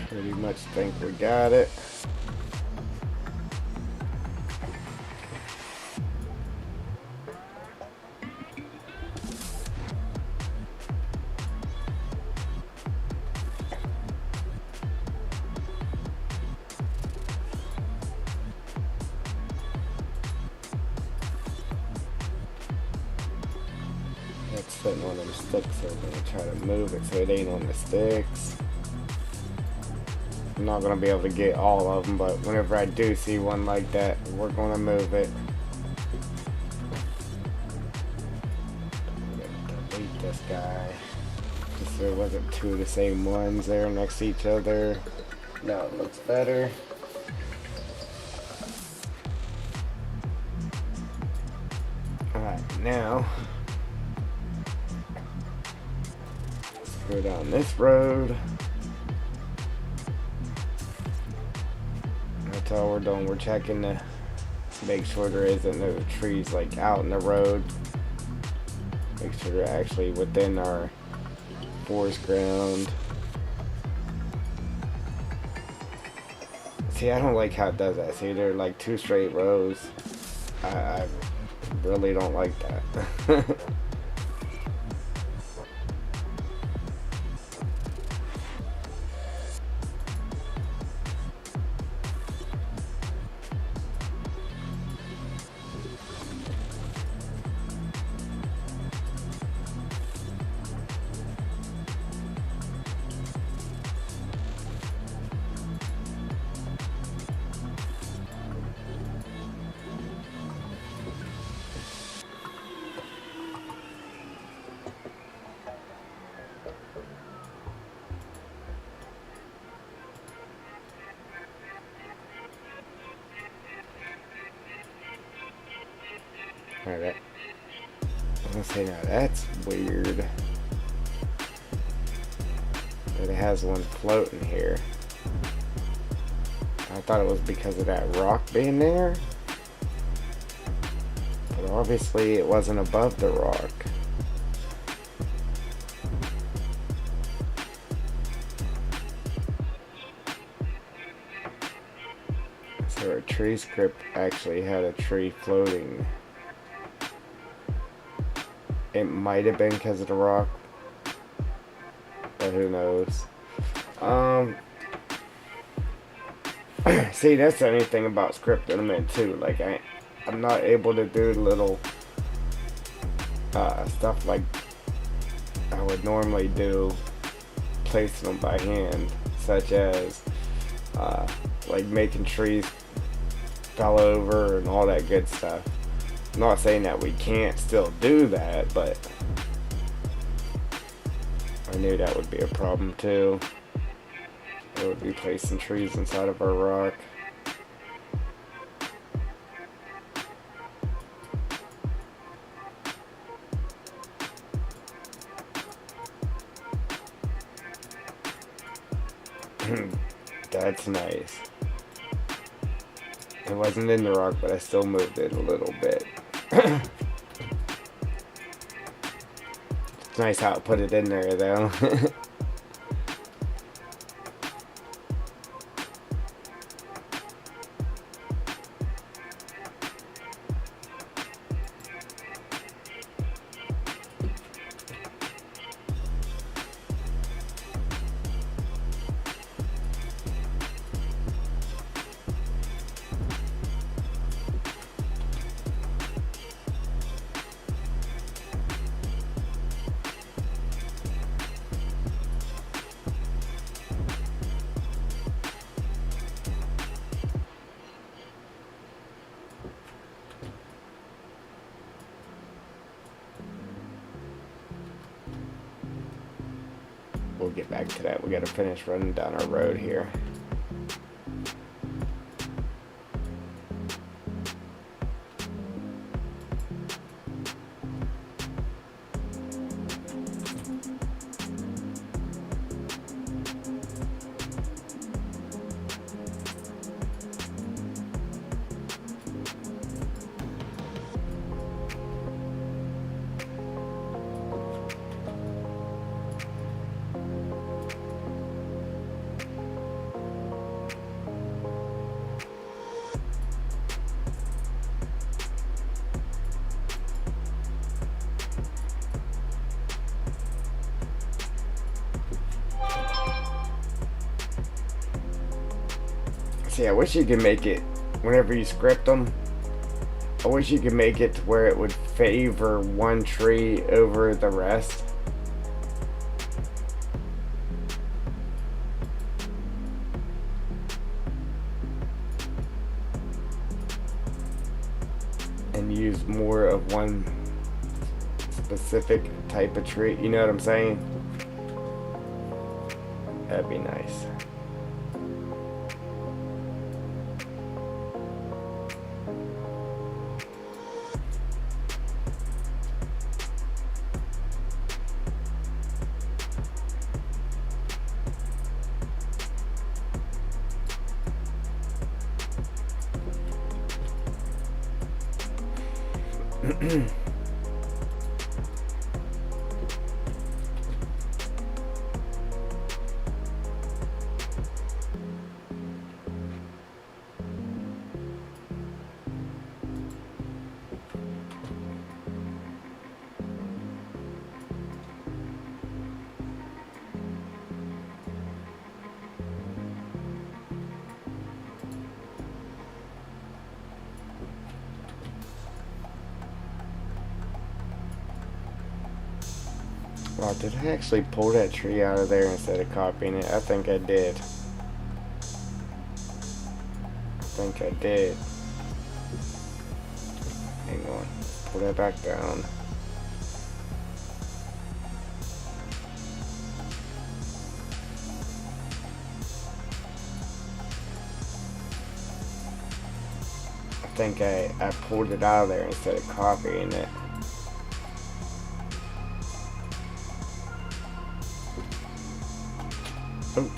Pretty much think we got it. It's sitting on them sticks, so we're gonna try to move it so it ain't on the sticks. I'm not gonna be able to get all of them, but whenever I do see one like that, we're gonna move it. I'm gonna delete this guy. Just so there wasn't two of the same ones there next to each other. Now it looks better. Alright, now let's go down this road. That's all we're doing. We're checking to make sure there isn't no trees like out in the road. Make sure they're actually within our forest ground. See, I don't like how it does that. See, they're like two straight rows. I really don't like that. Alright. I'm gonna say now that's weird. But it has one floating here. I thought it was because of that rock being there. But obviously it wasn't above the rock. So our tree script actually had a tree floating. It might have been because of the rock, but who knows. See, that's the only thing about script that I'm in too. Like I'm not able to do little stuff like I would normally do, placing them by hand, such as like making trees fall over and all that good stuff. I'm not saying that we can't still do that, but I knew that would be a problem too. It would be placing trees inside of our rock. That's nice. It wasn't in the rock, but I still moved it a little bit. It's nice how it put it in there though. We'll get back to that. We gotta finish running down our road here. See, I wish you could make it whenever you script them. I wish you could make it to where it would favor one tree over the rest. And use more of one specific type of tree. You know what I'm saying? That'd be nice. Wow, did I actually pull that tree out of there instead of copying it? I think I did. I think I did. Hang on. Pull that back down. I think I pulled it out of there instead of copying it. Oh.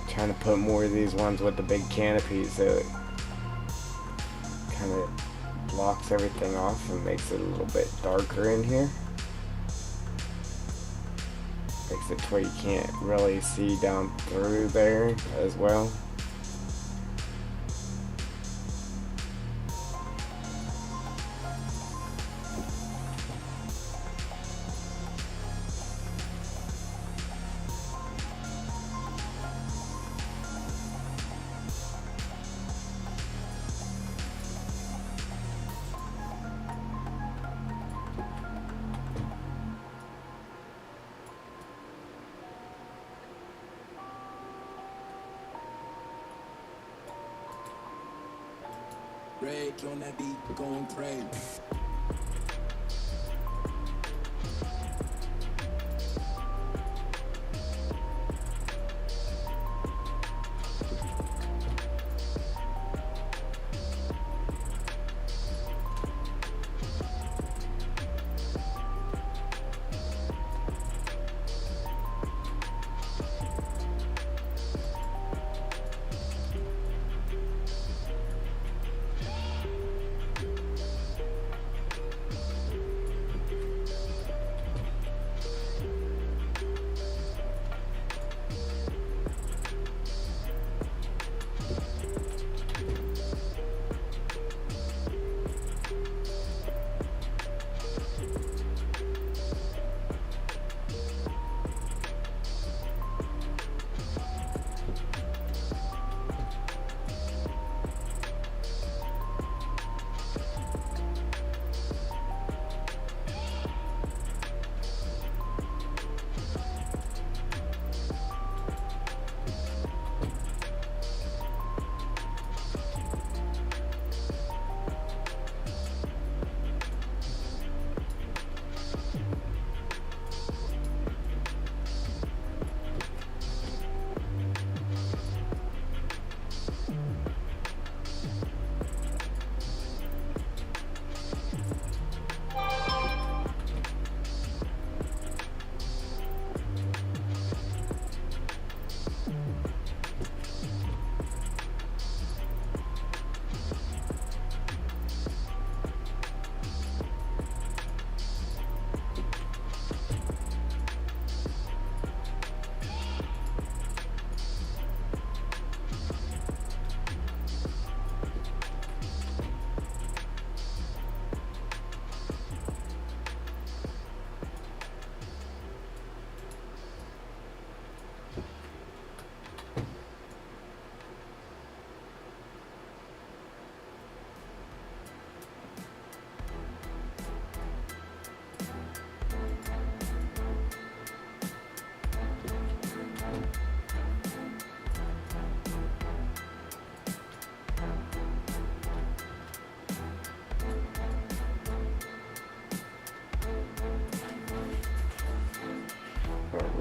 Trying to put more of these ones with the big canopies so it kind of blocks everything off and makes it a little bit darker in here. Makes it to where you can't really see down through there as well. Rage on that beat, going crazy.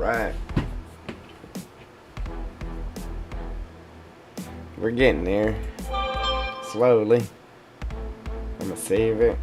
right. We're getting there. Slowly. I'm gonna save it.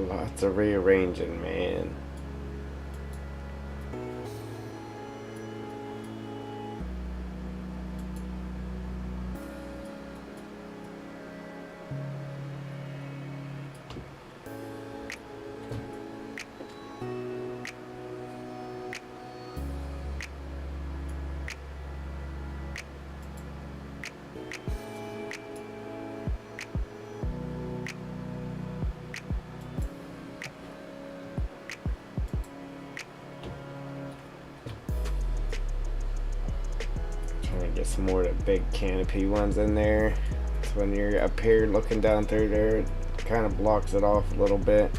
Lots of rearranging, man. Trying to get some more of the big canopy ones in there. So when you're up here looking down through there, it kind of blocks it off a little bit.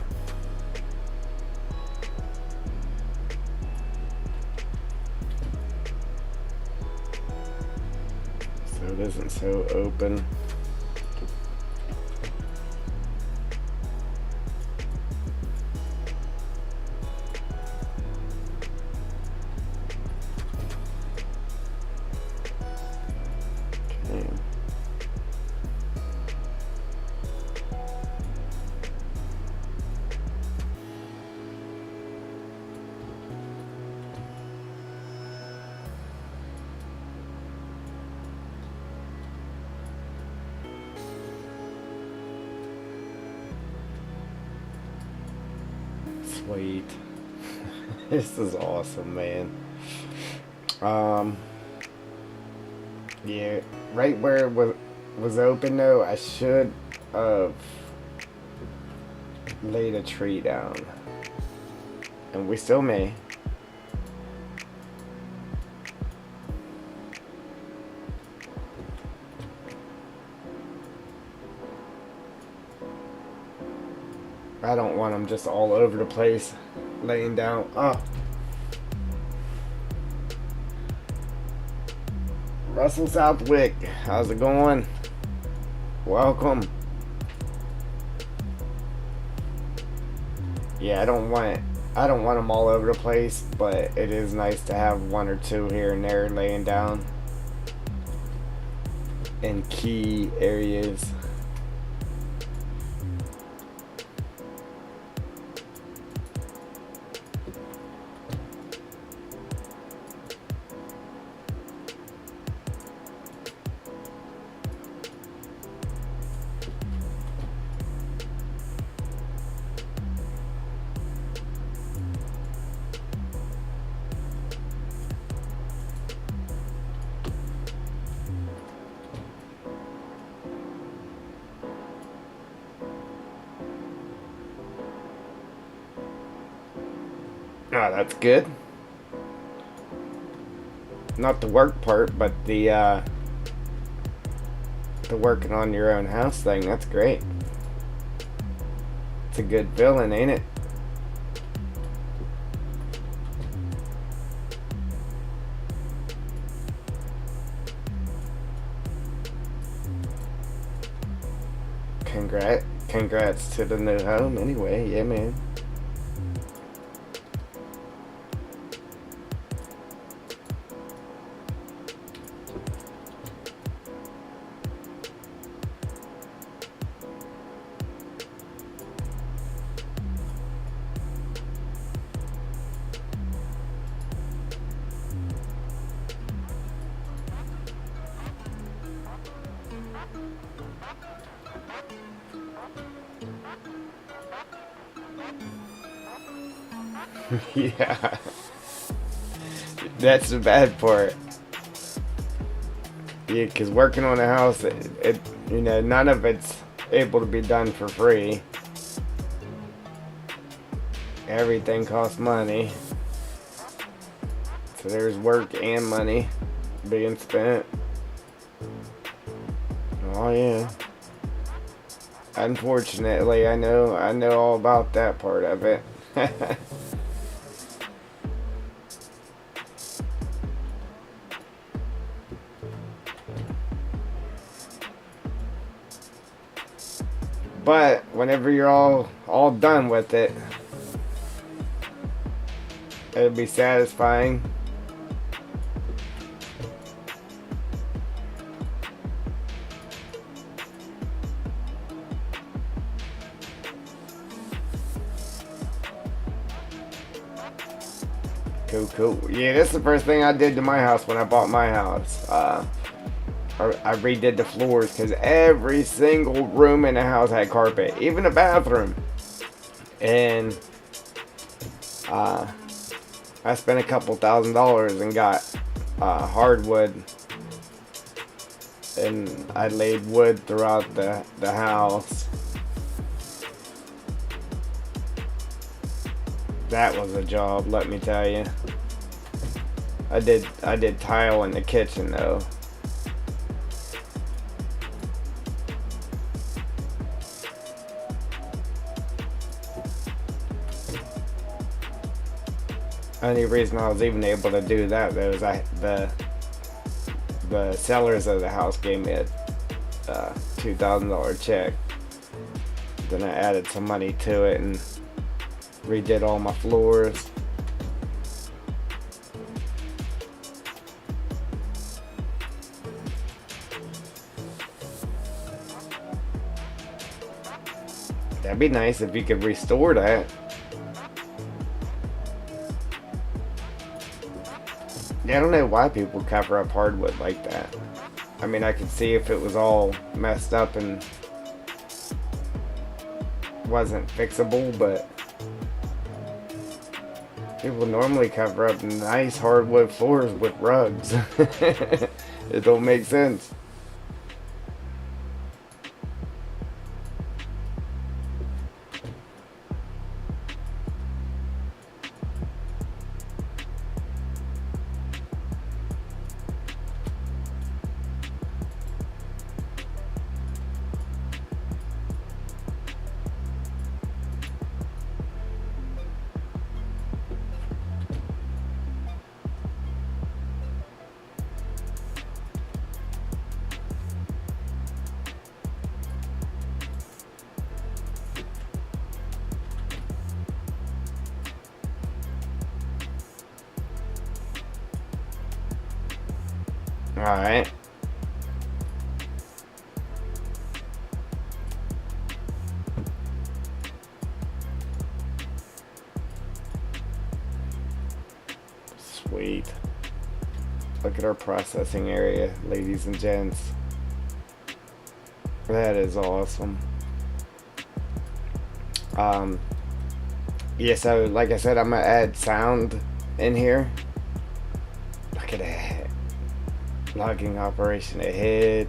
So it isn't so open. Okay. Sweet. This is awesome, man. Yeah, right where it was open though, I should have laid a tree down. And we still may. I don't want them just all over the place laying down. Oh. Russell Southwick, how's it going? Welcome. Yeah, I don't want them all over the place, but it is nice to have one or two here and there laying down in key areas. Oh, that's good. Not the work part, but the working on your own house thing. That's great. It's a good feeling, ain't it? Congrats to the new home. Anyway, yeah, man. Yeah, that's the bad part. Yeah, because working on a house, none of it's able to be done for free. Everything costs money. So there's work and money being spent. Oh yeah. Unfortunately, I know all about that part of it. But whenever you're all done with it, it'll be satisfying. Cool. Yeah, that's the first thing I did to my house when I bought my house. I redid the floors because every single room in the house had carpet, even the bathroom. And uh, I spent a couple $1,000s and got hardwood, and I laid wood throughout the house. That was a job, let me tell you. I did tile in the kitchen though. Only reason I was even able to do that though is the sellers of the house gave me a $2,000 check. Then I added some money to it and redid all my floors. That'd be nice if you could restore that. Yeah, I don't know why people cover up hardwood like that. I mean, I could see if it was all messed up and wasn't fixable, but people normally cover up nice hardwood floors with rugs. It don't make sense. Alright. Sweet. Look at our processing area, ladies and gents. That is awesome. Yeah, so like I said, I'm gonna add sound in here. Look at that. Logging operation ahead.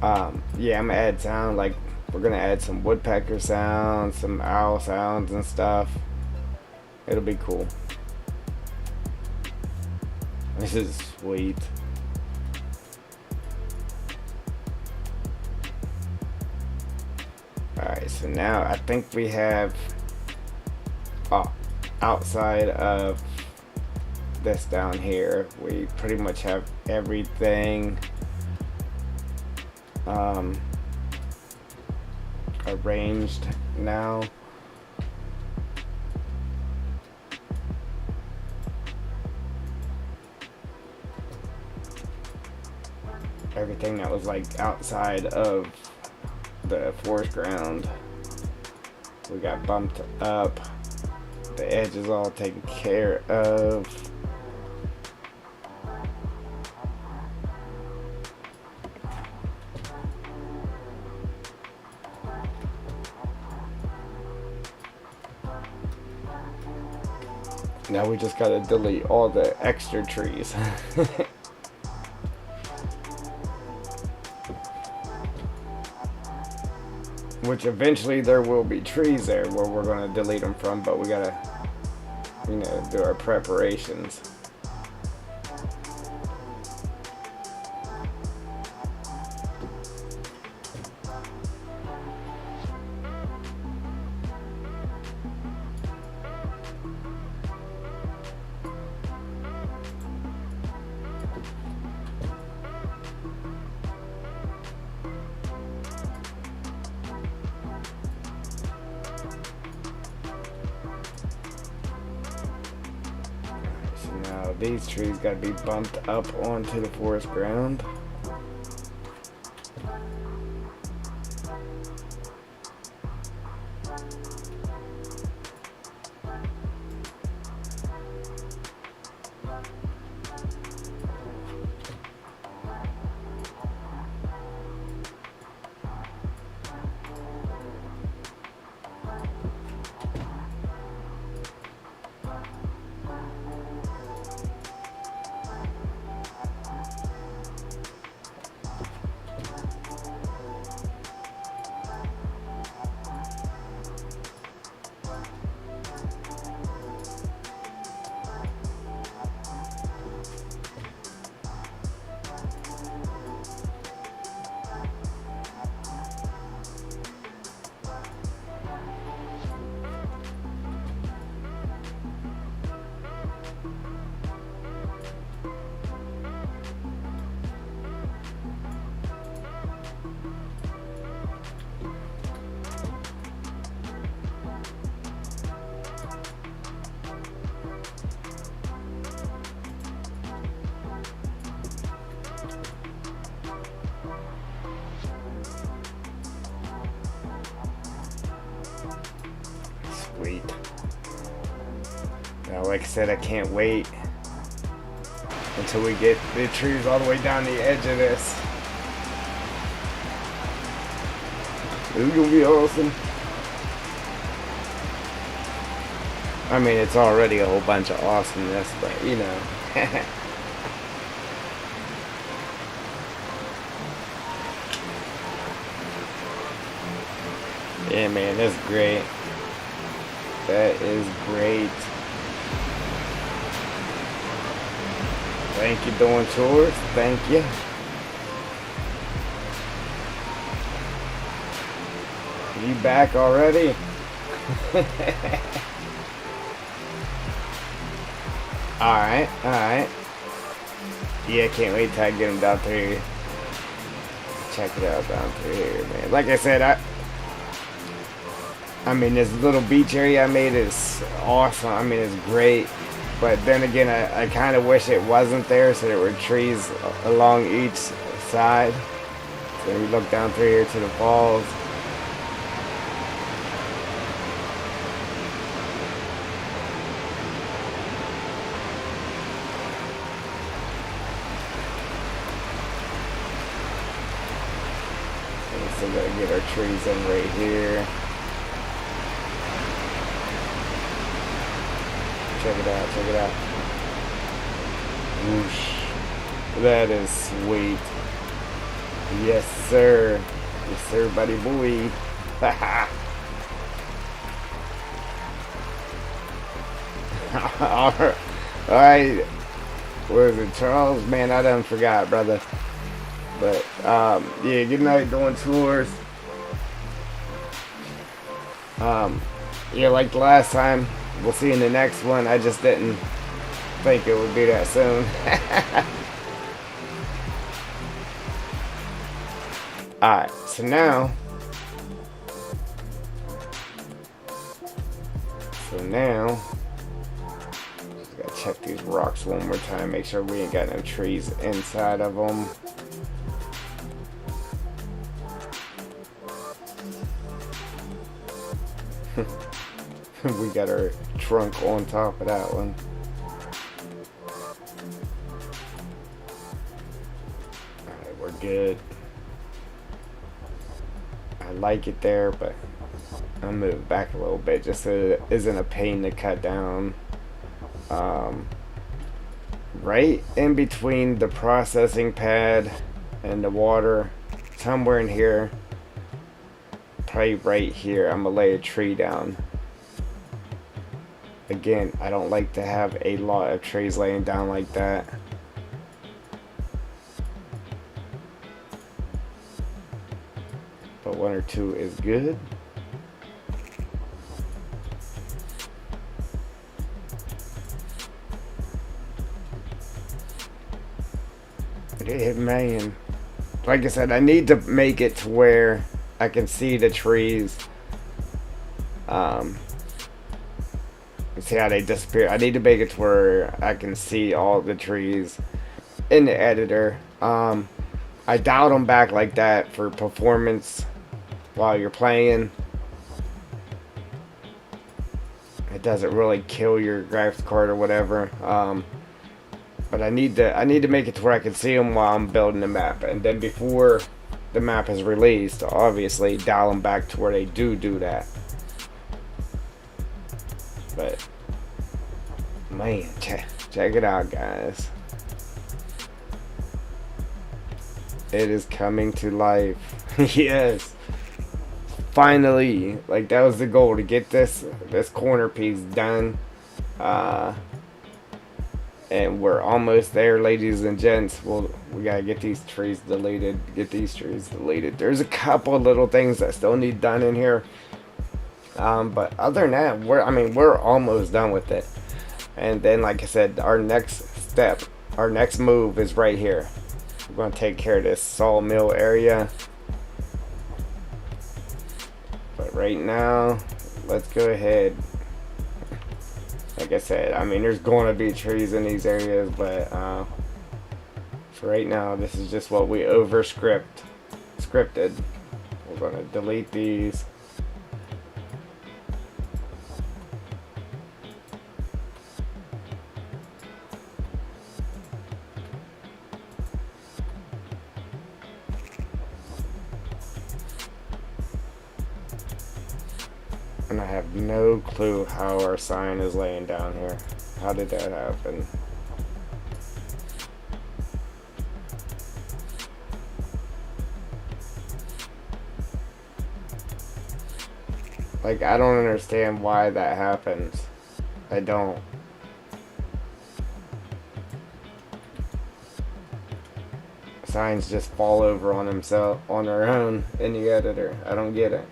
Yeah, I'm gonna add sound, like we're gonna add some woodpecker sounds, some owl sounds and stuff. It'll be cool. This is sweet. Alright, so now I think we have outside of this down here, we pretty much have everything arranged now. Everything that was like outside of the forest ground, we got bumped up. The edge is all taken care of. Now we just gotta delete all the extra trees. Which eventually there will be trees there where we're gonna delete them from, but we gotta, you know, do our preparations. Now these trees gotta be bumped up onto the forest ground. like I said, I can't wait until we get the trees all the way down the edge of this. It's gonna be awesome. I mean, it's already a whole bunch of awesomeness, but you know. Yeah, man, that's great. That is great. Thank you, doing chores. Thank you. You back already? Alright, alright. Yeah, can't wait till I get them down through here. Check it out down through here, man. Like I said, I mean, this little beach area I made is awesome. I mean, it's great. But then again, I kind of wish it wasn't there, so there were trees along each side. So we look down through here to the falls. So we still gotta get our trees in right here. Check it out, check it out. Whoosh. That is sweet. Yes, sir. Yes, sir, buddy boy. Alright. What is it, Charles? Man, I done forgot, brother. But, yeah, good night, doing tours. Yeah, like the last time. We'll see in the next one. I just didn't think it would be that soon. Alright, so now just gotta check these rocks one more time, make sure we ain't got no trees inside of them. We got our trunk on top of that one. Alright, we're good. I like it there, but I'll move back a little bit just so it isn't a pain to cut down. Right in between the processing pad and the water, somewhere in here, probably right here, I'm gonna lay a tree down. Again, I don't like to have a lot of trees laying down like that. But one or two is good. Yeah, man. Like I said, I need to make it to where I can see the trees. See how they disappear. I need to make it to where I can see all the trees in the editor. I dialed them back like that for performance while you're playing. It doesn't really kill your graphics card or whatever. But I need to make it to where I can see them while I'm building the map, and then before the map is released, obviously dial them back to where they do that. But man, check it out, guys. It is coming to life. Yes. Finally, like that was the goal, to get this corner piece done. And we're almost there, ladies and gents. We gotta get these trees deleted. There's a couple of little things that still need done in here. But other than that, we're almost done with it. And then, like I said, our next step, our next move is right here. We're gonna take care of this sawmill area. But right now, let's go ahead. Like I said, there's going to be trees in these areas, but for right now, this is just what we scripted. We're going to delete these. And I have no clue how our sign is laying down here. How did that happen? Like, I don't understand why that happens. I don't. Signs just fall over on themselves on their own in the editor. I don't get it.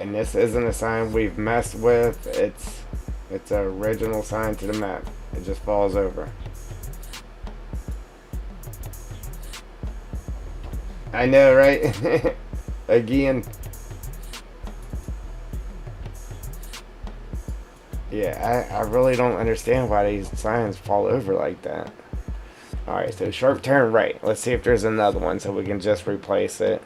And this isn't a sign we've messed with. It's an original sign to the map. It just falls over. I know, right? Again. Yeah, I really don't understand why these signs fall over like that. Alright, so sharp turn right. Let's see if there's another one so we can just replace it.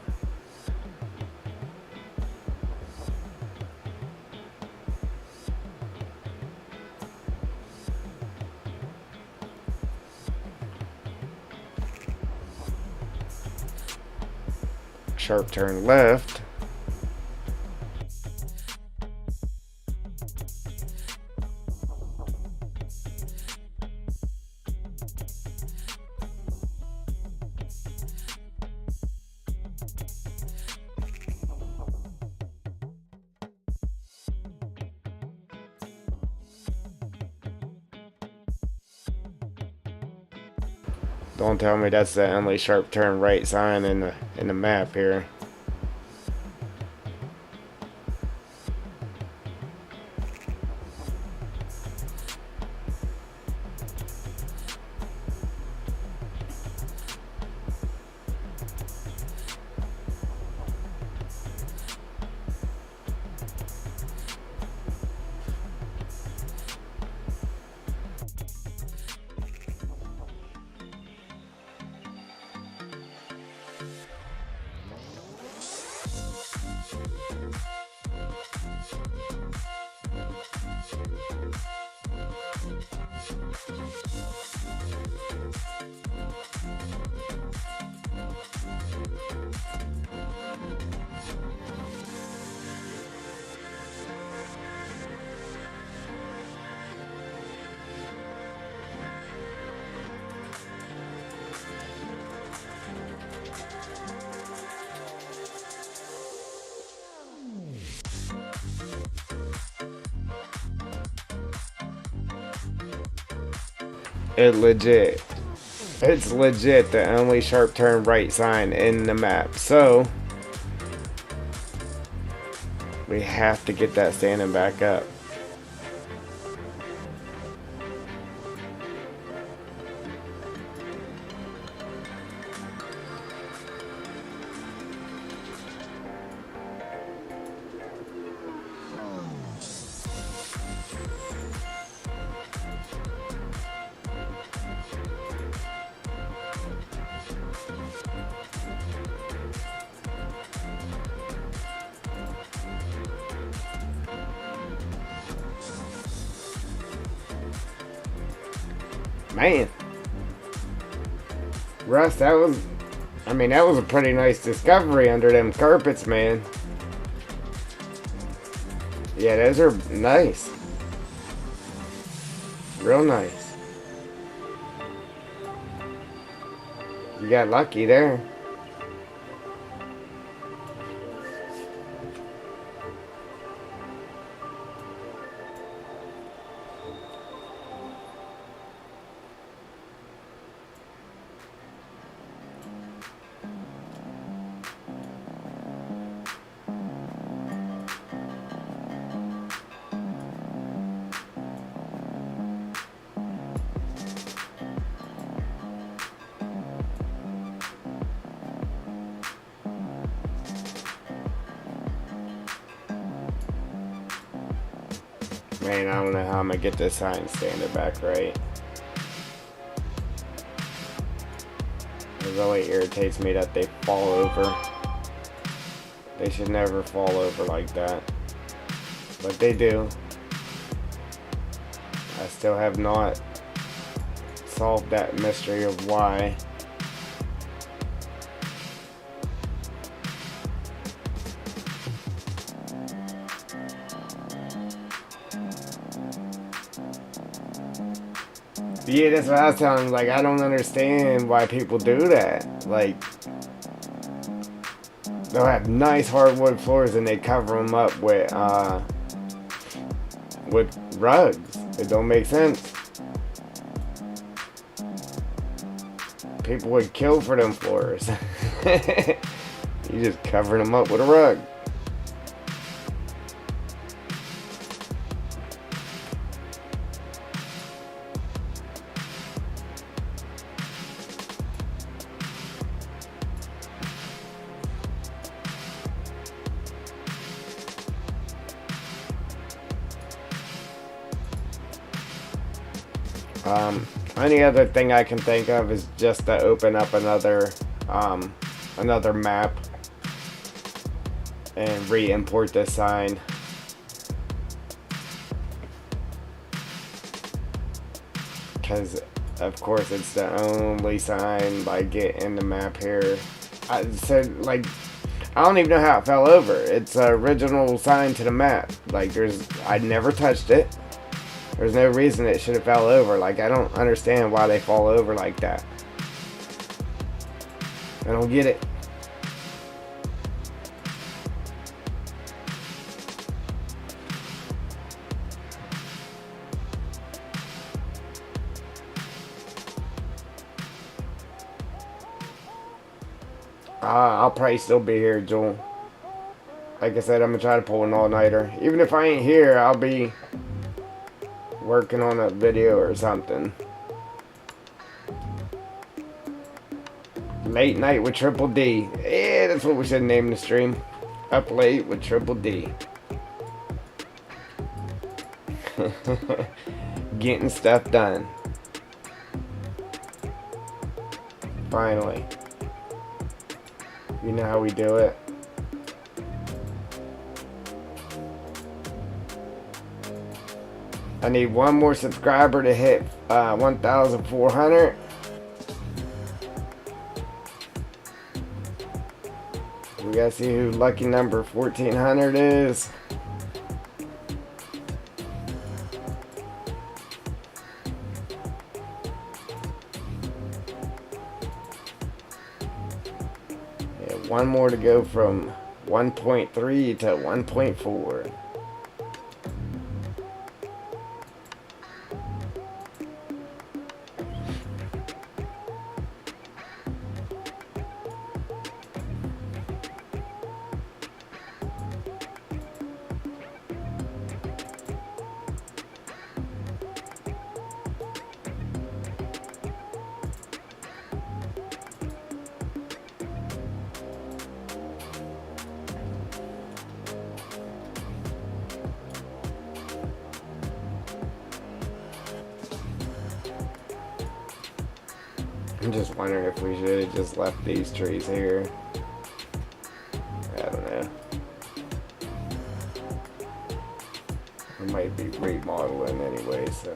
Sharp turn left. Don't tell me that's the only sharp turn right sign in the map here. It's legit the only sharp turn right sign in the map. So we have to get that standing back up. Man, Russ, that was a pretty nice discovery under them carpets, man. Yeah, those are nice. Real nice. You got lucky there. Man, I don't know how I'm gonna get this sign standing back right. It really irritates me that they fall over. They should never fall over like that. But they do. I still have not solved that mystery of why. Yeah, that's what I was telling him. Like, I don't understand why people do that. Like, they'll have nice hardwood floors and they cover them up with rugs. It don't make sense. People would kill for them floors. You just covering them up with a rug. Any other thing I can think of is just to open up another map and re-import this sign. Because, of course, it's the only sign by getting the map here. I said, like, I don't even know how it fell over. It's an original sign to the map. Like, I never touched it. There's no reason it should have fell over. Like, I don't understand why they fall over like that. I don't get it. I'll probably still be here, Joel. Like I said, I'm going to try to pull an all-nighter. Even if I ain't here, I'll be working on a video or something. Late night with Triple D. Yeah, that's what we should name the stream. Up late with Triple D. Getting stuff done. Finally. You know how we do it. I need one more subscriber to hit 1,400. We gotta see who lucky number 1,400 is. Yeah, one more to go from 1.3 to 1.4. I'm just wondering if we should have just left these trees here. I don't know. I might be remodeling anyway, so.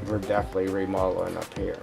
We're definitely remodeling up here.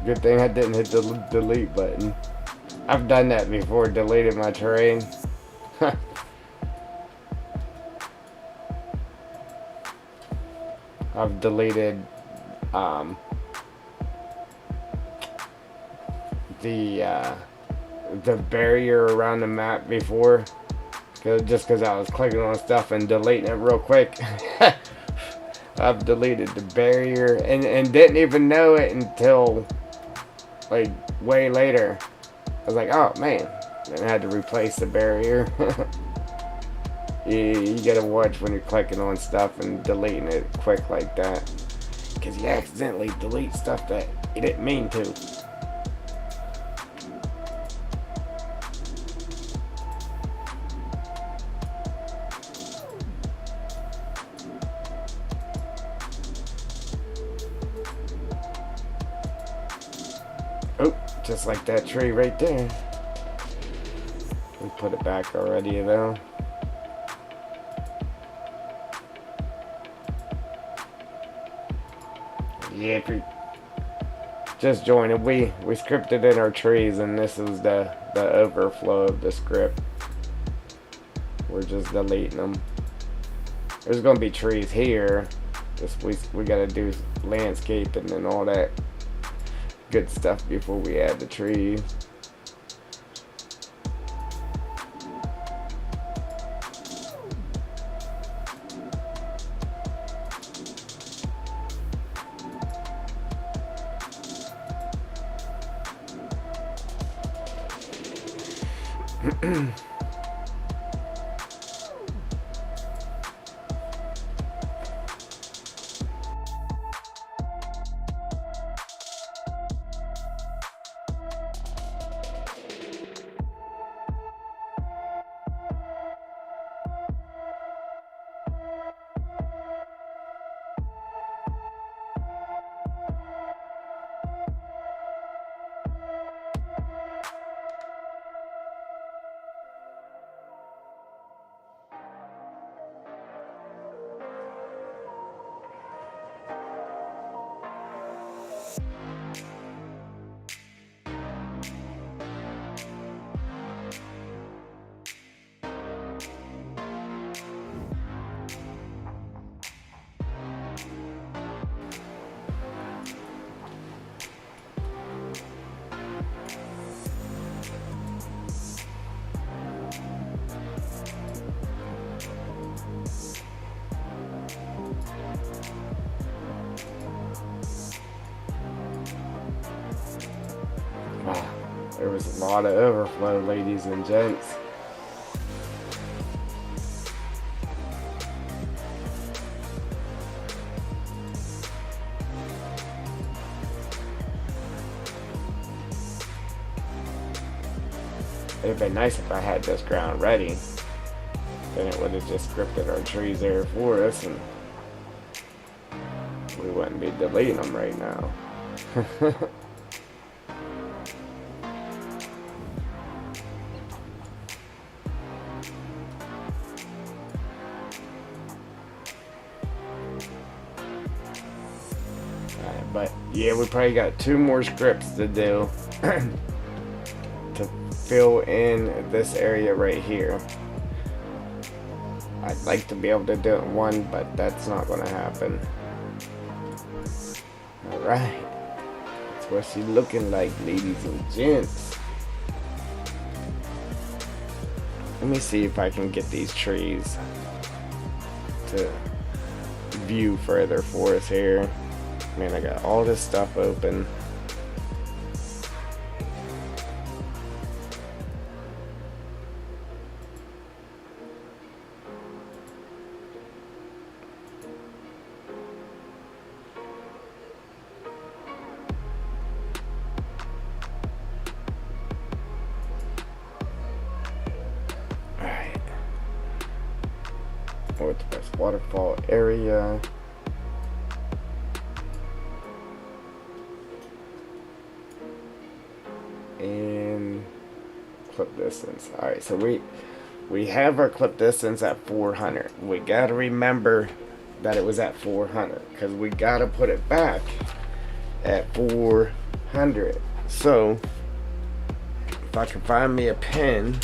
Good thing I didn't hit the delete button. I've done that before, deleted my terrain. I've deleted um, the the barrier around the map before, just because I was clicking on stuff and deleting it real quick. I've deleted the barrier and didn't even know it until like way later. I was like, oh man, then I had to replace the barrier. You gotta watch when you're clicking on stuff and deleting it quick like that, because you accidentally delete stuff that you didn't mean to. Oh, just like that tree right there. We put it back already though. Yeah, if you just joining, we scripted in our trees, and this is the overflow of the script. We're just deleting them. There's gonna be trees here. Just we gotta do landscaping and all that good stuff before we add the trees. Wow, there was a lot of overflow, ladies and gents. It'd been nice if I had this ground ready. Then it would have just scripted our trees there for us, and we wouldn't be deleting them right now. But yeah, we probably got 2 more scripts to do to fill in this area right here. I'd like to be able to do it in one, but that's not going to happen. Alright, that's what she's looking like, ladies and gents. Let me see if I can get these trees to view further for us here. Man, I got all this stuff open. Alright. Northwest waterfall area. And clip distance. Alright, so we have our clip distance at 400. We gotta remember that it was at 400, because we gotta put it back at 4 800. So if I can find me a pen.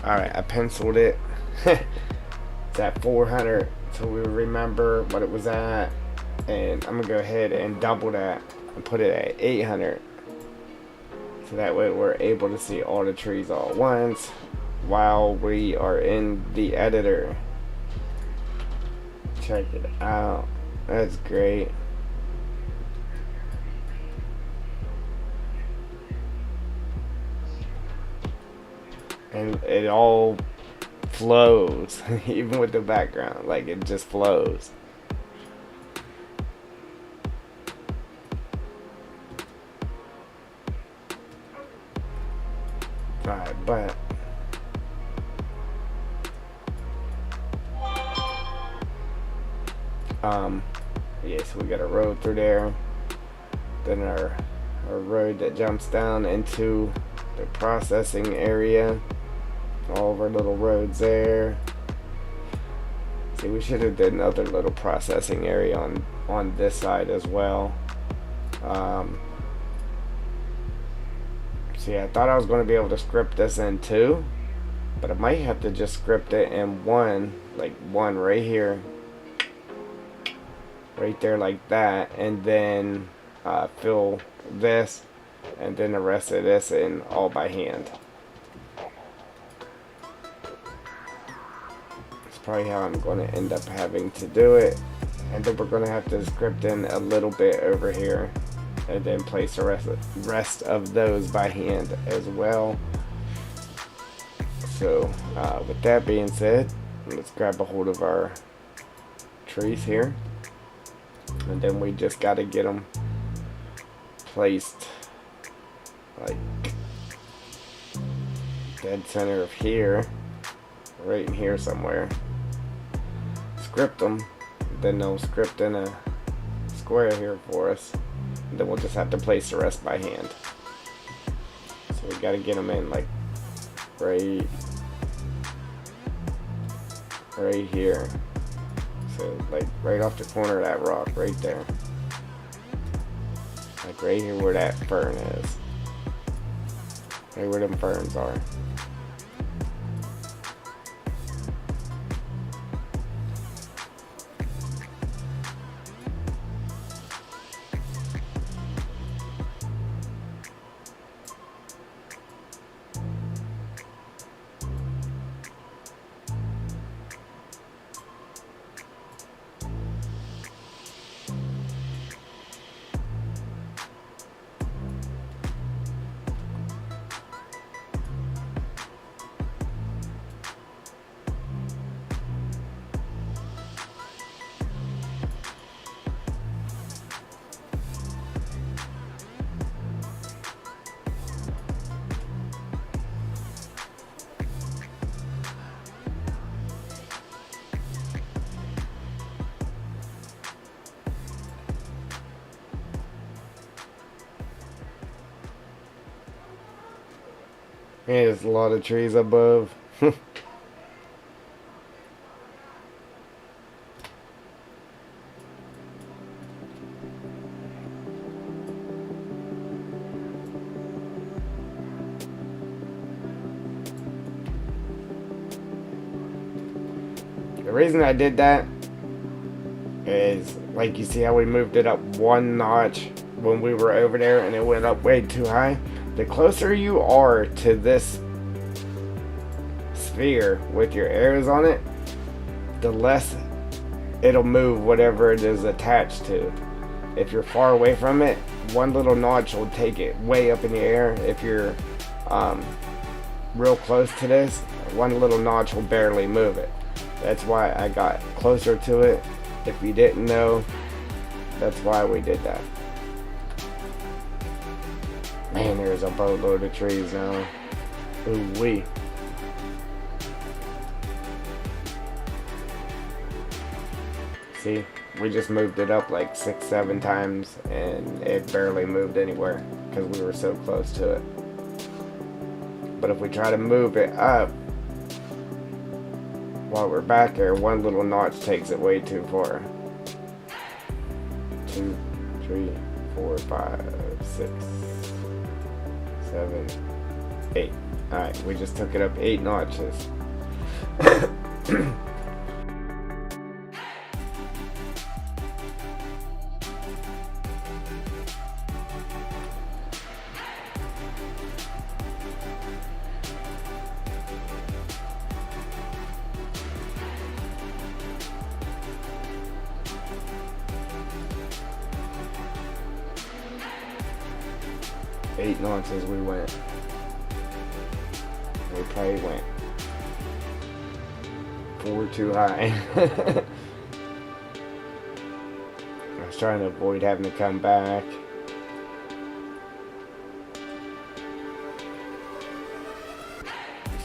Alright, I penciled it. It's at 400, so we remember what it was at. And I'm gonna go ahead and double that and put it at 800. So that way we're able to see all the trees all at once while we are in the editor. Check it out. That's great. And it all flows, even with the background. Like, it just flows. Alright, but yeah, so we got a road through there, then our road that jumps down into the processing area, all of our little roads there. See, we should have did another little processing area on this side as well. See, I thought I was going to be able to script this in two, but I might have to just script it in one, like one right here, right there, like that, and then fill this, and then the rest of this in all by hand. That's probably how I'm going to end up having to do it, and then we're going to have to script in a little bit over here, and then place the rest of those by hand as well. So with that being said, let's grab a hold of our trees here, and then we just got to get them placed like dead center of here, right in here somewhere. Script them, then they'll script in a square here for us, and then we'll just have to place the rest by hand. So we got to get them in like right here. So like right off the corner of that rock right there. Like right here where that fern is. Right where them ferns are. There's a lot of trees above. The reason I did that is, like, you see how we moved it up one notch when we were over there and it went up way too high? The closer you are to this sphere with your arrows on it, the less it'll move whatever it is attached to. If you're far away from it, one little notch will take it way up in the air. If you're real close to this, one little notch will barely move it. That's why I got closer to it. If you didn't know, that's why we did that. Man, there's a boatload of trees now. Ooh wee. See, we just moved it up like 6, 7 times and it barely moved anywhere because we were so close to it. But if we try to move it up while we're back there, one little notch takes it way too far. 2, 3, 4, 5, 6, 7, 8. Alright, we just took it up 8 notches. 8 notches we went. We probably went 4 too high. I was trying to avoid having to come back.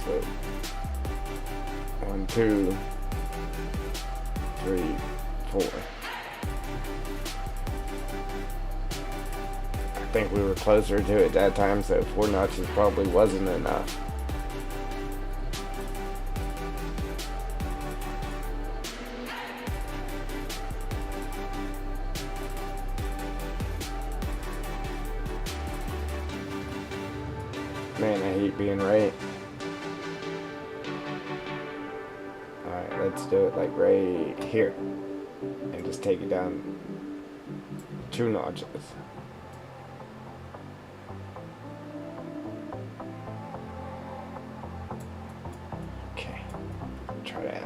So 1, 2, 3, 4. I think we were closer to it that time, so 4 notches probably wasn't enough. Man, I hate being right. Alright, let's do it like right here. And just take it down 2 notches. Okay, try that.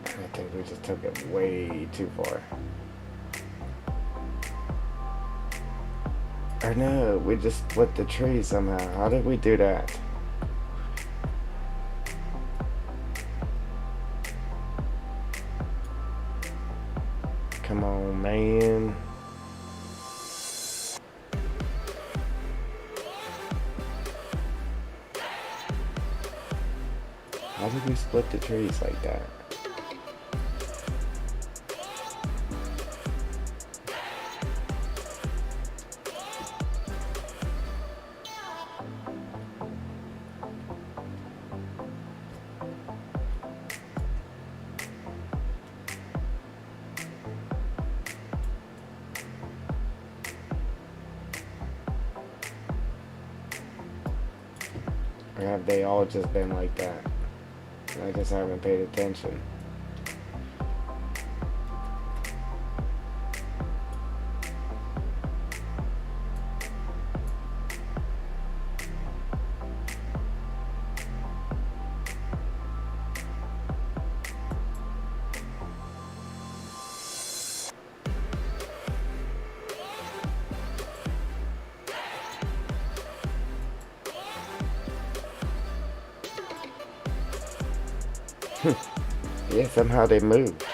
I think we just took it way too far. Or no, we just split the tree somehow. How did we do that? Come on, man. How did we split the trees like that? Or have they all just been like that? I just haven't paid attention. Yeah, somehow they moved.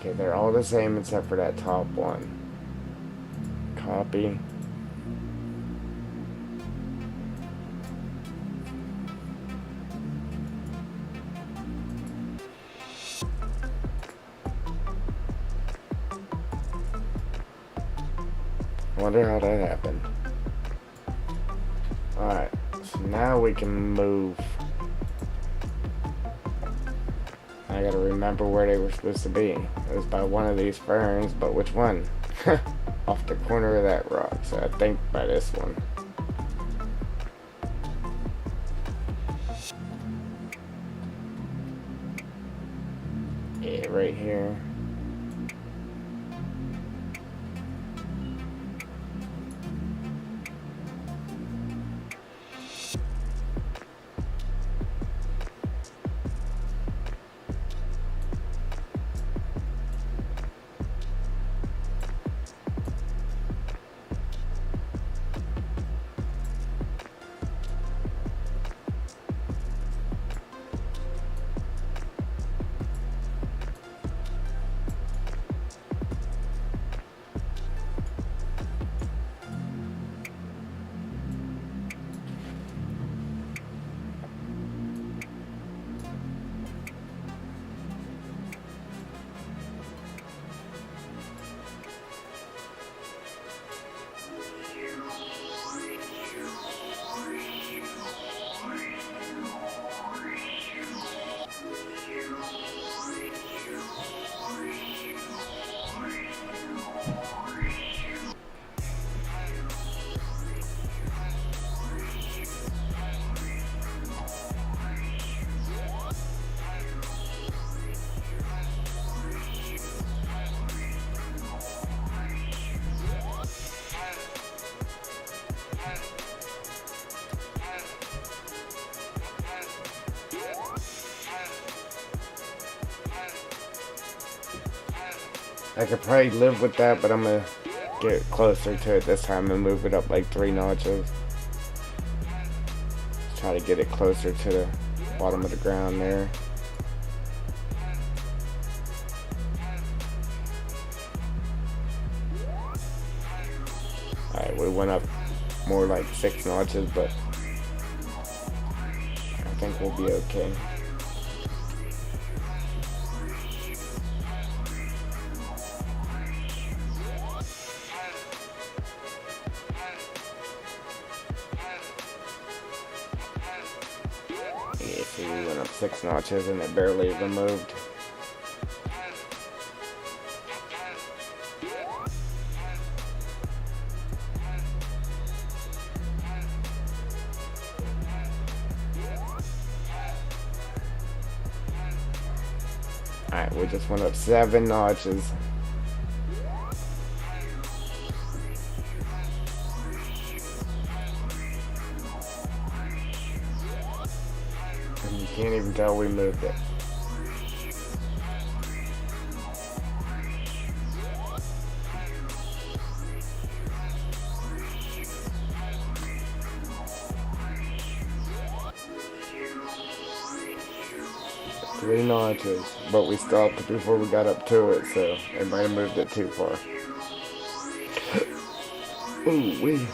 Okay, they're all the same except for that top one. Copy. Wonder how that happened. Alright, so now we can move. I gotta remember where they were supposed to be. It was by one of these ferns, but which one? Off the corner of that rock, so I think by this one. Yeah, right here. I could probably live with that, but I'm gonna get closer to it this time and move it up like 3 notches. Try to get it closer to the bottom of the ground there. Alright, we went up more like 6 notches, but I think we'll be okay. Yeah, see, we went up 6 notches and it barely even moved. Alright, we just went up 7 notches. And you can't even tell we moved it. Three notches, but we stopped before we got up to it, so it might have moved it too far. Ooh, wee.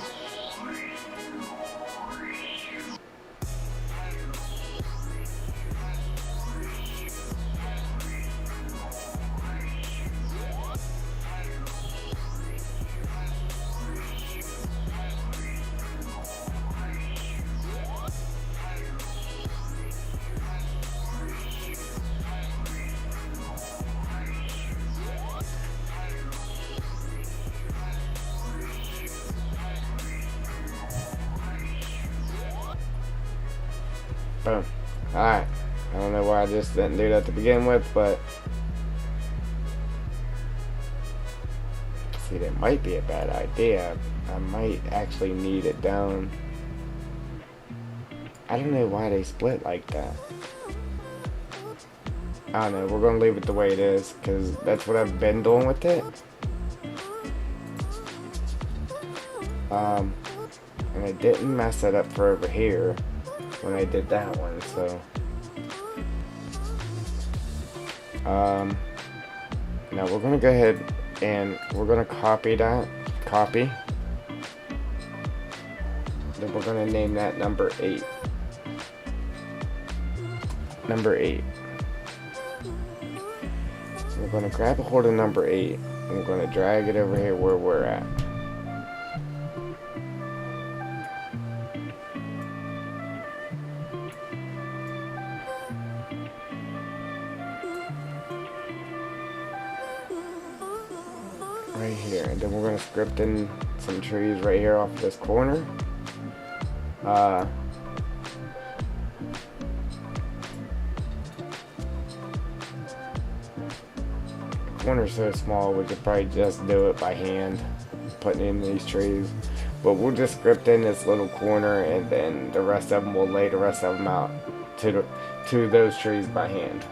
Boom. Alright. I don't know why I just didn't do that to begin with, but see, that might be a bad idea. I might actually need it down. I don't know why they split like that. I don't know. We're going to leave it the way it is, because that's what I've been doing with it. And I didn't mess it up for over here when I did that one, so now we're gonna go ahead and we're gonna copy that then we're gonna name that number 8. We're gonna grab a hold of number 8 and we're gonna drag it over here where we're at. and then we're going to script in some trees right here off this corner. The corner's so small we could probably just do it by hand, putting in these trees. But we'll just script in this little corner, and then the rest of them, we'll lay the rest of them out to those trees by hand.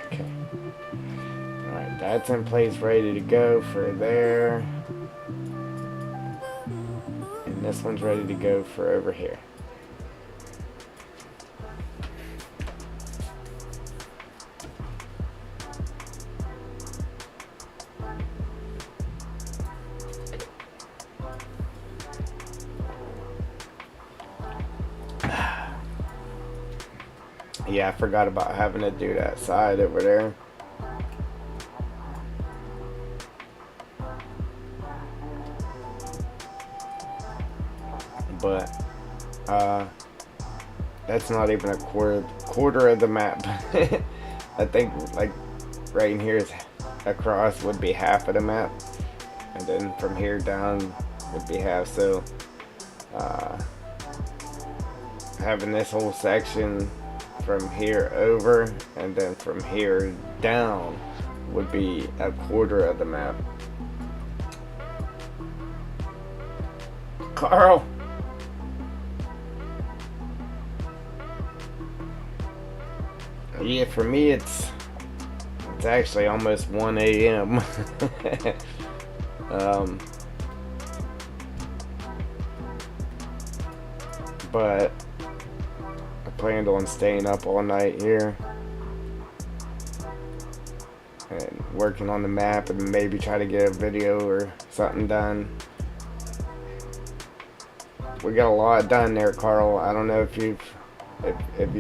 Okay. Alright, that's in place, ready to go for there. And this one's ready to go for over here. Yeah, I forgot about having to do that side over there. But that's not even a quarter of the map. I think like right in here is across would be half of the map, and then from here down would be half. So having this whole section from here over and then from here down would be a quarter of the map. Carl! Yeah, for me it's actually almost 1 a.m. But I planned on staying up all night here and working on the map and maybe try to get a video or something done. We got a lot done there, Carl. I don't know if you've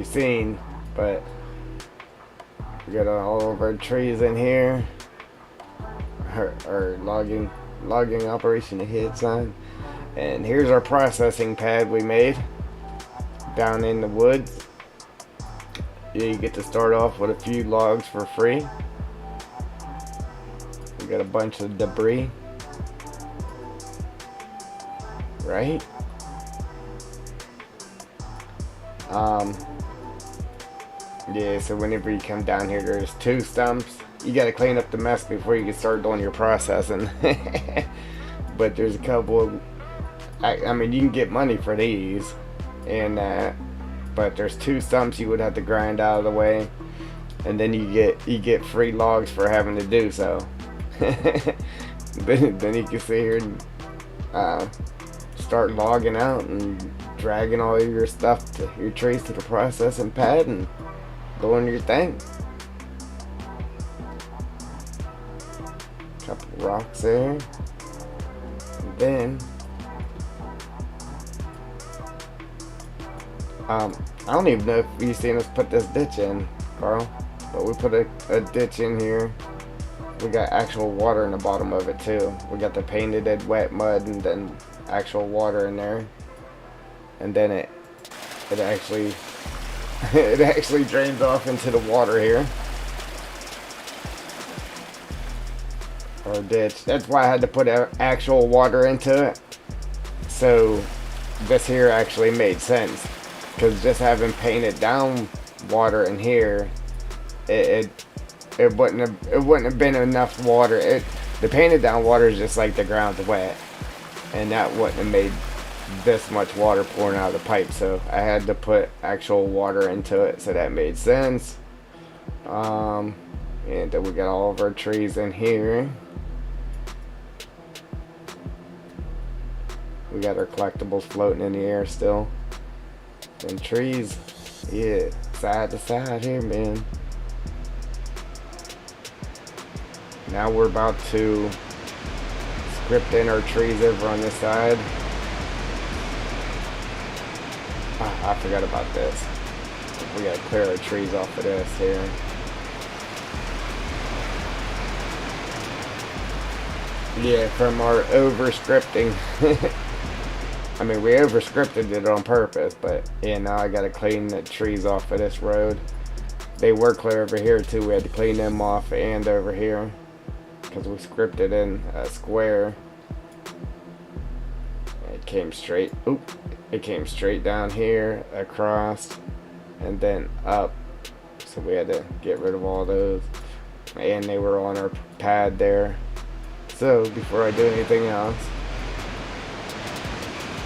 seen, but we got all of our trees in here. Our logging operation ahead sign. And here's our processing pad we made down in the woods. Yeah, you get to start off with a few logs for free. We got a bunch of debris, right? Yeah, so whenever you come down here, there's 2 stumps. You gotta clean up the mess before you can start doing your processing. But there's a couple of, I mean, you can get money for these and but there's 2 stumps you would have to grind out of the way, and then you get free logs for having to do so. then you can sit here and start logging out and dragging all your stuff to your trees to the processing pad and doing your thing. Couple rocks there, and then I don't even know if you've seen us put this ditch in, Carl, but we put a ditch in here. We got actual water in the bottom of it too. We got the painted wet mud and then actual water in there, and then it actually it actually drains off into the water here. Or ditch. That's why I had to put actual water into it. So this here actually made sense, because just having painted down water in here, it wouldn't have been enough water. The painted down water is just like the ground's wet, and that wouldn't have made this much water pouring out of the pipe, so I had to put actual water into it, so that made sense. Um, and then we got all of our trees in here. We got our collectibles floating in the air still. And trees, yeah, side to side here, man. Now we're about to script in our trees over on this side. I forgot about this. We gotta clear our trees off of this here. Yeah, from our over scripting. I mean, we over scripted it on purpose, but yeah, now I gotta clean the trees off of this road. They were clear over here too. We had to clean them off and over here because we scripted in a square. It came straight. Oop! It came straight down here, across, and then up. So we had to get rid of all those, and they were on our pad there. So before I do anything else,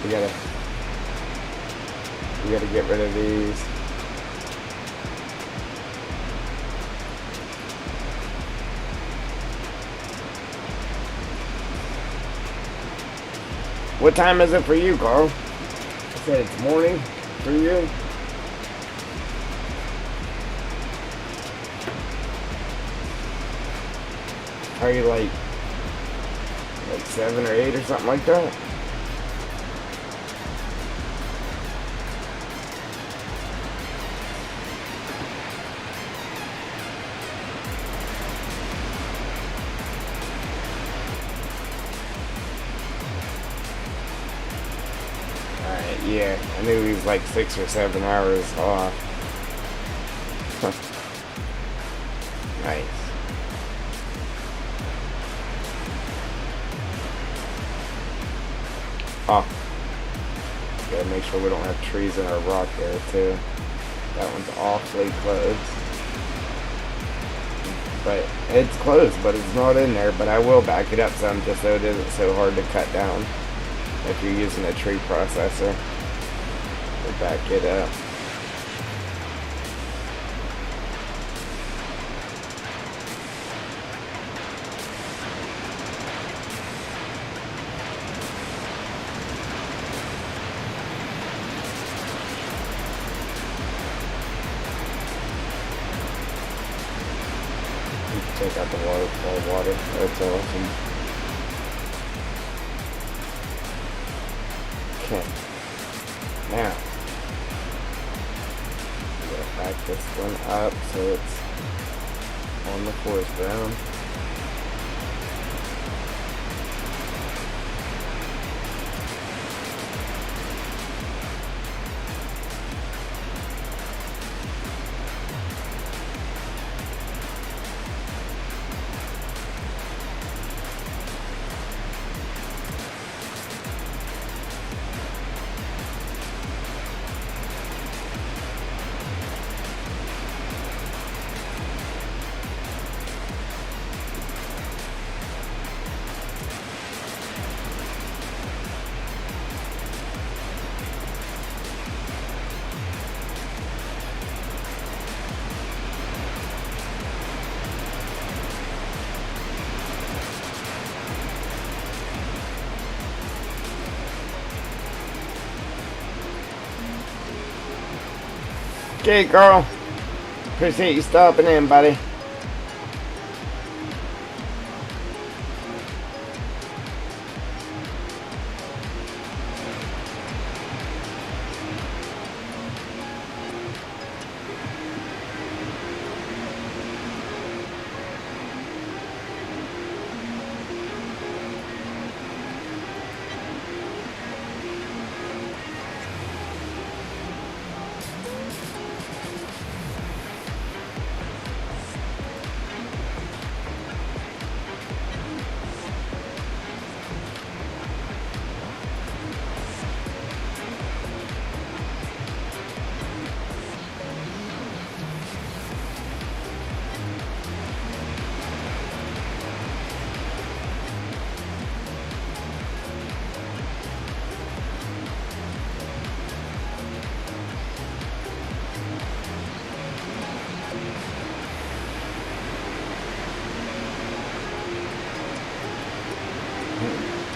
we gotta get rid of these. What time is it for you, Carl? I said it's morning for you. Are you like 7 or 8 or something like that? Alright, yeah. I knew he was like 6 or 7 hours off. Nice. Oh. Gotta make sure we don't have trees in our rock there too. That one's awfully close. But it's close, but it's not in there. But I will back it up some just so it isn't so hard to cut down if you're using a tree processor. We'll back it up. Take out the waterfall water. That's awesome. Okay. Now, I'm gonna back this one up so it's on the forest ground. Okay, Carl. Appreciate you stopping in, buddy.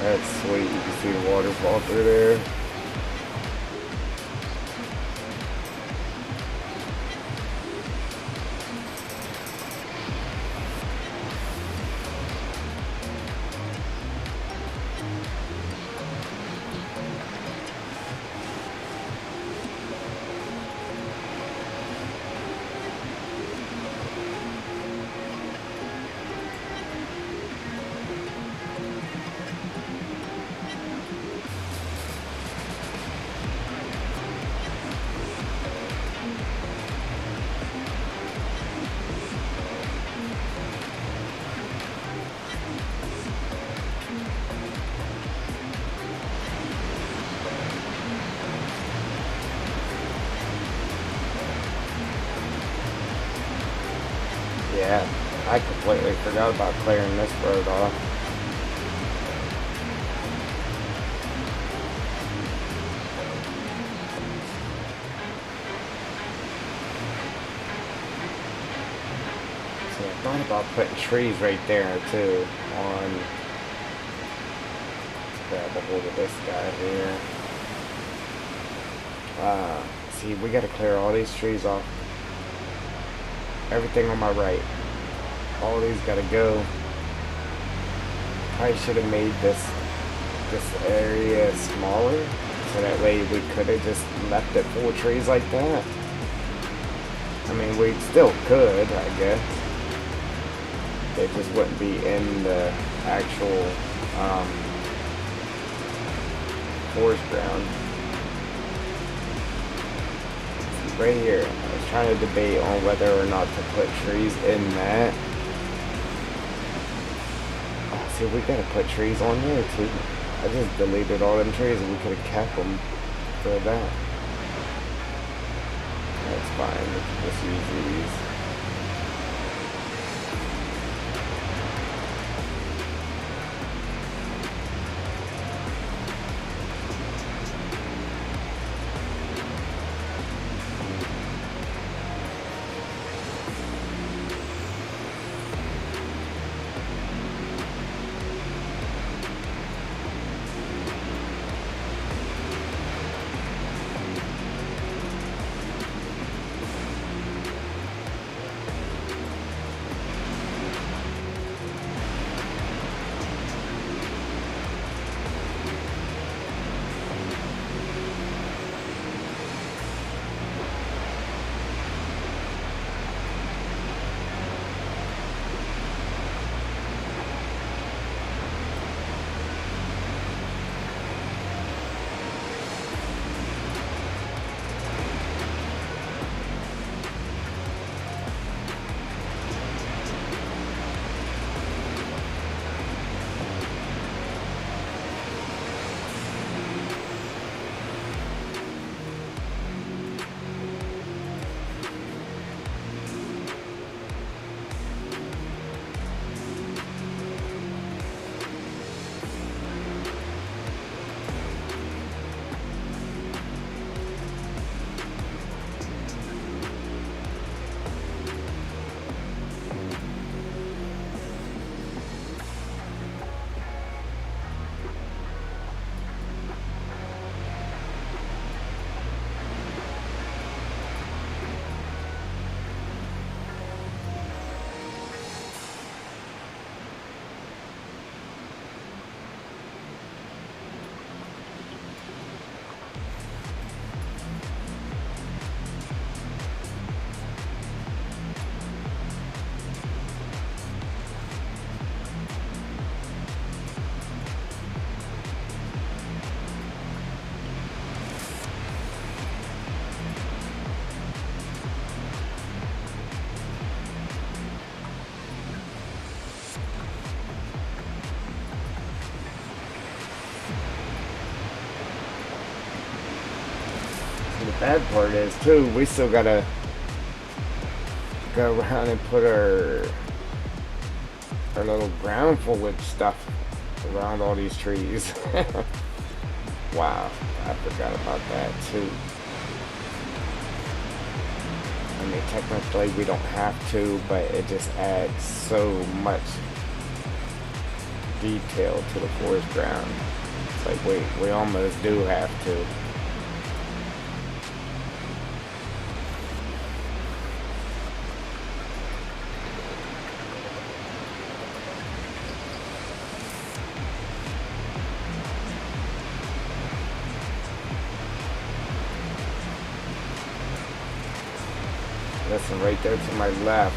That's sweet. You can see the waterfall through there. Yeah, I completely forgot about clearing this road off. See, I thought about putting trees right there too on. Let's grab a hold of this guy here. See, we gotta clear all these trees off. Everything on my right. All these gotta go. I should have made this area smaller, so that way we could have just left it full of trees like that. I mean, we still could, I guess. They just wouldn't be in the actual forest ground. Right here, I was trying to debate on whether or not to put trees in that. Oh, see, we gotta put trees on there too. I just deleted all them trees and we could have kept them for that. That's fine, we can just use these. The bad part is too, we still gotta go around and put our little ground foliage stuff around all these trees. Wow, I forgot about that too. I mean, technically we don't have to, but it just adds so much detail to the forest ground. It's like we almost do have to. Listen, right there to my left,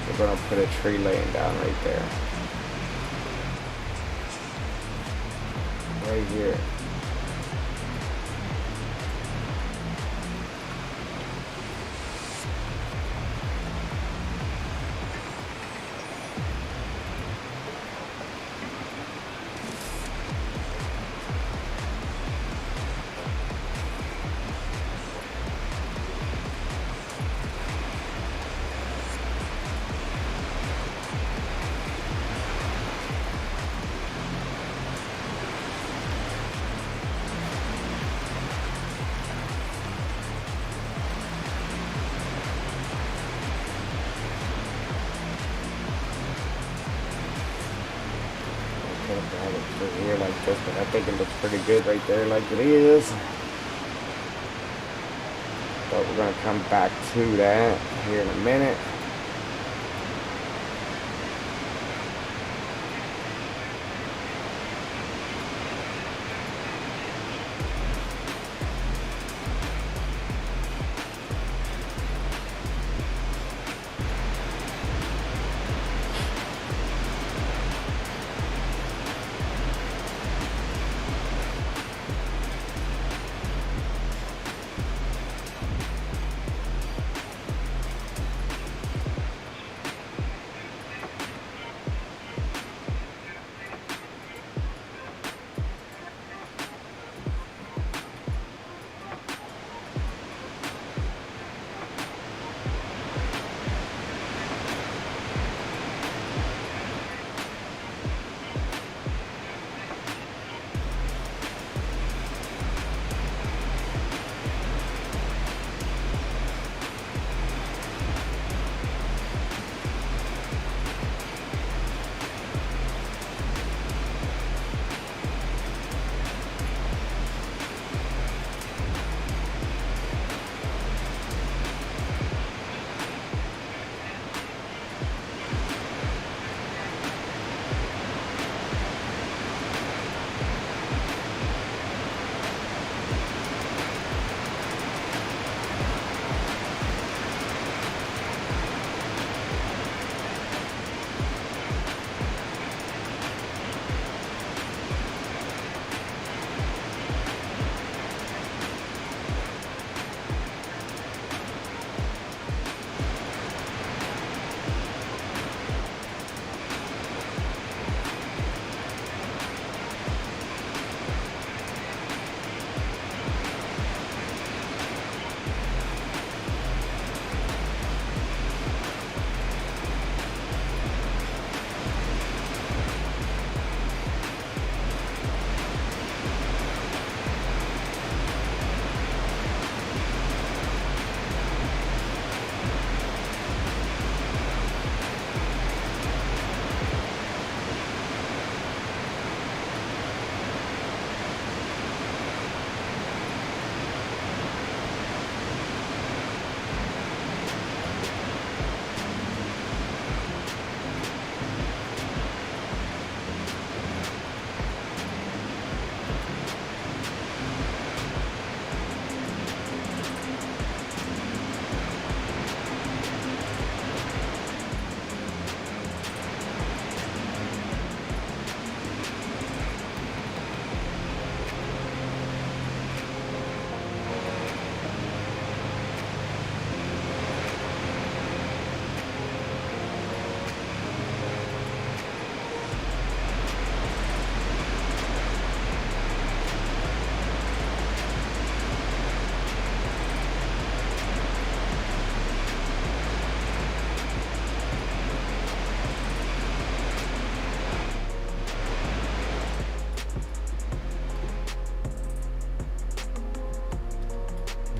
we're gonna put a tree laying down right there. Right here. Could have had it through here like this, but I think it looks pretty good right there like it is. But we're gonna come back to that here in a minute.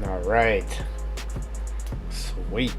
All right. Sweet.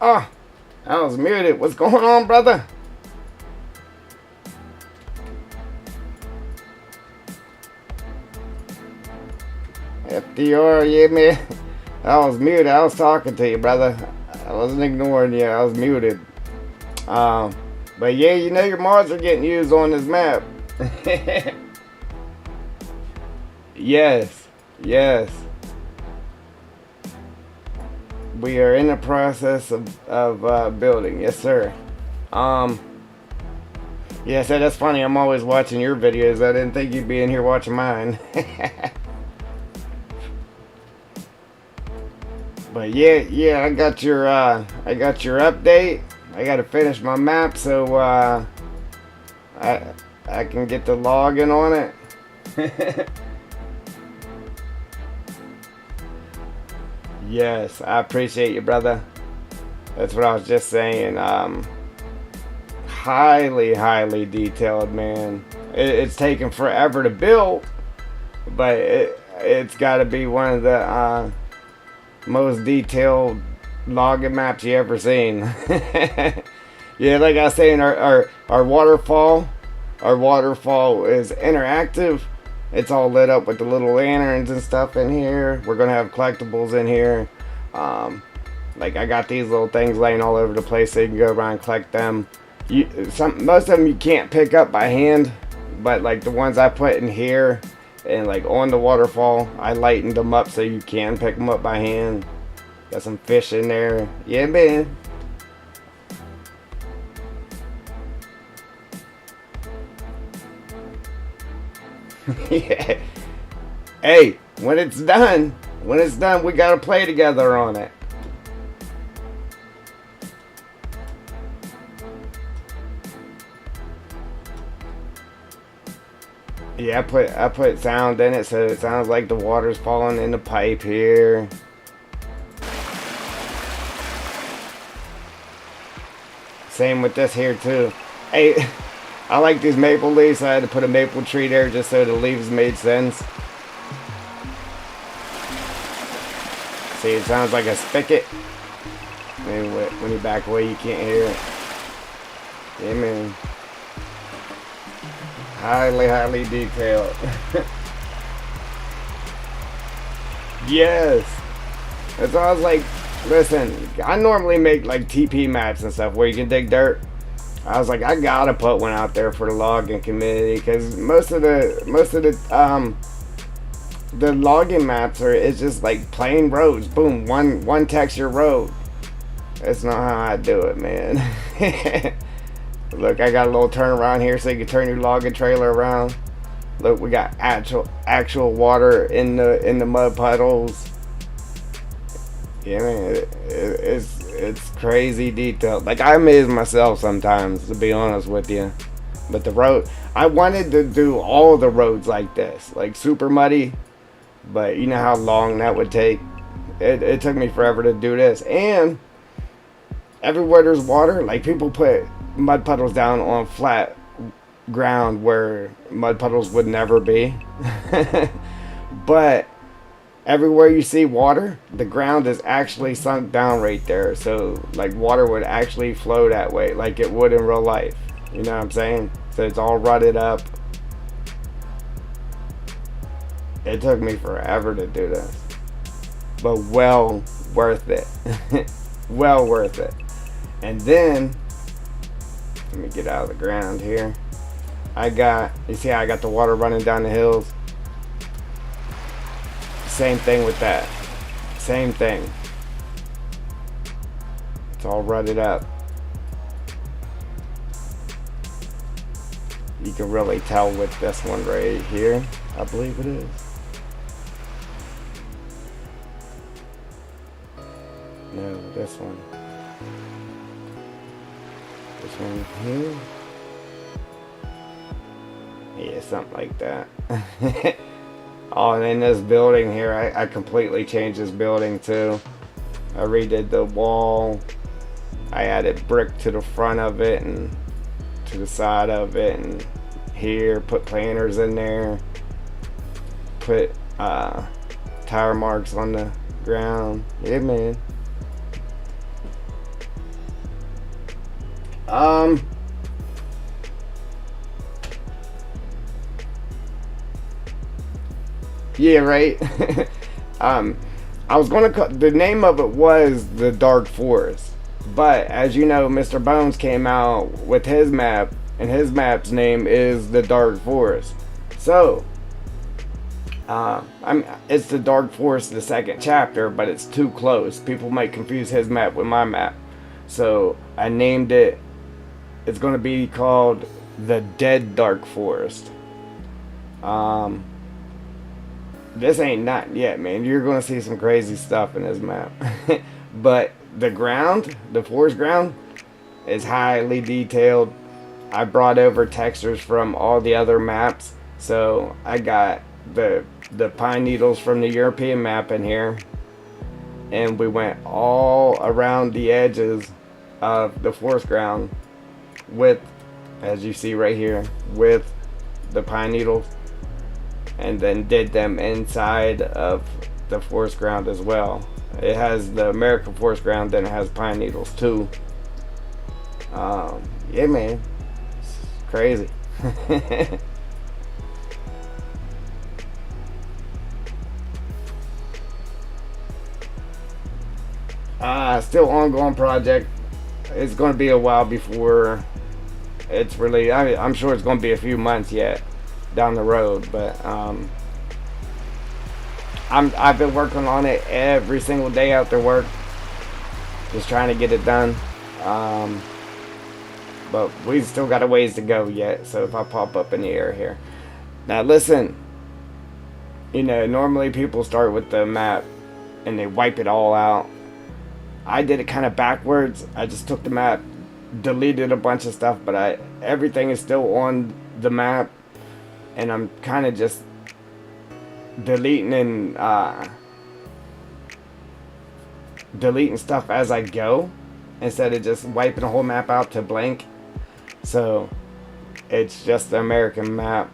Oh, I was muted. What's going on, brother? FDR, yeah, man. I was muted. I was talking to you, brother. I wasn't ignoring you. I was muted. Um, but yeah, you know your mods are getting used on this map. Yes, yes. We are in the process of building. Yes, sir. Um, yeah, so that's funny. I'm always watching your videos. I didn't think you'd be in here watching mine. But yeah, I got your update. I got to finish my map so I I can get the login on it. Yes, I appreciate you, brother. That's what I was just saying. Highly detailed, man. It's taken forever to build, but it's got to be one of the most detailed logging maps you ever seen. Yeah, like I was saying, our waterfall is interactive. It's all lit up with the little lanterns and stuff in here. We're gonna have collectibles in here. Like I got these little things laying all over the place, so you can go around and collect them. Most of them you can't pick up by hand, but like the ones I put in here and like on the waterfall, I lightened them up so you can pick them up by hand. Got some fish in there. Yeah, man. Yeah. Hey, when it's done, we gotta play together on it. Yeah, I put sound in it so it sounds like the water's falling in the pipe here. Same with this here too. Hey, I like these maple leaves, so I had to put a maple tree there just so the leaves made sense. See, it sounds like a spigot. Maybe when you back away, you can't hear it. Yeah, man. Highly detailed. Yes. That's why I was like, listen, I normally make like TP maps and stuff where you can dig dirt. I was like, I gotta put one out there for the logging community because most of the logging maps are it's just like plain roads. Boom, one texture road. That's not how I do it, man. Look, I got a little turnaround here so you can turn your logging trailer around. Look, we got actual water in the mud puddles. Yeah, man, it's crazy detailed. Like I amaze myself sometimes, to be honest with you. But the road, I wanted to do all the roads like this, like super muddy. But you know how long that would take. It took me forever to do this, and everywhere there's water, like people put mud puddles down on flat ground where mud puddles would never be. But everywhere you see water, the ground is actually sunk down right there. So like water would actually flow that way like it would in real life. You know what I'm saying? So it's all rutted up. It took me forever to do this. But well worth it. Well worth it. And then let me get out of the ground here. You see how I got the water running down the hills? Same thing with that. Same thing. It's all rutted up. You can really tell with this one right here. I believe it is. No, this one. This one here. Yeah, something like that. Oh, and in this building here, I completely changed this building too. I redid the wall. I added brick to the front of it and to the side of it, and here put planters in there. Put tire marks on the ground. Yeah, man. Um, yeah, right. um, I was gonna call, the name of it was the Dark Forest, but as you know, Mr. Bones came out with his map, and his map's name is the Dark Forest. So, it's the Dark Forest, the second chapter, but it's too close. People might confuse his map with my map, so I named it. It's gonna be called the Dead Dark Forest. Um, this ain't not yet, man. You're gonna see some crazy stuff in this map. But the ground, the forest ground, is highly detailed. I brought over textures from all the other maps, so I got the pine needles from the European map in here, and we went all around the edges of the forest ground with, as you see right here, with the pine needles, and then did them inside of the forest ground as well. It has the American forest ground, then it has pine needles too. Yeah, man, it's crazy. Still ongoing project. It's going to be a while before it's really. I'm sure it's going to be a few months yet down the road, but I've been working on it every single day after work, just trying to get it done. But we still got a ways to go yet. So if I pop up in the air here, now listen. You know, normally people start with the map and they wipe it all out. I did it kind of backwards. I just took the map, deleted a bunch of stuff, but everything is still on the map, and I'm kind of just deleting and deleting stuff as I go instead of just wiping the whole map out to blank. So it's just the American map.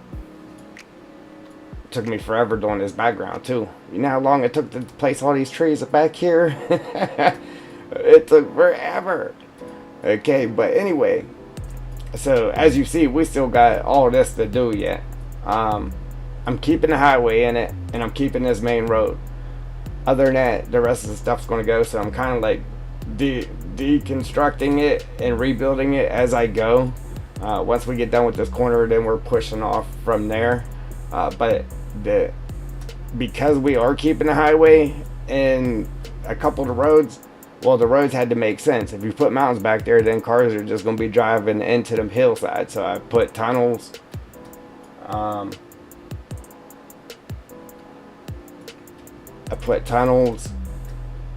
It took me forever doing this background too. You know how long it took to place all these trees back here? It took forever. Okay, but anyway, so as you see, we still got all this to do yet. I'm keeping the highway in it, and I'm keeping this main road. Other than that, the rest of the stuff's going to go, so I'm kind of like deconstructing it and rebuilding it as I go. Once we get done with this corner, then we're pushing off from there. But because we are keeping the highway and a couple of the roads, well, the roads had to make sense. If you put mountains back there, then cars are just going to be driving into them hillsides. So I put tunnels. I put tunnels.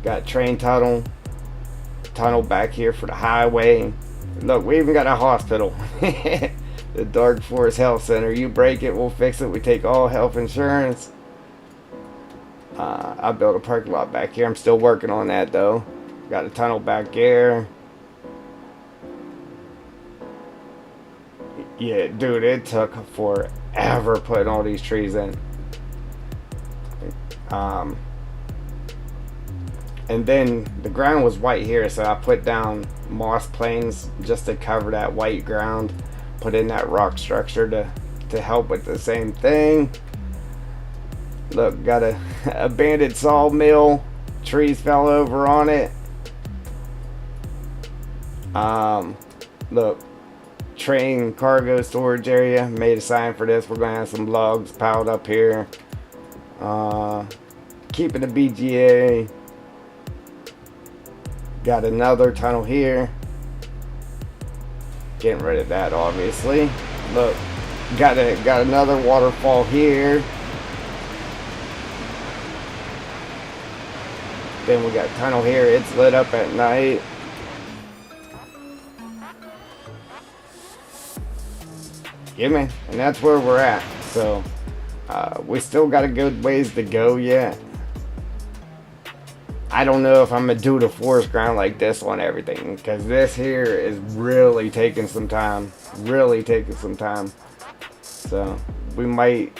Got train tunnel back here for the highway. Look, we even got a hospital. The Dark Forest Health Center. You break it, we'll fix it. We take all health insurance. I built a parking lot back here. I'm still working on that though. Got a tunnel back there. Yeah, dude, it took forever putting all these trees in. And then the ground was white here, so I put down moss planes just to cover that white ground. Put in that rock structure to help with the same thing. Look, got a abandoned sawmill. Trees fell over on it. Look, train cargo storage area. Made a sign for this. We're gonna have some logs piled up here. Keeping the BGA. Got another tunnel here. Getting rid of that, obviously. Look, got another waterfall here. Then we got a tunnel here. It's lit up at night. Yeah, man, and that's where we're at. So we still got a good ways to go yet. I don't know if I'm gonna do the forest ground like this on everything, because this here is really taking some time. So we might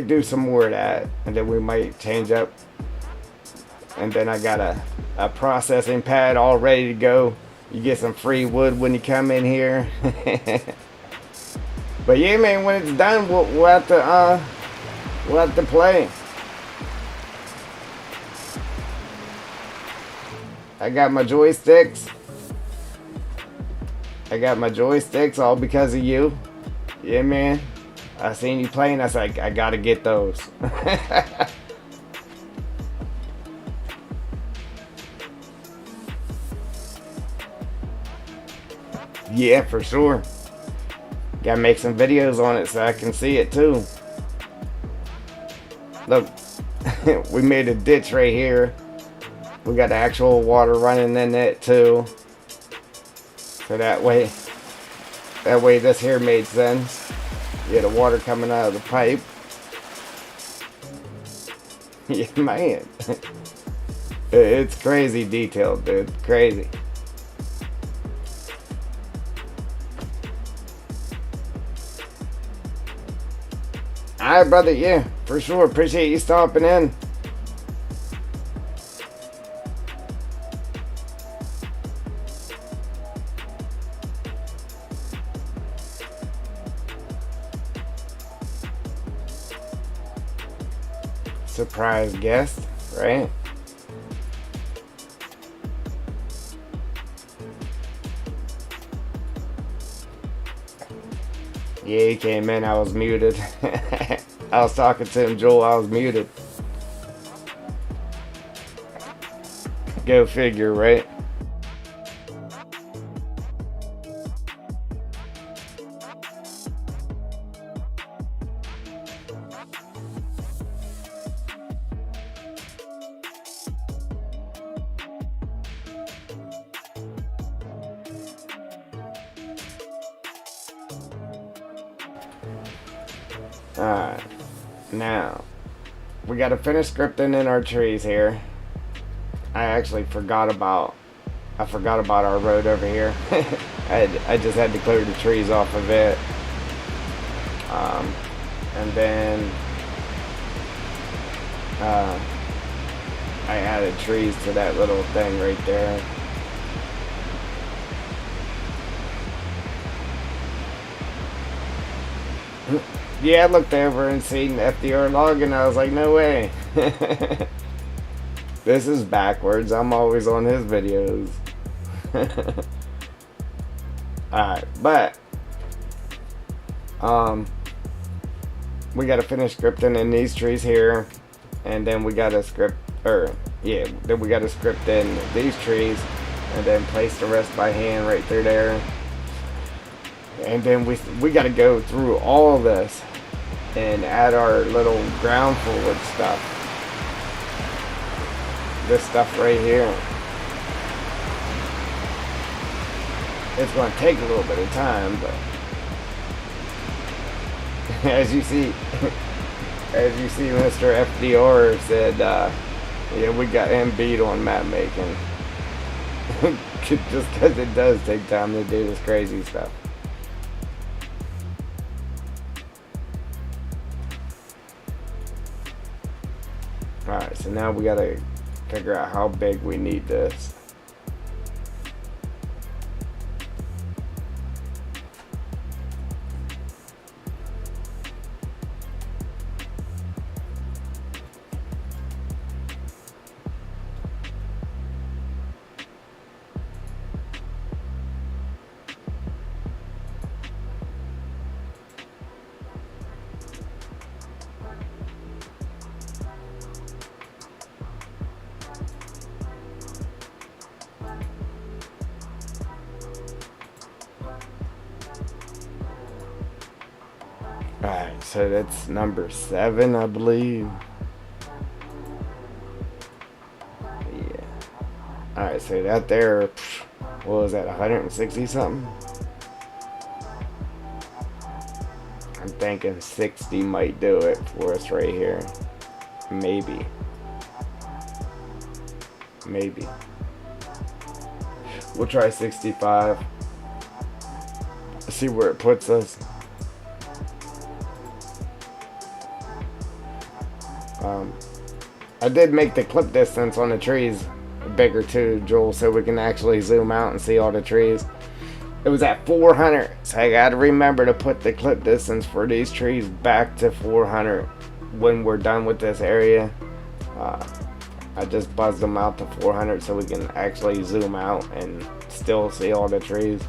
do some more of that, and then we might change up. And then I got a processing pad all ready to go You get some free wood when you come in here. But yeah, man, when it's done, we'll have to play. I got my joysticks. All because of you. Yeah, man. I seen you playing. I was like, I gotta get those. Yeah, for sure. Gotta make some videos on it so I can see it too. Look, we made a ditch right here. We got actual water running in it too. So that way this here made sense. Yeah, the water coming out of the pipe. Yeah, man. It's crazy detailed, dude. Crazy. Alright, brother. Yeah, for sure. Appreciate you stopping in. Surprise guest, right? Yeah, he came in. I was muted. I was talking to him, Joel. I was muted. Go figure, right? Alright. Now, we gotta finish scripting in our trees here. I actually forgot about our road over here. I just had to clear the trees off of it. And then I added trees to that little thing right there. Yeah, I looked over and seen FDR logging. I was like, no way. This is backwards. I'm always on his videos. Alright, but we gotta finish scripting in these trees here, and then we gotta then we gotta script in these trees, and then place the rest by hand right through there. And then we gotta go through all of this and add our little ground forward stuff. This stuff right here. It's gonna take a little bit of time, but as you see, Mr. FDR said, yeah, we got him beat on map making. Just because it does take time to do this crazy stuff. Alright, so now we gotta figure out how big we need this. Alright, so that's number 7, I believe. Yeah. Alright, so that there, what was that, 160 something? I'm thinking 60 might do it for us right here. Maybe. We'll try 65. See where it puts us. I did make the clip distance on the trees bigger too, Joel, so we can actually zoom out and see all the trees. It was at 400, so I gotta remember to put the clip distance for these trees back to 400 when we're done with this area. Uh, I just buzzed them out to 400 so we can actually zoom out and still see all the trees.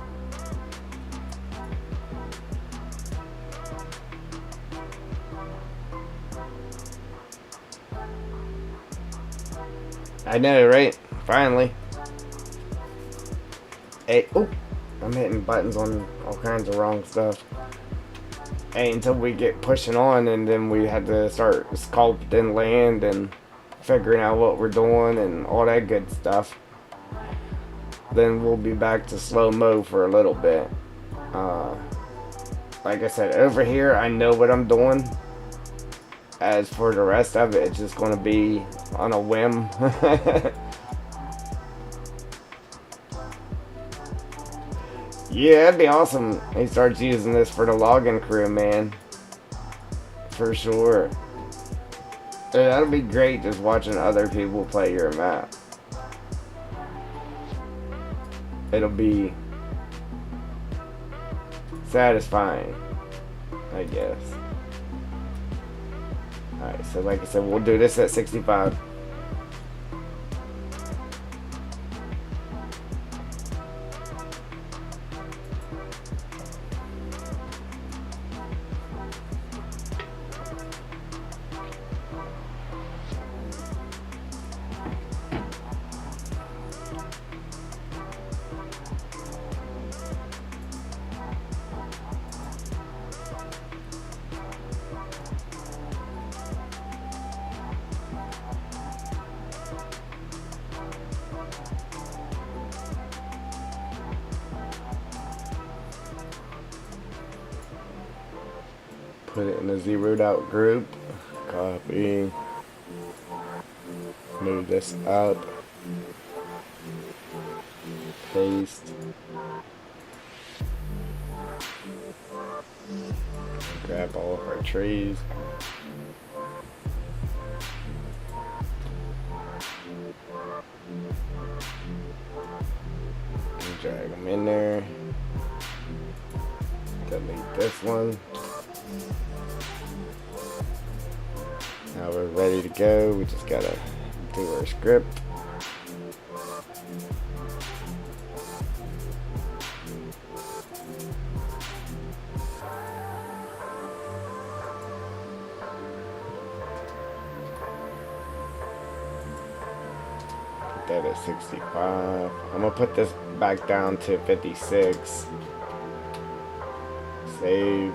I know, right? Finally. Hey, oh, I'm hitting buttons on all kinds of wrong stuff. Hey, until we get pushing on, and then we had to start sculpting land and figuring out what we're doing and all that good stuff. Then we'll be back to slow mo for a little bit. Like I said, over here I know what I'm doing. As for the rest of it, it's just going to be on a whim. Yeah, it'd be awesome. He starts using this for the logging crew, man. For sure. That'll be great just watching other people play your map. It'll be satisfying, I guess. Alright, so like I said, we'll do this at 65. Put it in a zeroed out group. Copy. Move this up. Paste. Grab all of our trees. And drag them in there. Delete this one. Now we're ready to go. We just gotta do our script. Put that at 65. I'm gonna put this back down to 56. Save.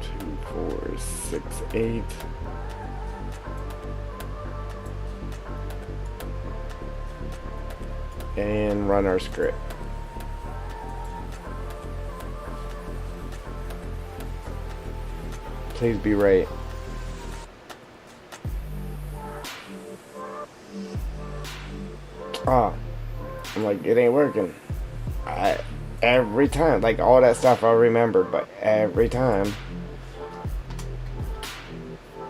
Two, 4, 6, 8. And run our script. Please be right. Ah, I'm like, it ain't working. Every time, like all that stuff I remember, but every time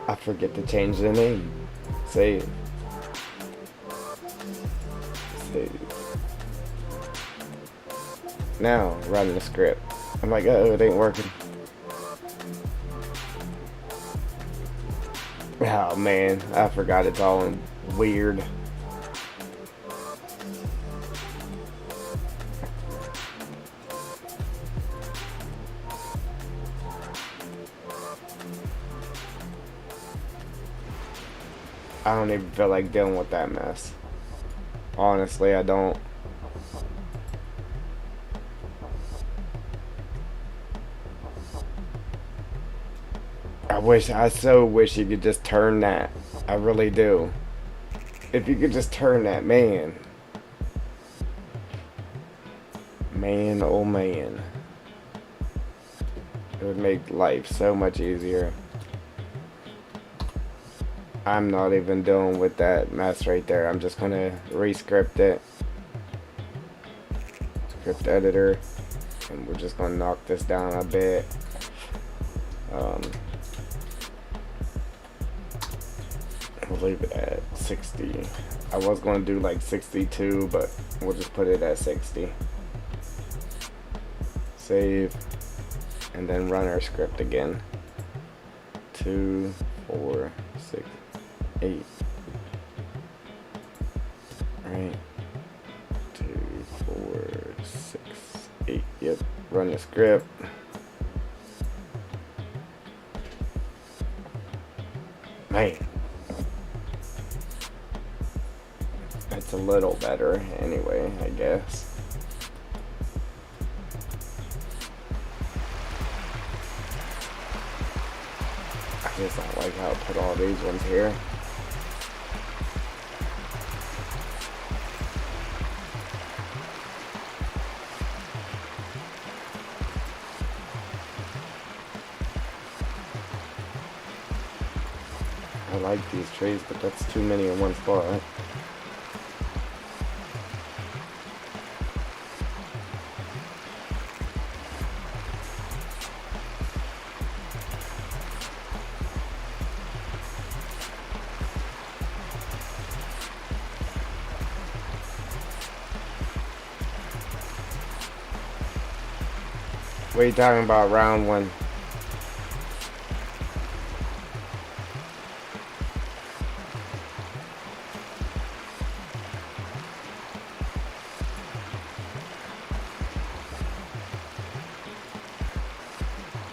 I forget to change the name. Save. Save. Now run the script. I'm like, oh, it ain't working. Oh man, I forgot it's all weird. I don't even feel like dealing with that mess. Honestly, I don't. I so wish you could just turn that. I really do. If you could just turn that, man. Man, oh man. It would make life so much easier. I'm not even dealing with that mess right there. I'm just gonna re-script it. script editor, and we're just gonna knock this down a bit. We'll leave it at 60. I was gonna do like 62, but we'll just put it at 60. Save, and then run our script again. 2, 4, 6, 8. Right. 2, 4, 6, 8. Yep. Run the script. Man. It's a little better anyway, I guess. I just don't like how I put all these ones here. I like these trees, but that's too many in one spot. What are you talking about, round one?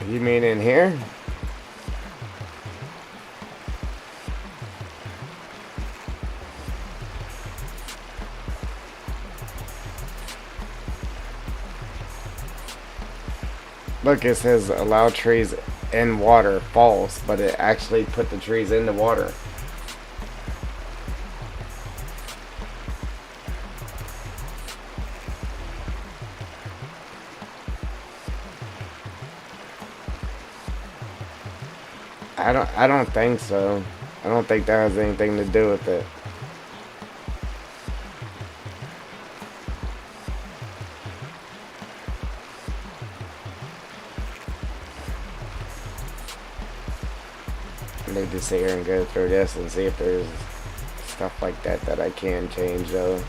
You mean in here? Look, it says allow trees in water false, but it actually put the trees in the water. I don't think so. I don't think that has anything to do with it. I need to sit here and go through this and see if there's stuff like that that I can change though.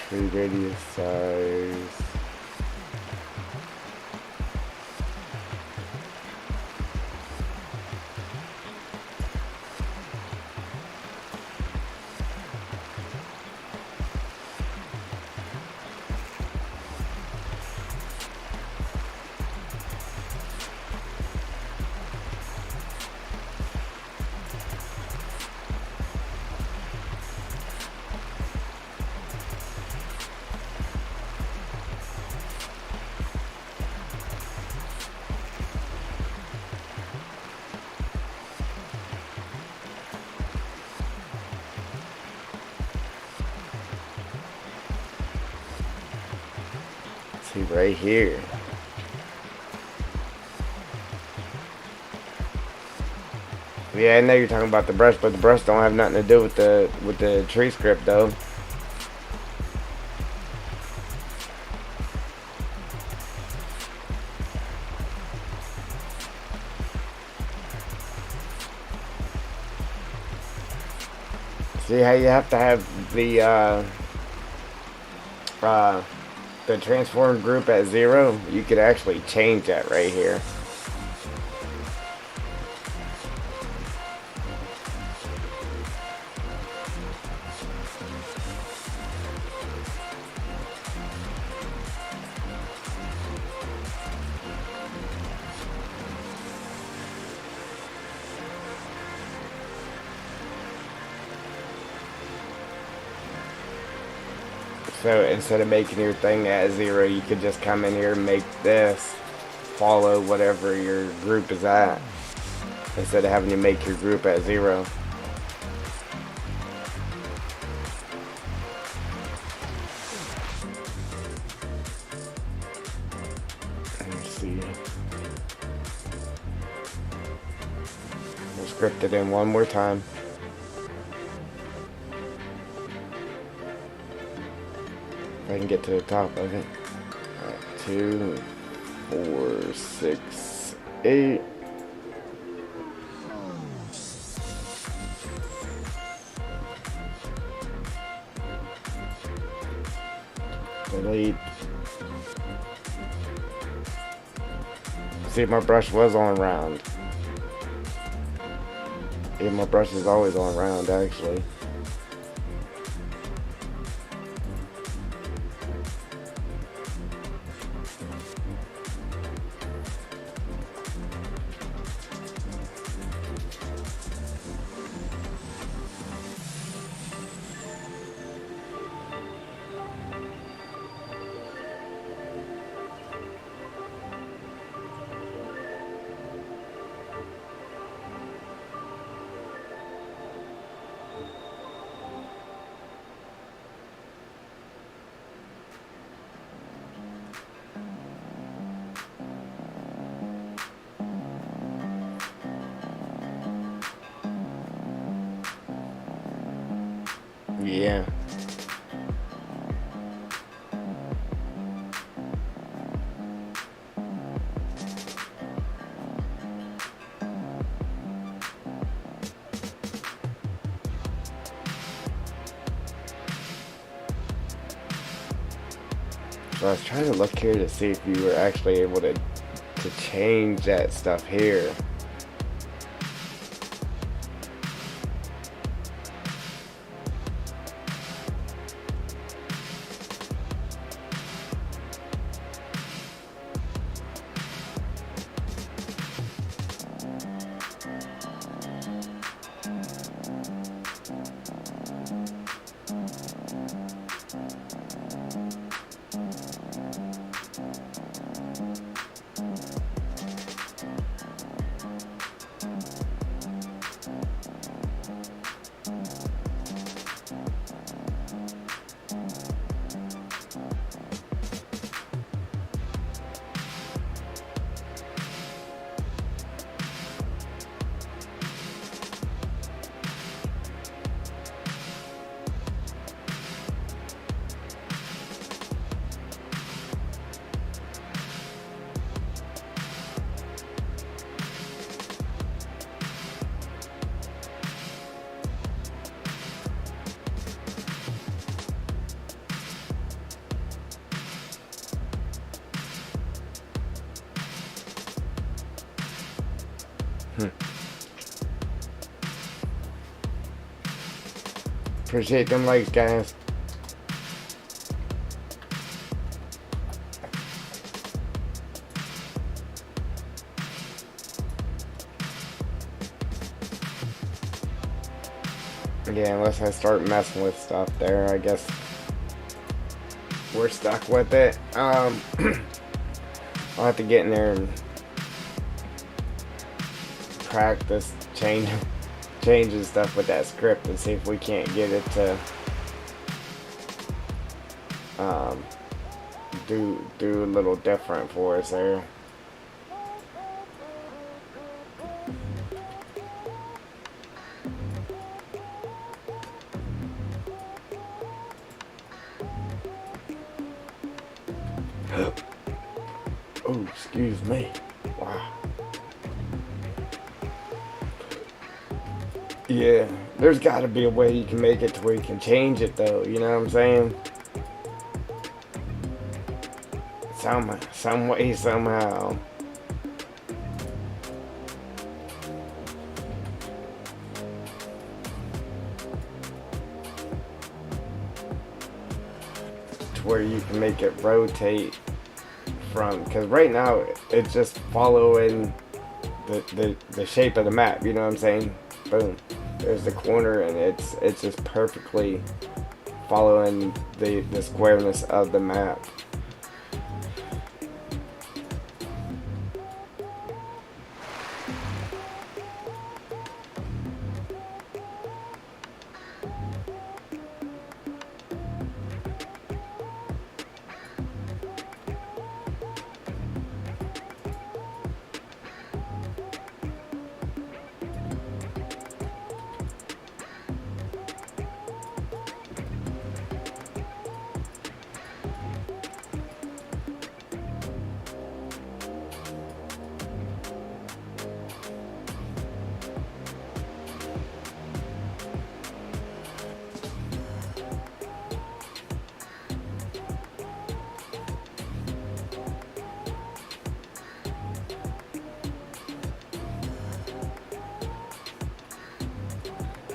Tree radius size. See right here. Yeah, I know you're talking about the brush, but the brush don't have nothing to do with the tree script though. See how you have to have the transform group at 0? You could actually change that right here. So instead of making your thing at 0, you could just come in here and make this follow whatever your group is at, instead of having to make your group at 0. Let's see. We'll script it in one more time. If I can get to the top of it. Alright, 2, 4, 6, 8. Delete. See, my brush was on round. Yeah, my brush is always on round, actually. Yeah. So I was trying to look here to see if you were actually able to change that stuff here. Appreciate them likes, guys. Yeah, unless I start messing with stuff there, I guess we're stuck with it. I'll have to get in there and practice changing stuff with that script and see if we can't get it to do a little different for us there. Oh, excuse me. Wow. Yeah, there's got to be a way you can make it to where you can change it, though. You know what I'm saying? Some way, somehow. To where you can make it rotate from, because right now it's just following the shape of the map. You know what I'm saying? Boom. There's the corner, and it's just perfectly following the squareness of the map.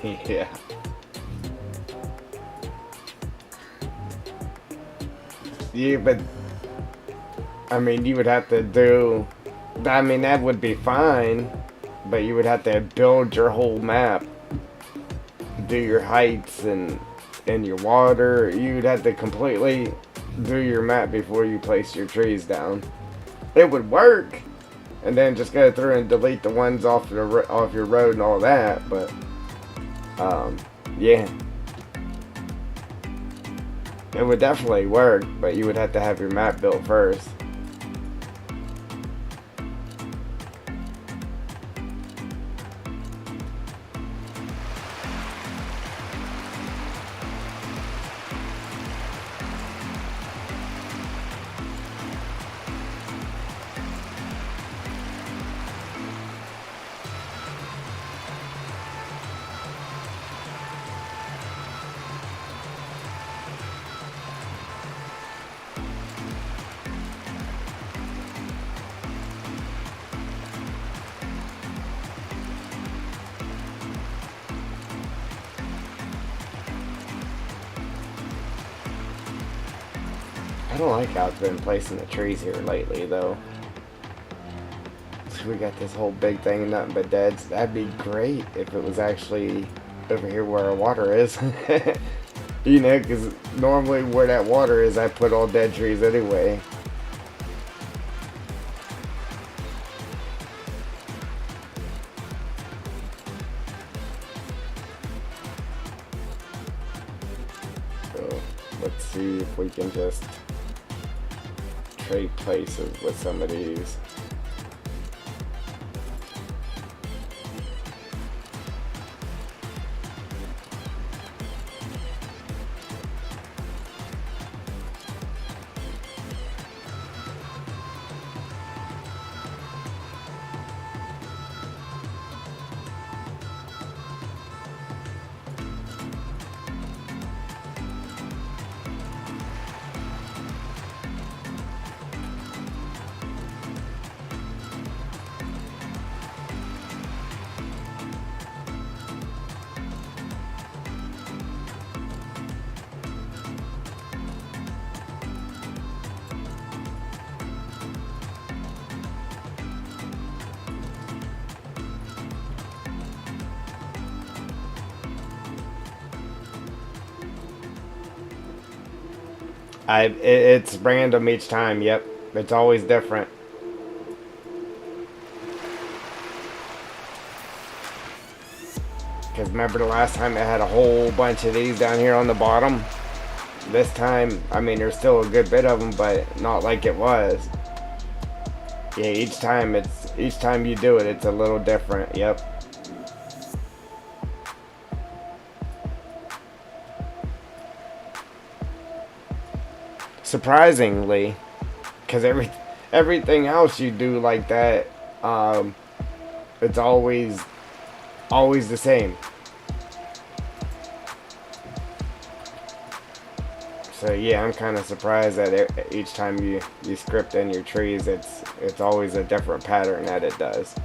Yeah. Yeah, but I mean, you would have to do. I mean, that would be fine, but you would have to build your whole map, do your heights and your water. You'd have to completely do your map before you place your trees down. It would work, and then just go through and delete the ones off your road and all that. But yeah, it would definitely work, but you would have to have your map built first. I don't like how it's been placing the trees here lately, though. So we got this whole big thing of nothing but deads. That'd be great if it was actually over here where our water is. You know, because normally where that water is, I put all dead trees anyway. So let's see if we can just trade places with some of these. It's random each time. Yep, it's always different. Because remember the last time it had a whole bunch of these down here on the bottom? This time, I mean, there's still a good bit of them, but not like it was. Yeah, each time you do it, it's a little different. Yep. Surprisingly, because everything else you do like that, it's always the same. So yeah, I'm kind of surprised that each time you script in your trees, it's always a different pattern that it does.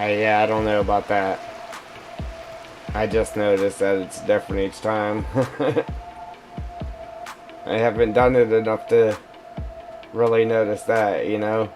Yeah, I don't know about that. I just noticed that it's different each time. I haven't done it enough to really notice that, you know?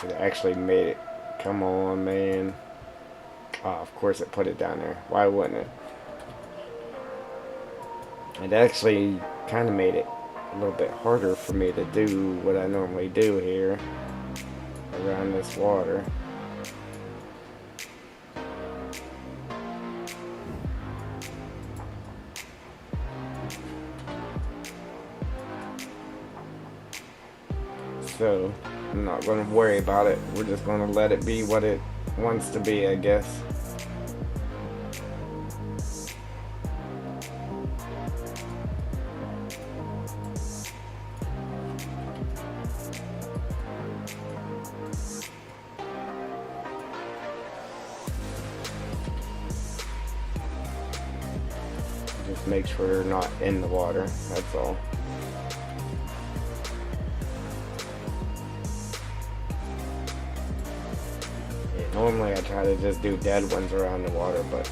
It actually made it. Come on, man. Oh, of course it put it down there. Why wouldn't it? It actually kind of made it a little bit harder for me to do what I normally do here around this water. So I'm not going to worry about it. We're just going to let it be what it wants to be, I guess. Just make sure they're not in the water, that's all. Yeah, normally I try to just do dead ones around the water, but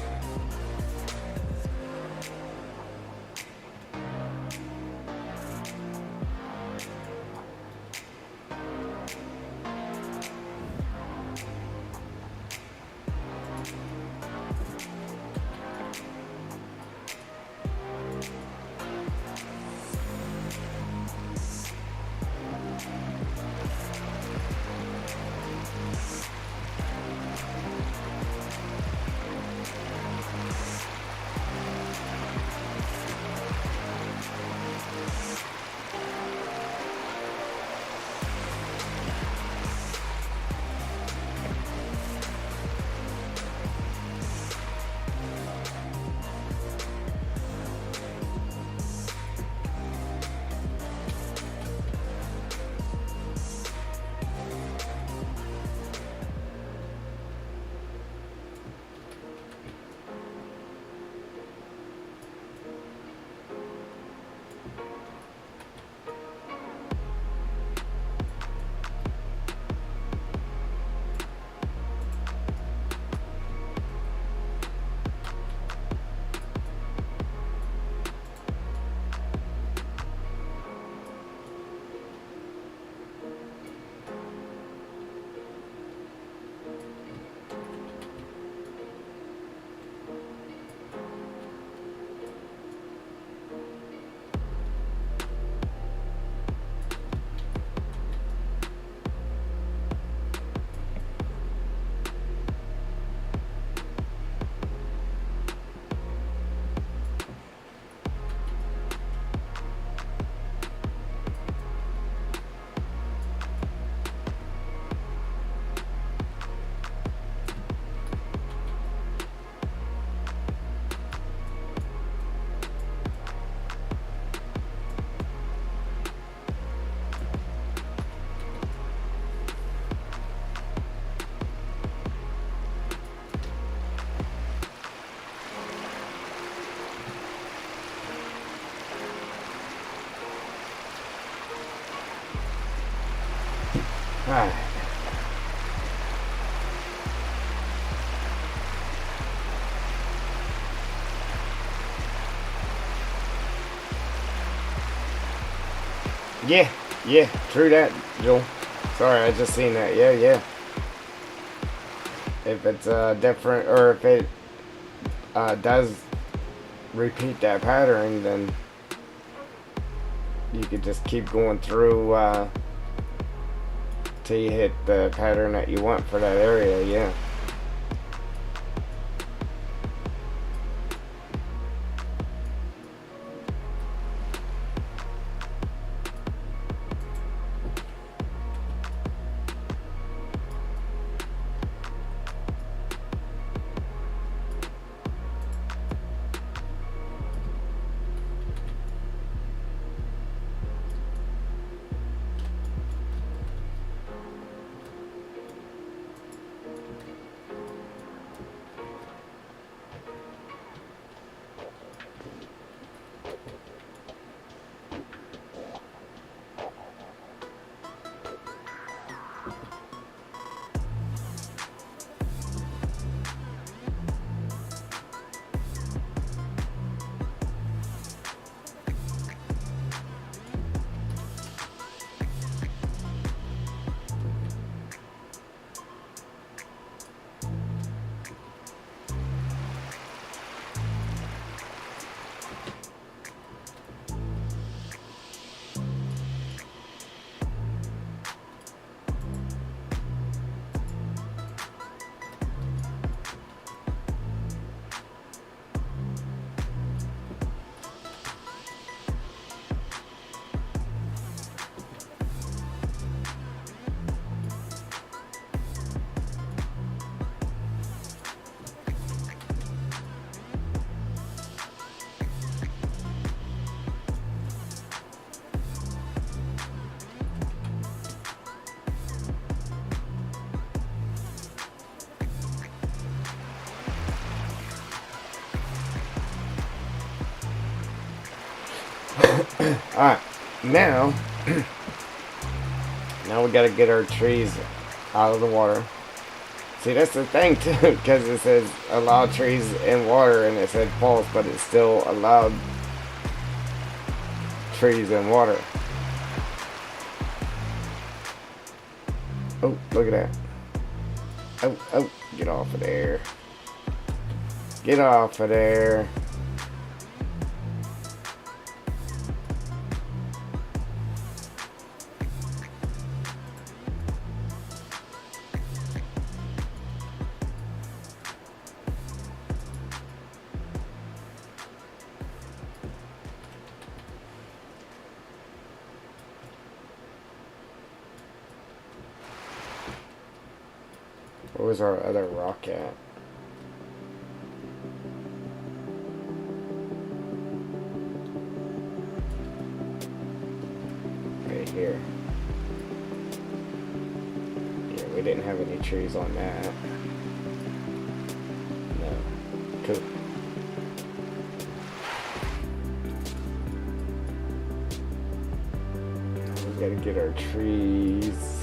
alright. Yeah, yeah, true that, Joel. Sorry, I just seen that. Yeah, yeah. If it's different, or if it does repeat that pattern, then you could just keep going through till you hit the pattern that you want for that area. Yeah. Alright, now, now we gotta get our trees out of the water. See, that's the thing too, because it says allow trees in water and it said false, but it still allowed trees in water. Oh, look at that. Oh, oh, get off of there. Get off of there. Where was our other rock at? Right here. Yeah, we didn't have any trees on that. No. Cool. We gotta get our trees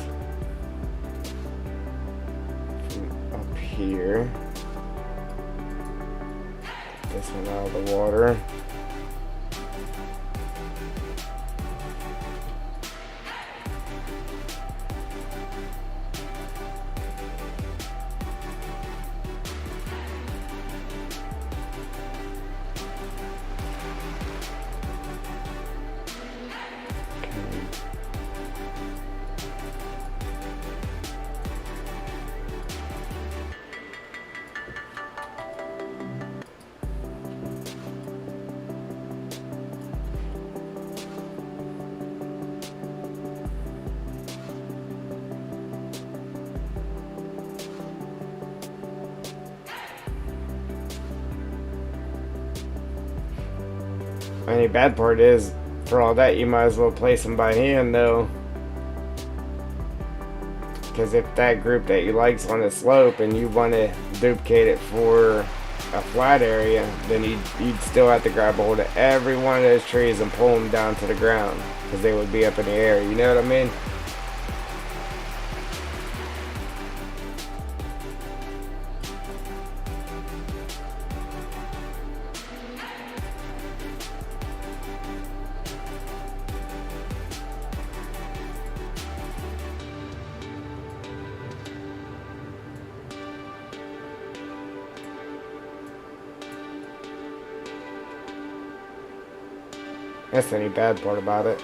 here. This one out of the water. Only bad part is, for all that, you might as well place them by hand, though. Because if that group that you like's on a slope and you want to duplicate it for a flat area, then you'd still have to grab hold of every one of those trees and pull them down to the ground. Because they would be up in the air, you know what I mean? That's the only bad part about it.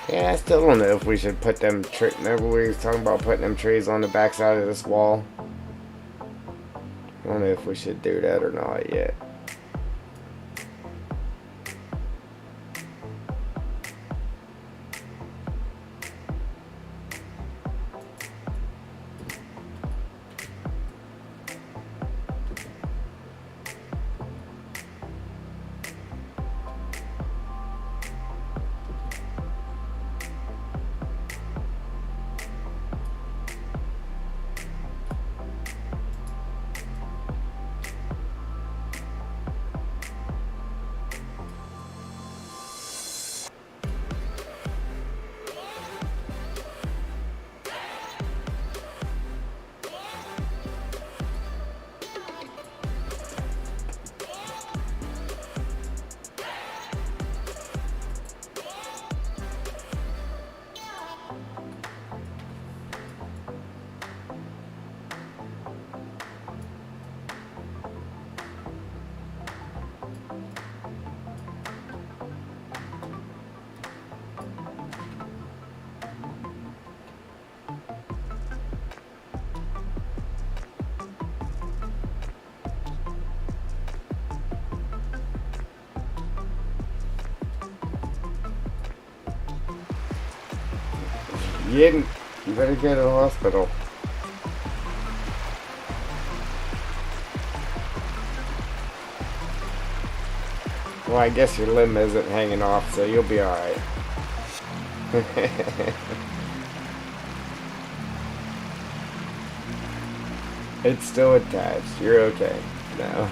Yeah, I still don't know if we should put them. Remember we was talking about putting them trees on the backside of this wall. I don't know if we should do that or not yet. You didn't. You better go to the hospital. Well, I guess your limb isn't hanging off, so you'll be alright. It's still attached. You're okay. No.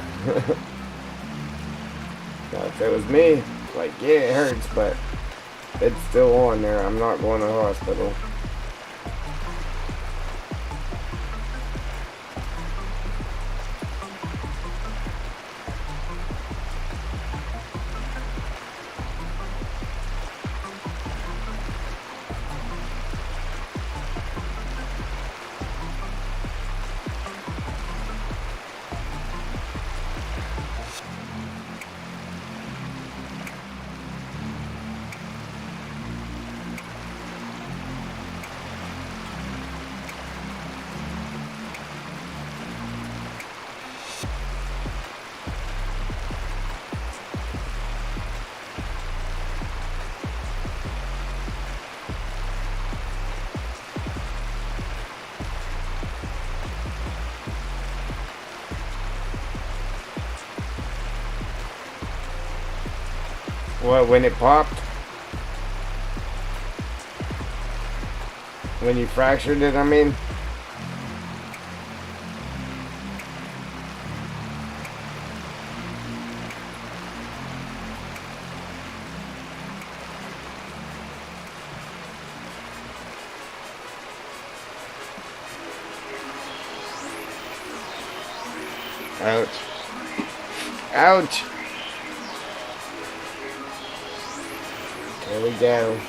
No, if it was me, like, yeah, it hurts, but it's still on there. I'm not going to the hospital. What, when it popped? When you fractured it, I mean? Ouch. Ouch! There we go.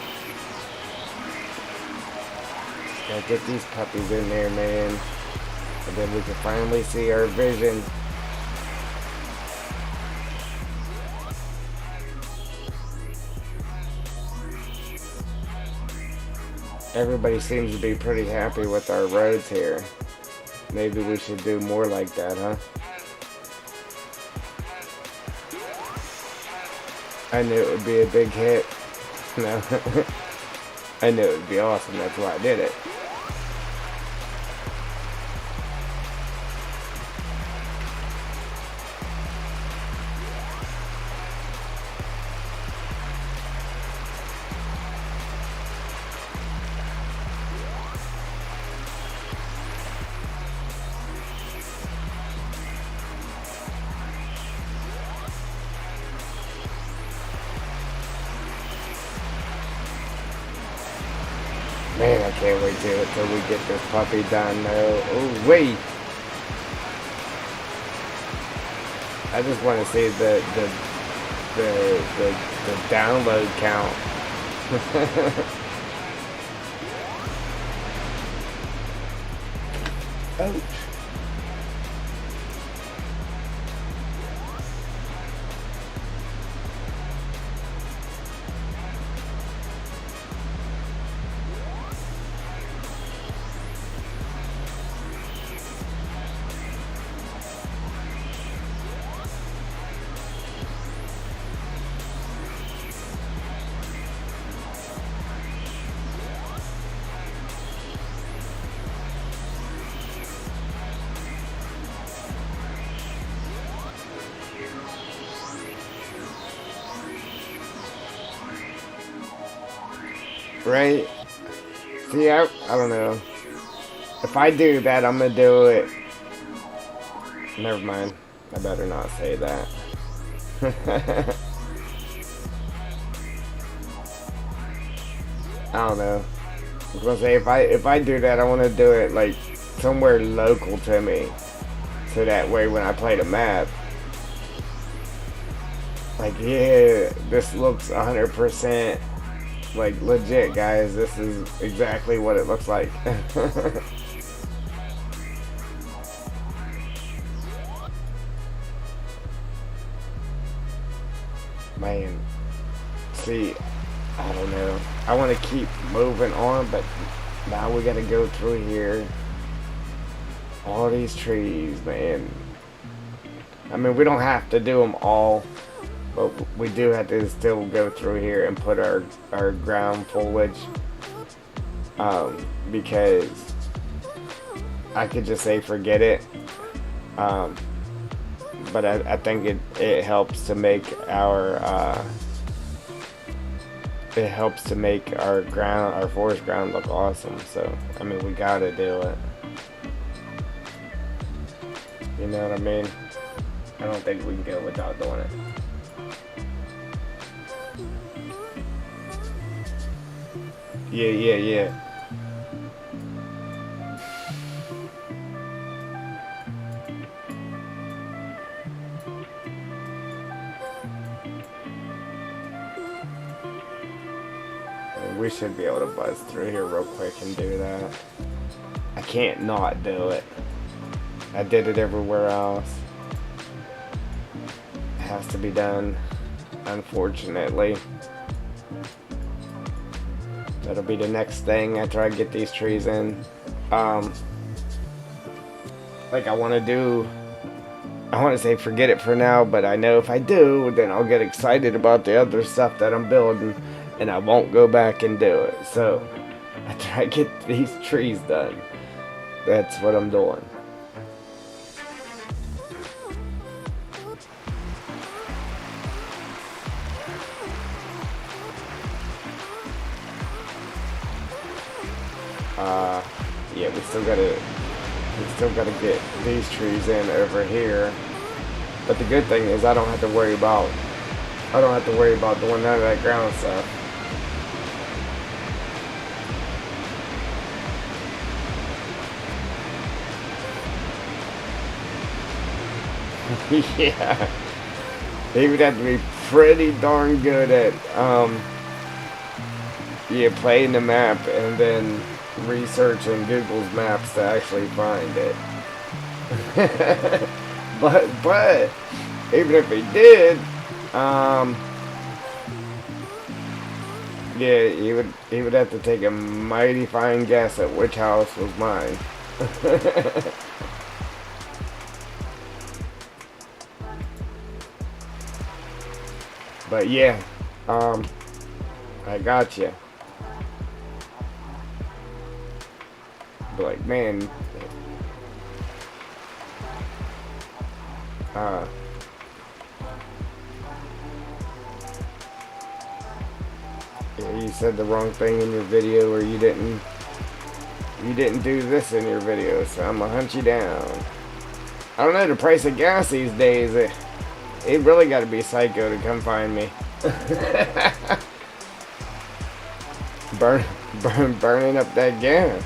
Gotta get these puppies in there, man. And then we can finally see our vision. Everybody seems to be pretty happy with our roads here. Maybe we should do more like that, huh? I knew it would be a big hit. No. I knew it would be awesome, that's why I did it. Man, I can't wait till we get this puppy done though. Oh wait. I just want to see the download count. Ouch. Right? See, I don't know. If I do that, I'm gonna do it. Never mind. I better not say that. I don't know. I was gonna say if I do that, I want to do it like somewhere local to me, so that way when I play the map, like yeah, this looks 100% like legit, guys. This is exactly what it looks like. Man, see, I don't know. I want to keep moving on, but now we gotta go through here. All these trees, man. I mean, we don't have to do them all, but we do have to still go through here and put our ground foliage. because I could just say forget it. Um, but I think it helps to make our forest ground look awesome. So I mean, we gotta do it. You know what I mean? I don't think we can go without doing it. Yeah, yeah, yeah. We should be able to buzz through here real quick and do that. I can't not do it. I did it everywhere else. It has to be done, unfortunately. That'll be the next thing after I get these trees in. Like I want to say forget it for now, but I know if I do, then I'll get excited about the other stuff that I'm building, and I won't go back and do it. So after I get these trees done, that's what I'm doing. Yeah, we still gotta get these trees in over here. But the good thing is I don't have to worry about doing none of that ground stuff. Yeah. He would have to be pretty darn good at playing the map and then researching Google's maps to actually find it. but even if he did, yeah, he would have to take a mighty fine guess at which house was mine. But yeah, I got you. But like, man, uh, yeah, you said the wrong thing in your video, or you didn't do this in your video, so I'm gonna hunt you down. I don't know, the price of gas these days, it really got to be psycho to come find me. Burning up that gas.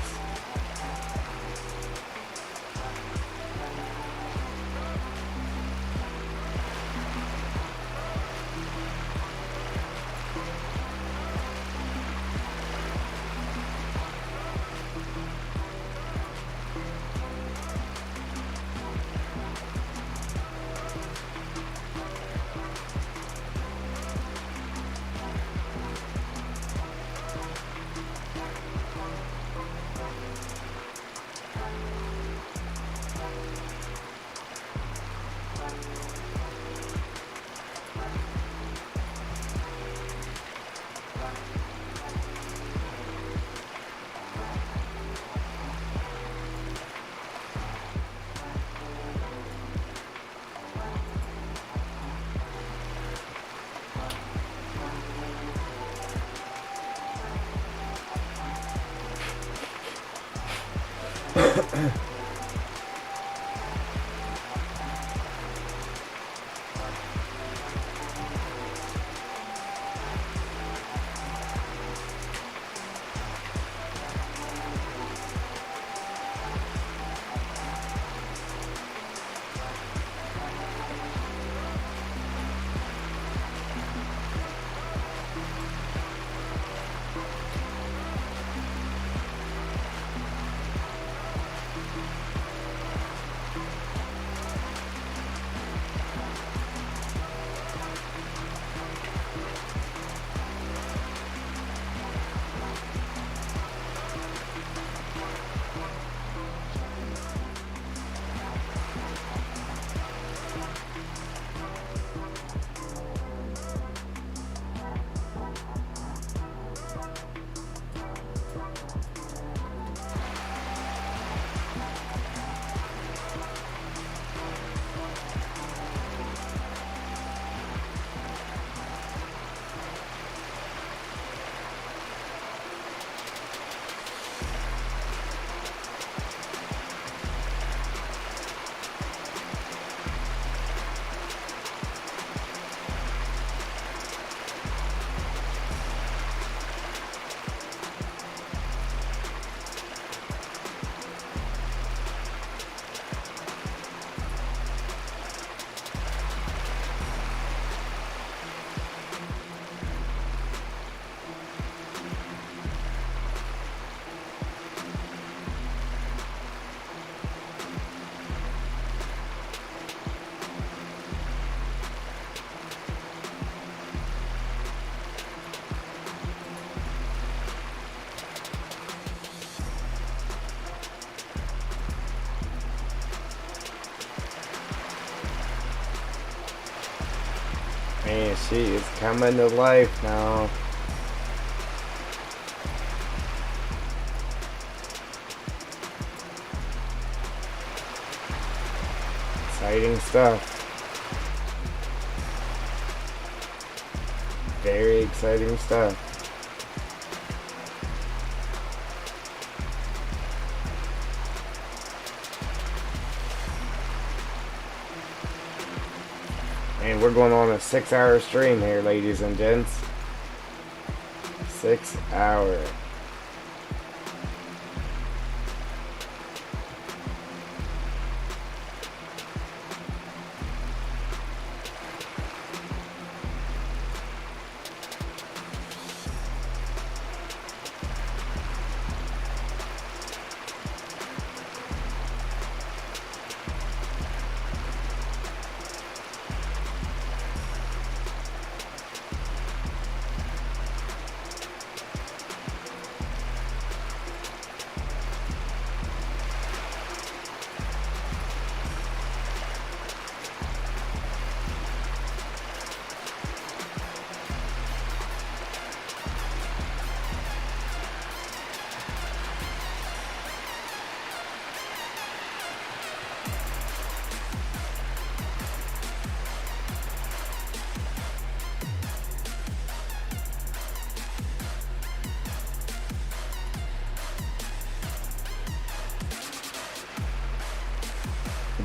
Man, she is coming to life now. Exciting stuff. Very exciting stuff. And we're going on a 6-hour stream here, ladies and gents. 6 hour.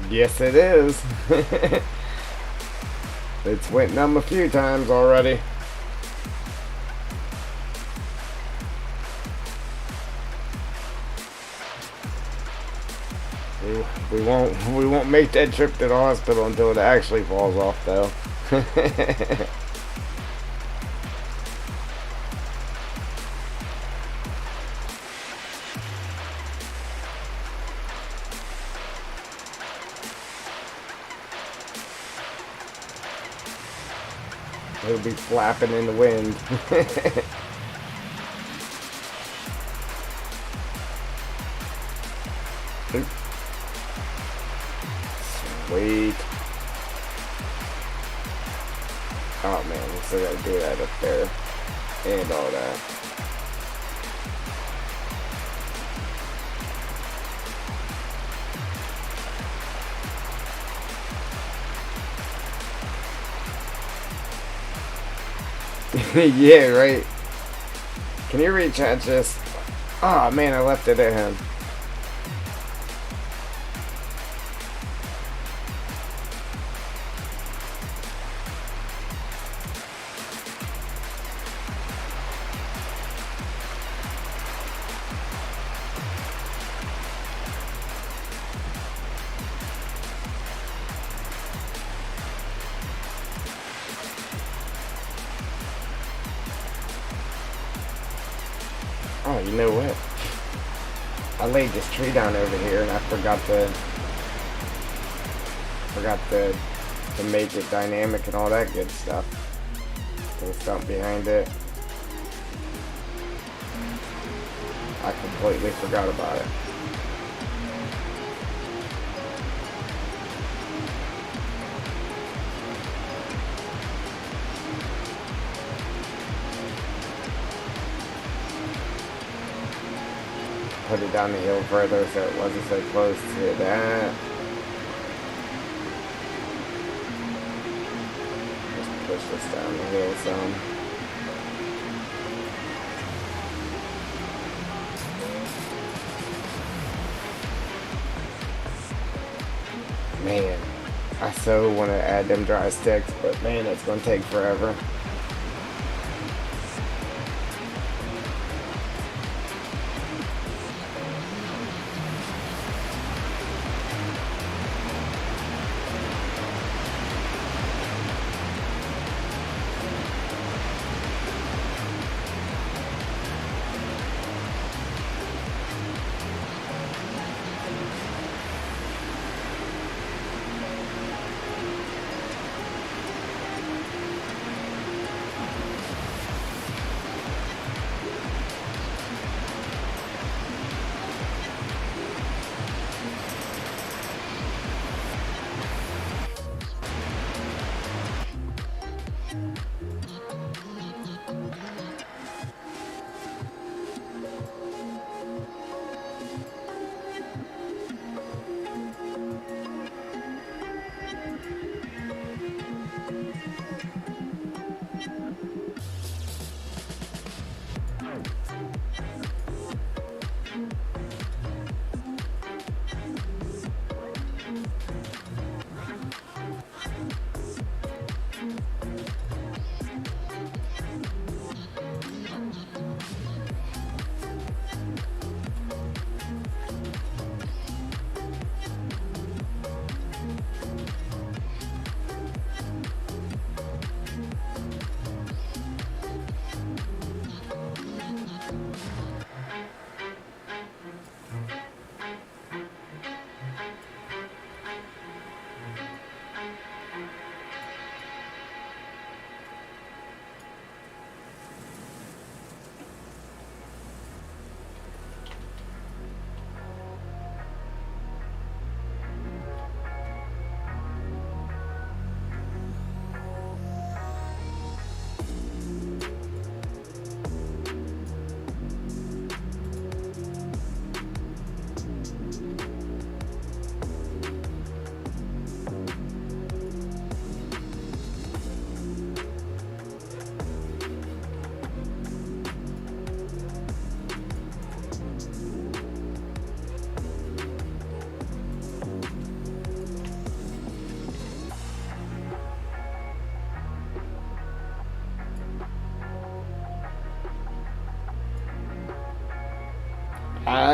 Yes, it is. It's went numb a few times already. We won't make that trip to the hospital until it actually falls off, though. It'll be flapping in the wind. Sweet. Oh man, we still gotta do that up there. And all that. Yeah, right. Can you reach out just... Oh man, I left it at him. Oh, you know what? I laid this tree down over here and I forgot to make it dynamic and all that good stuff. Put a stump behind it. I completely forgot about it. Put it down the hill further so it wasn't so close to that. Just push this down the hill some. Man, I so want to add them dry sticks, but man, it's going to take forever.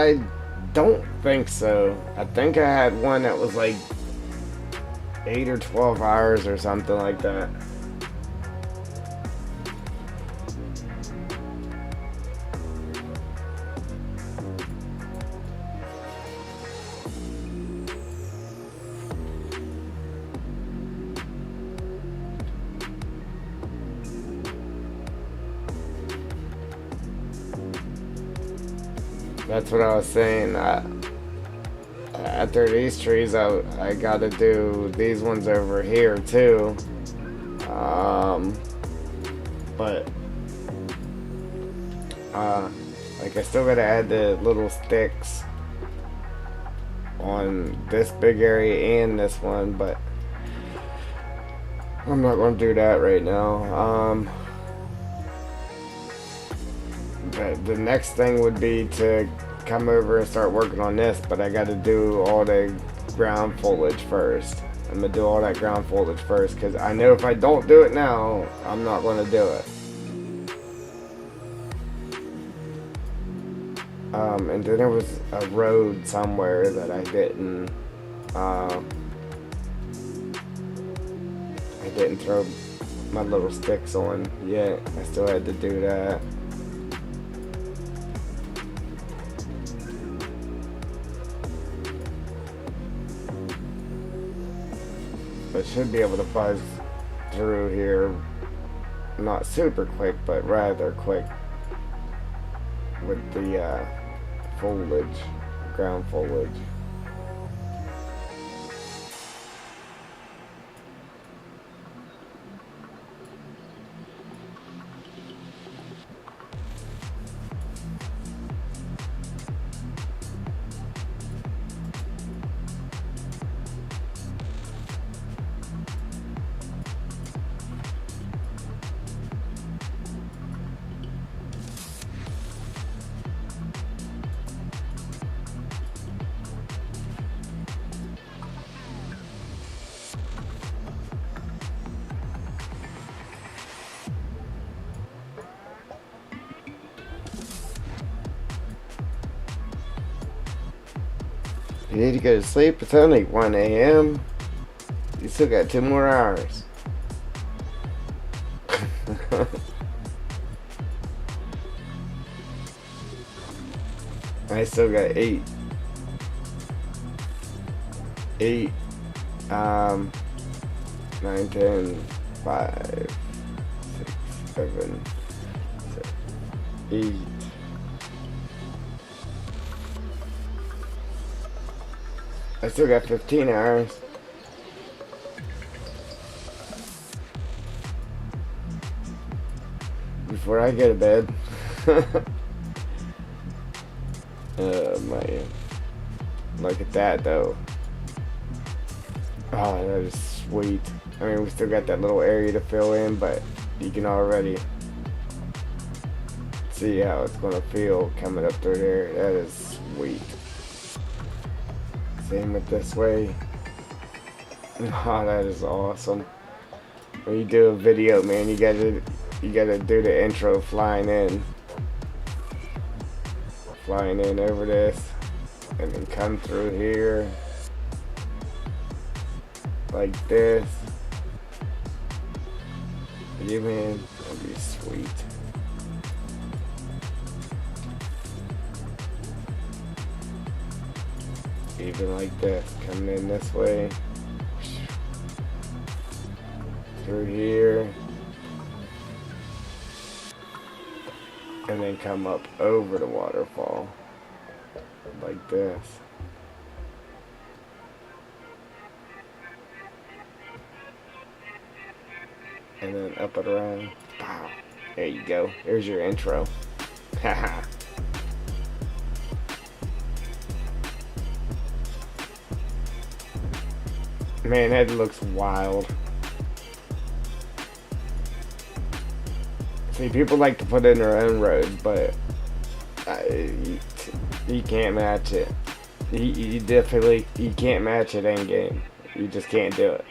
I don't think so. I think I had one that was like 8 or 12 hours or something like that. That's what I was saying. After these trees, I got to do these ones over here too. Um, but uh, like I still got to add the little sticks on this big area and this one, but I'm not going to do that right now. The next thing would be to come over and start working on this, but I got to do all the ground foliage first. I'm gonna do all that ground foliage first because I know if I don't do it now, I'm not gonna do it. And then there was a road somewhere that I didn't throw my little sticks on yet. I still had to do that. But should be able to buzz through here, not super quick, but rather quick with the foliage, ground foliage. You need to go to sleep. It's only 1 a.m. You still got 2 more hours. I still got 8. 8, 9, 10, 5, 6, 7, 8. I still got 15 hours. Before I go to bed. Oh man. Look at that though. Oh, that is sweet. I mean, we still got that little area to fill in, but you can already see how it's gonna feel coming up through there. That is sweet. Same with this way. Oh, that is awesome. When you do a video, man, you gotta do the intro flying in over this, and then come through here like this. Yeah, man, that'd be sweet. Even like this, coming in this way, through here, and then come up over the waterfall, like this. And then up and around. Wow. There you go. There's your intro. Haha. Man, that looks wild. See, people like to put in their own road, but you can't match it. You definitely you can't match it in game. You just can't do it.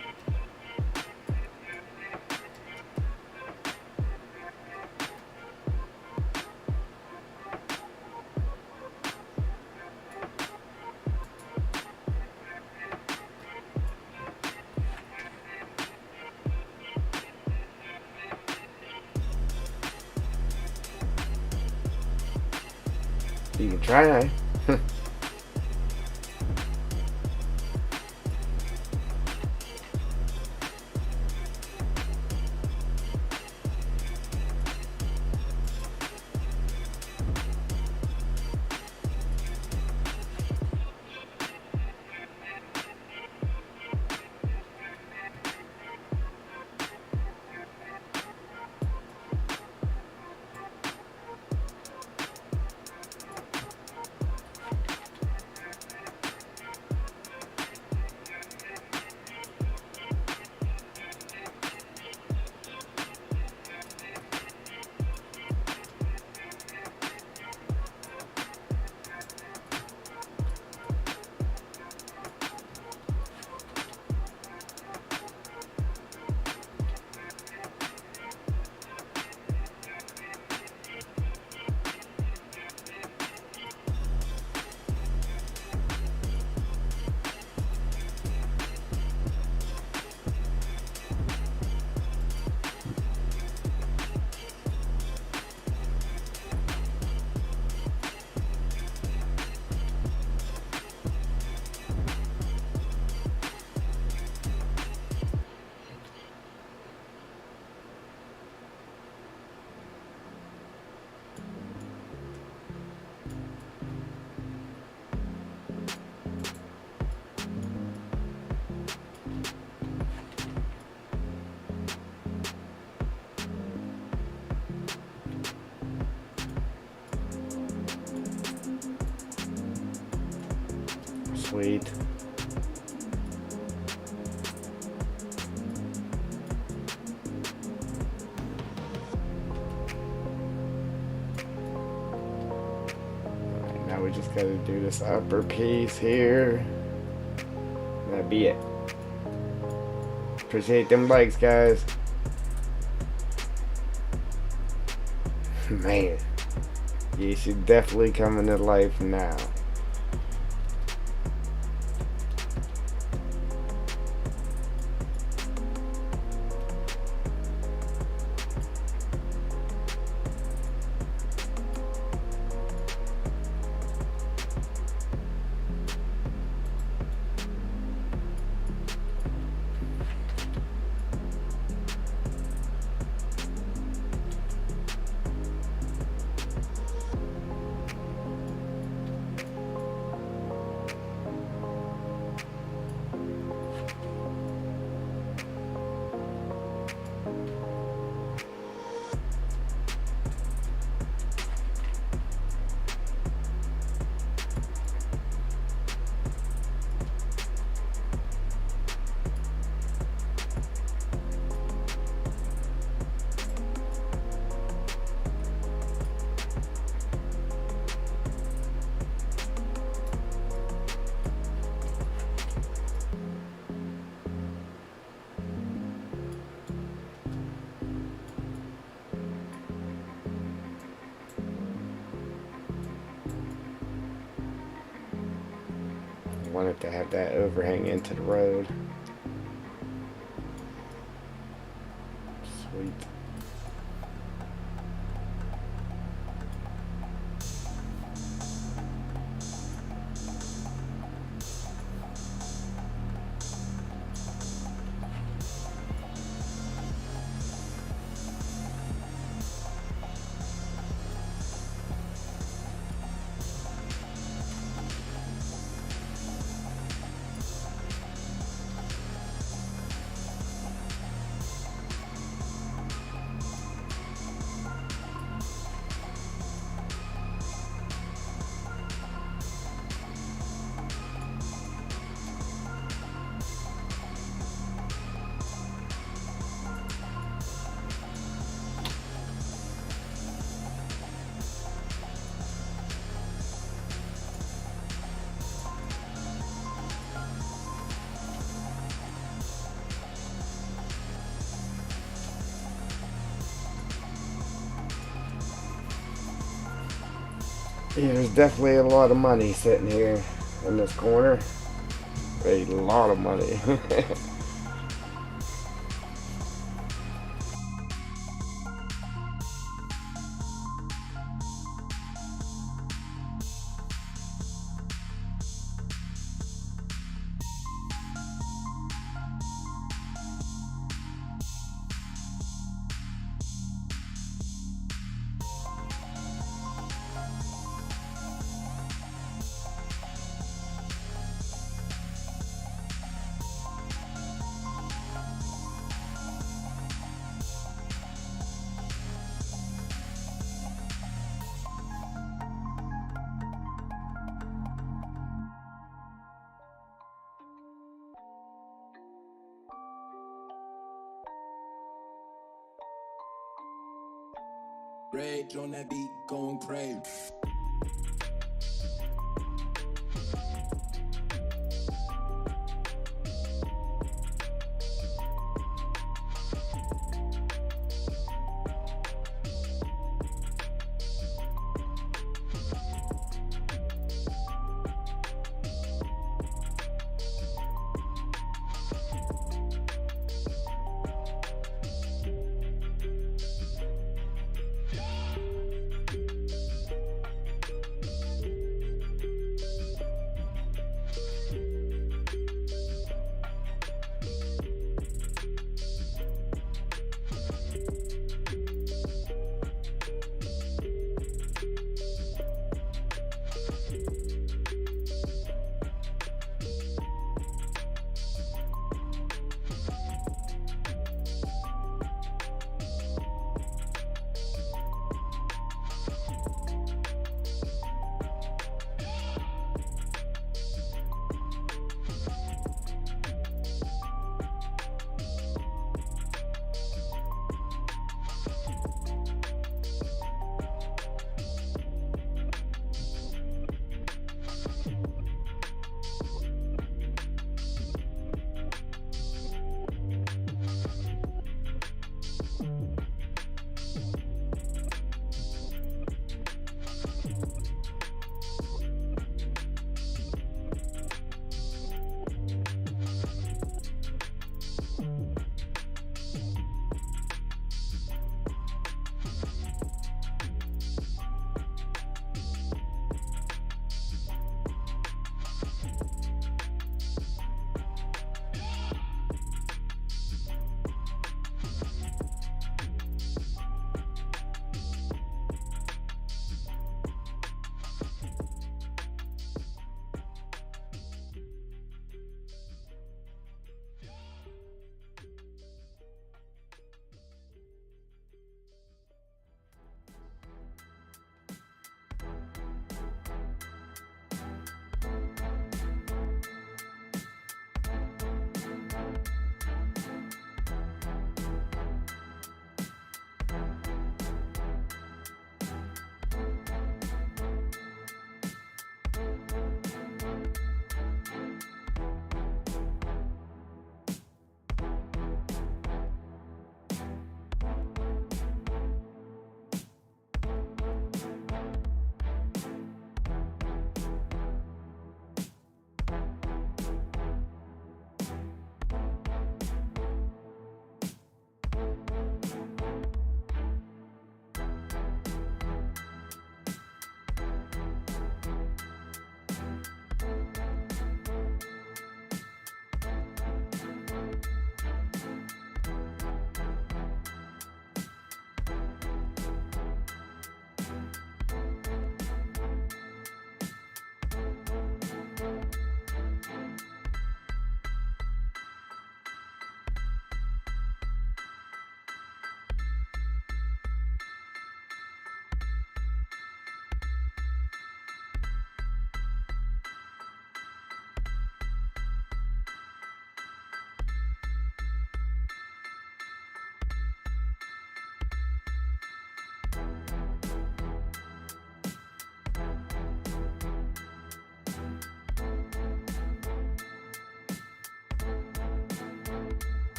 You can try. Sweet. Alright, now we just gotta do this upper piece here. That'd be it. Appreciate them likes, guys. Man, you should definitely come into life now. Wanted to have that overhang into the road. Sweet. Yeah, there's definitely a lot of money sitting here in this corner. A lot of money. Rage on that beat, going crazy.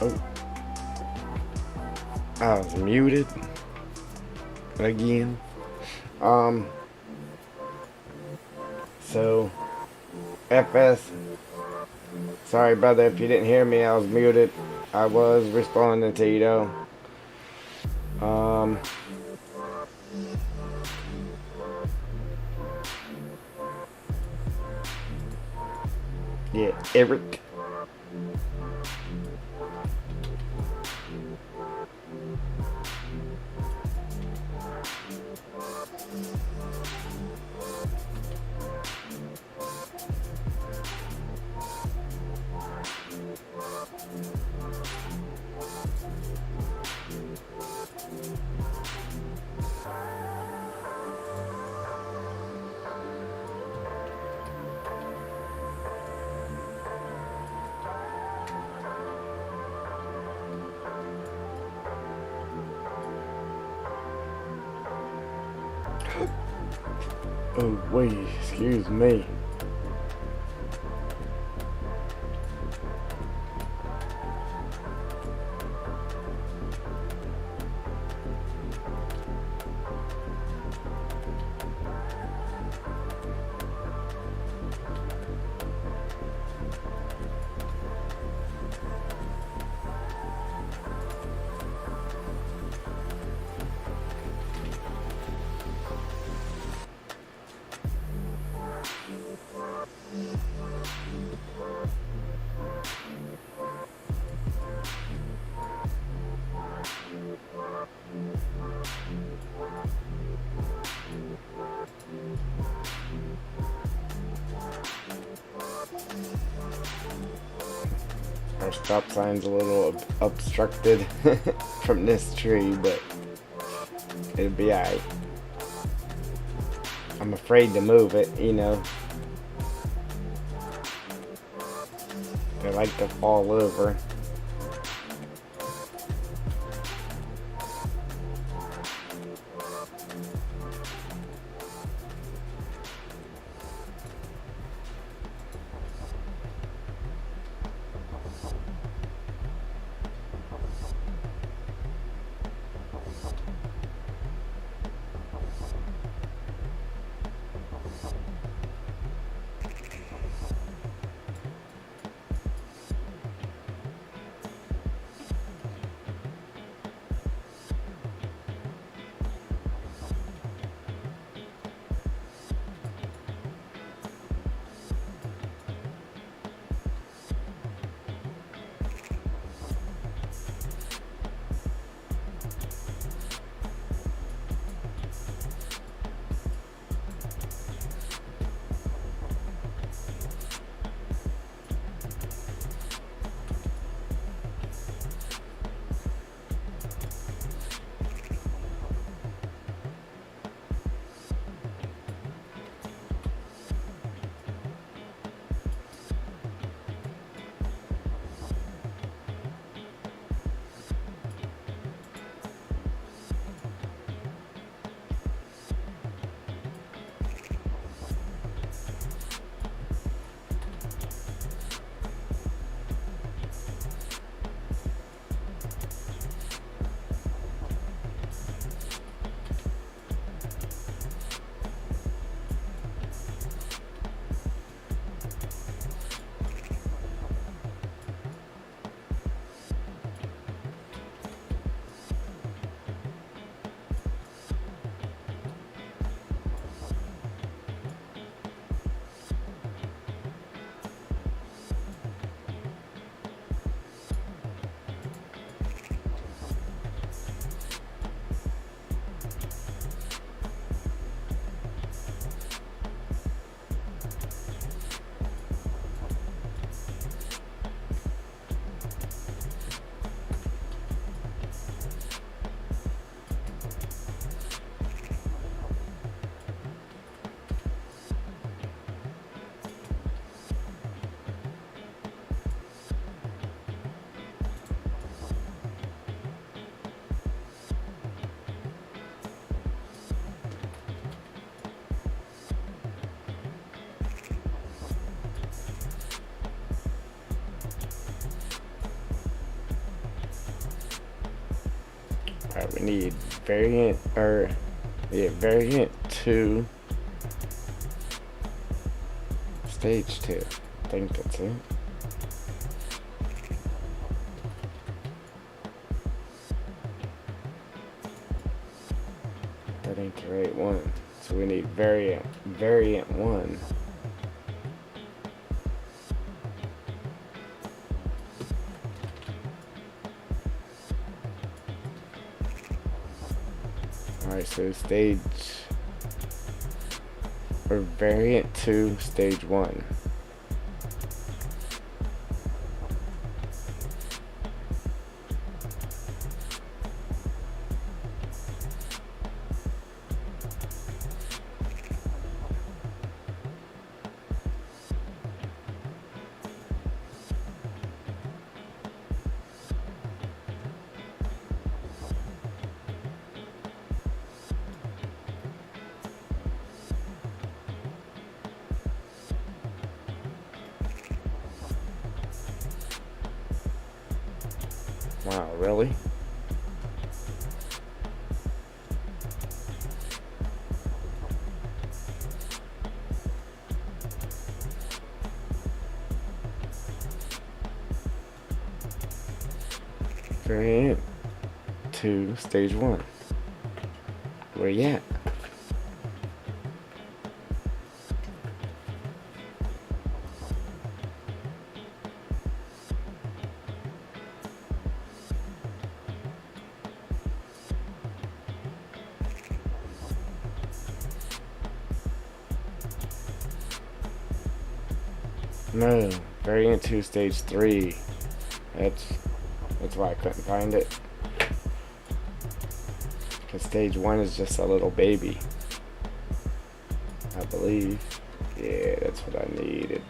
Oh, I was muted again. Um, so FS, sorry brother if you didn't hear me, I was muted. I was responding to you though. Yeah, Eric. Oh wait, excuse me. Our stop sign's a little obstructed from this tree, but it'll be alright. I'm afraid to move it, you know. They like to fall over. Alright, we need variant, or yeah, variant 2, stage 2. I think that's it. That ain't the right one. So we need variant 1. Alright, so stage, or variant 2, stage 1. Wow, really? Variant 2, stage 1. Where you at? No, variant 2, stage 3. That's why I couldn't find it. Because stage 1 is just a little baby, I believe. Yeah, that's what I needed.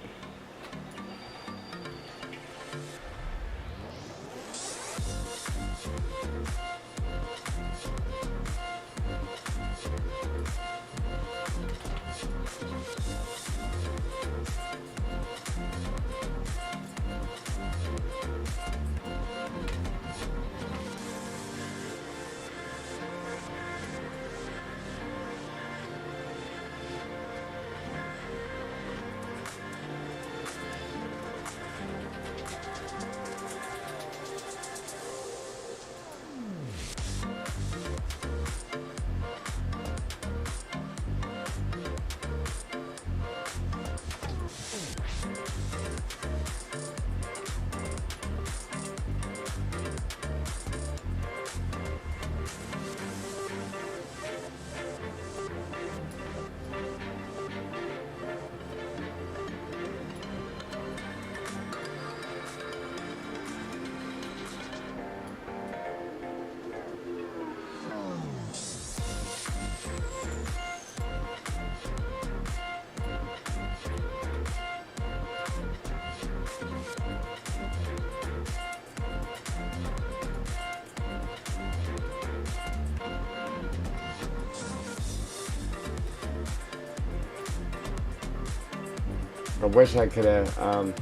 I wish I could have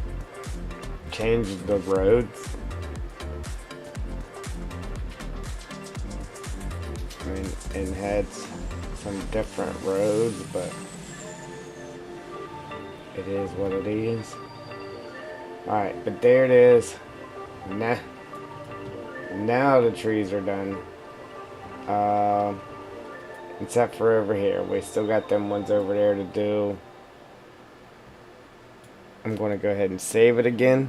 changed the roads. I mean, and had some different roads, but it is what it is. Alright, but there it is. Now the trees are done. Except for over here. We still got them ones over there to do. I'm going to go ahead and save it again.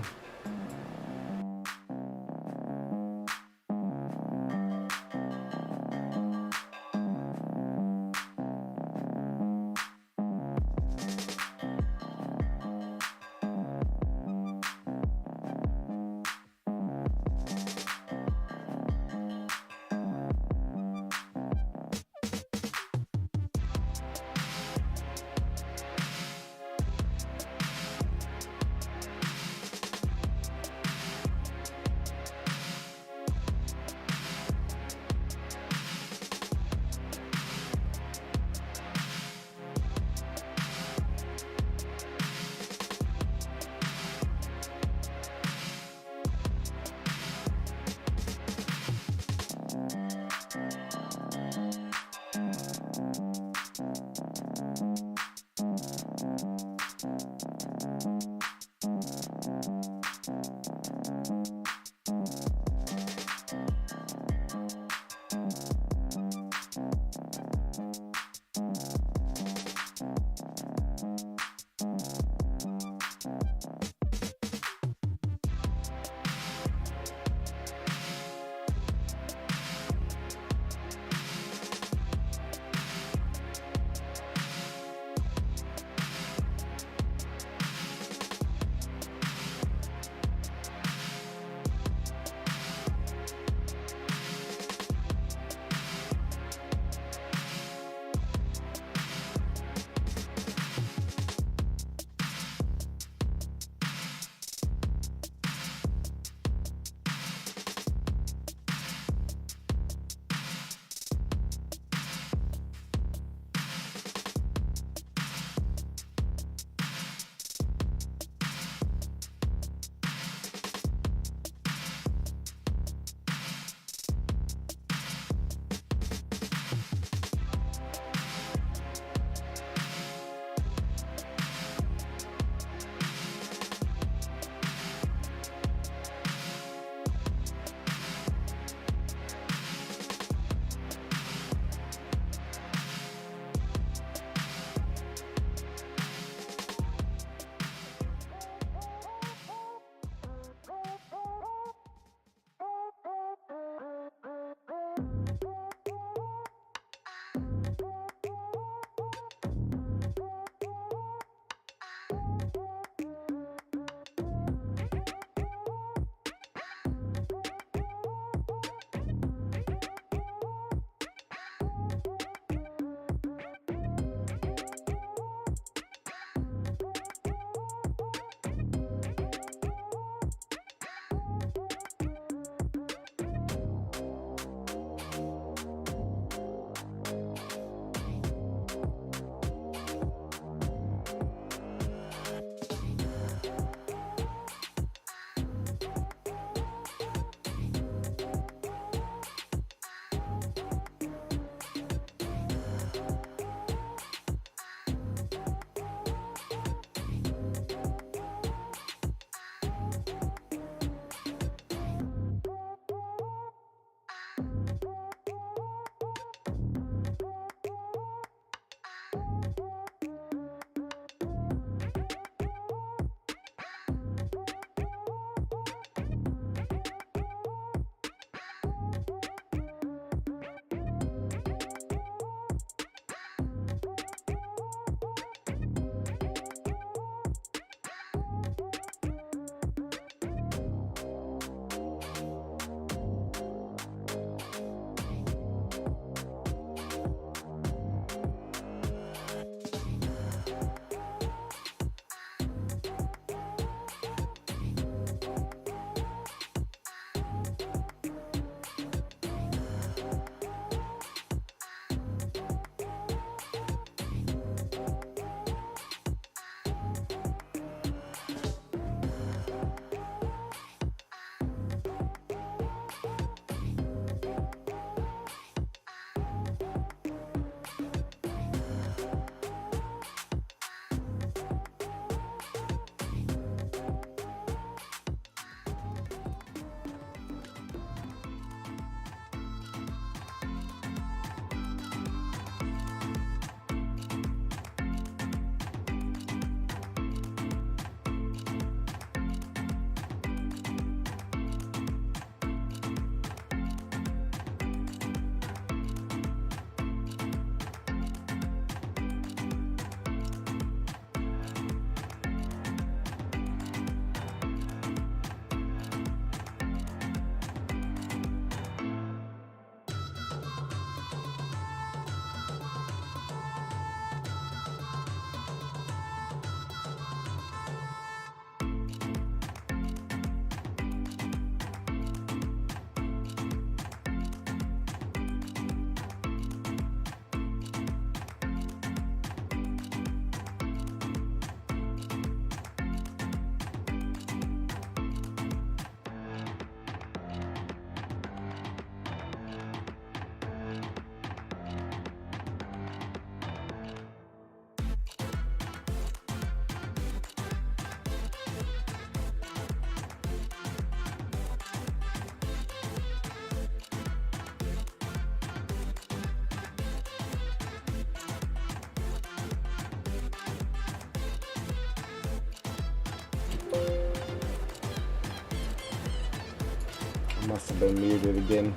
Must have been muted again.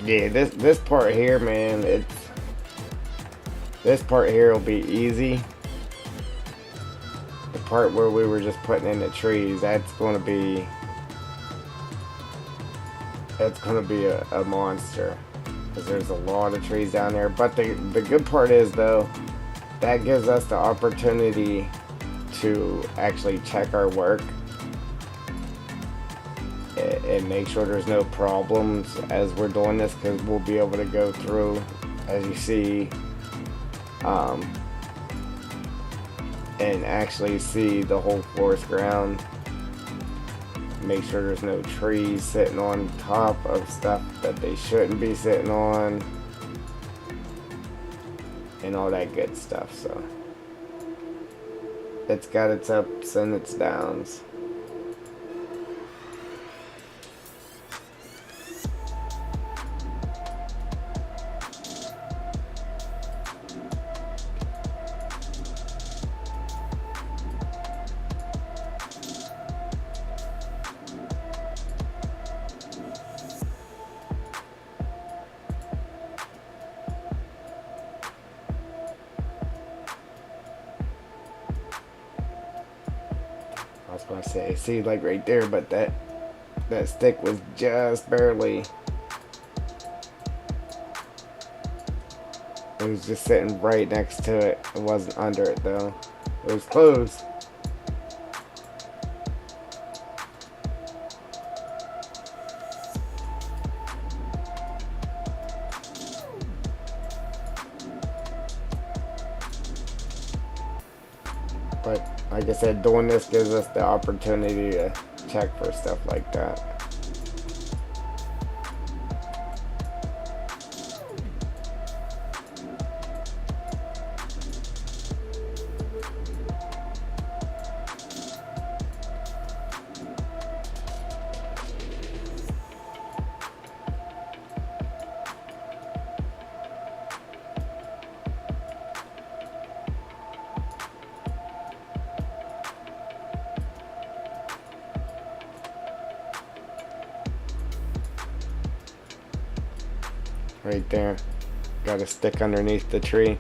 Yeah, this part here, man, this part here will be easy. The part where we were just putting in the trees, that's gonna be a monster, because there's a lot of trees down there. But the good part is, though, that gives us the opportunity to actually check our work and make sure there's no problems as we're doing this, because we'll be able to go through, as you see, and actually see the whole forest ground. Make sure there's no trees sitting on top of stuff that they shouldn't be sitting on, and all that good stuff. So it's got its ups and its downs. I was gonna say, see, like right there, but that stick was just barely. It was just sitting right next to it. It wasn't under it though. It was close. But like I said, doing this gives us the opportunity to check for stuff like that. Right there. Got a stick underneath the tree.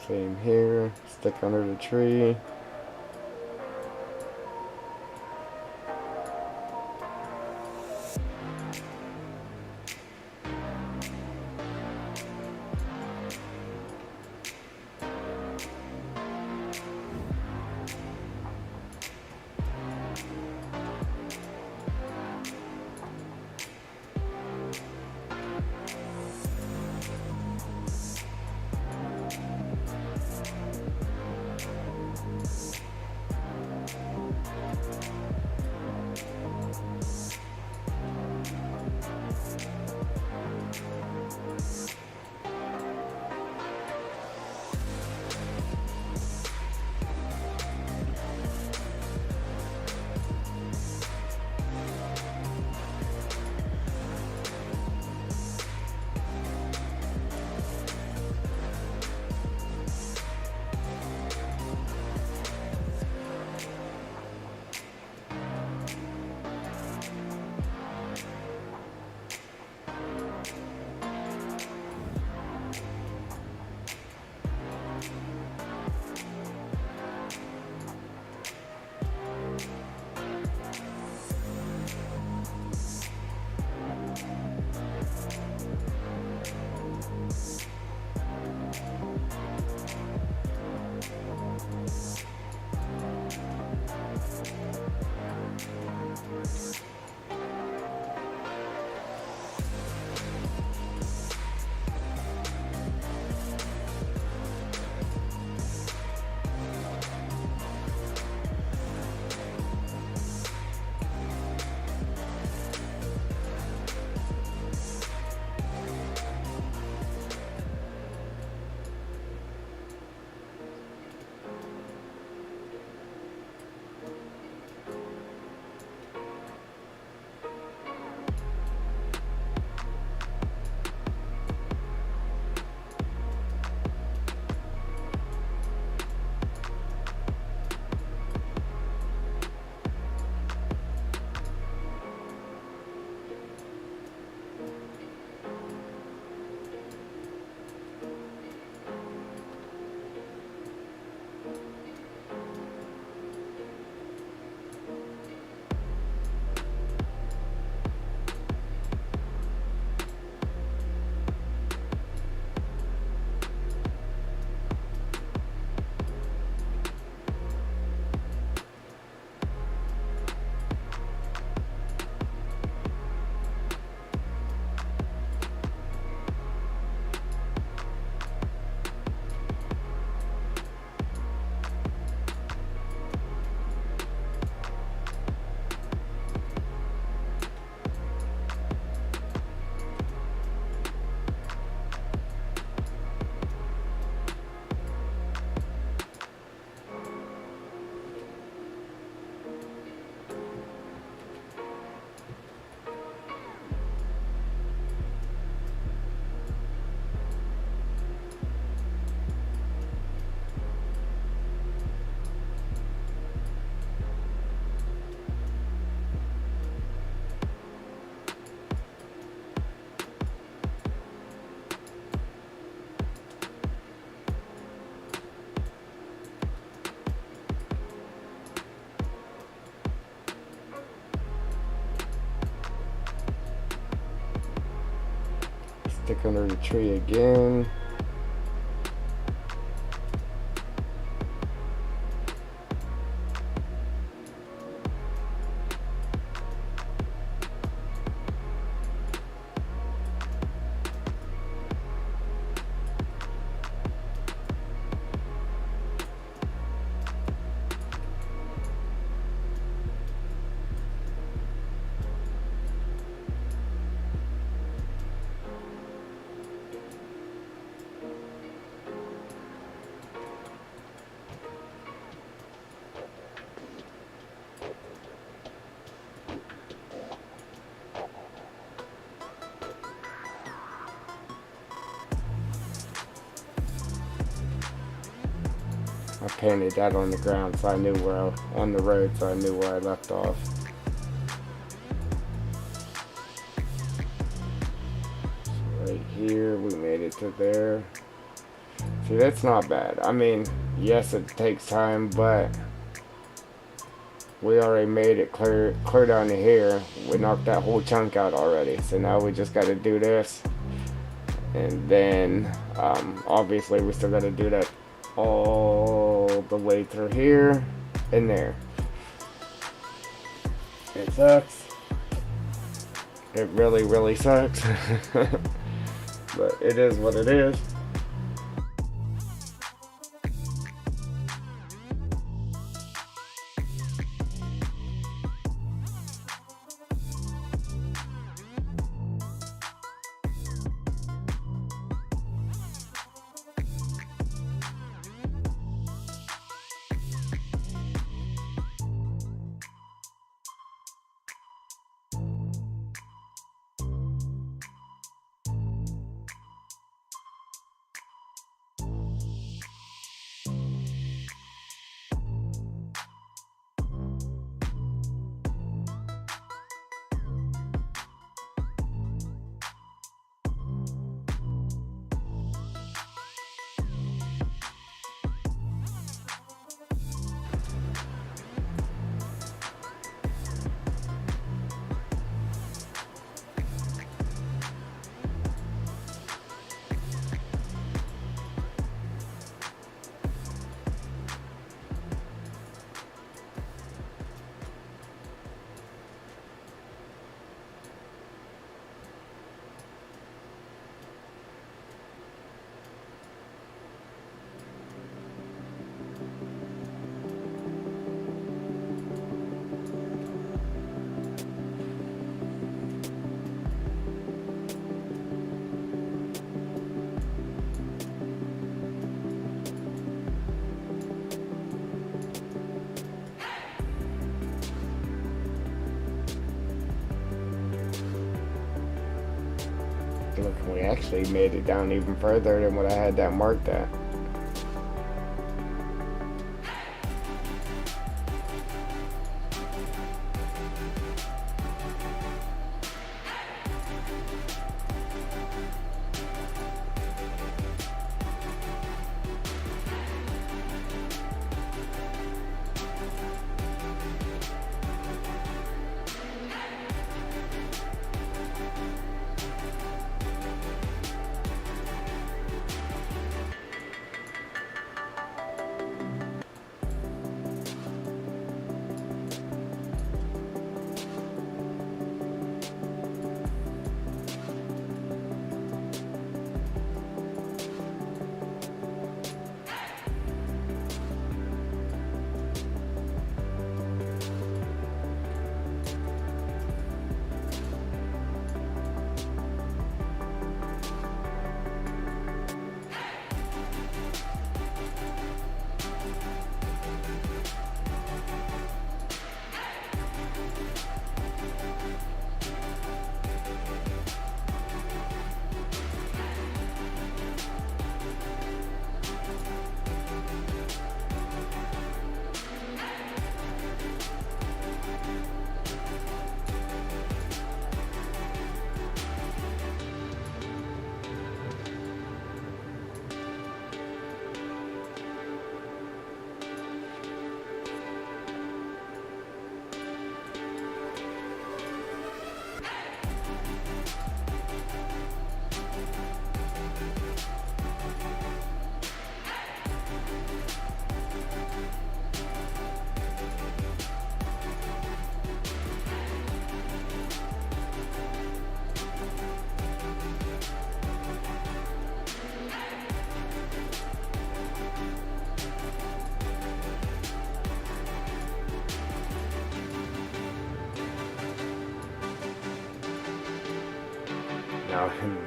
Same here. Stick under the tree. Stick under the tree again. I painted that on the ground so I knew where on the road so I knew where I left off. So right here we made it to there. See, that's not bad. I mean, yes, it takes time, but we already made it clear down to here. We knocked that whole chunk out already. So now we just got to do this, and then obviously we still got to do that all the way through here and there. It sucks. It really, really sucks. But it is what it is. Look, we actually made it down even further than what I had that marked at.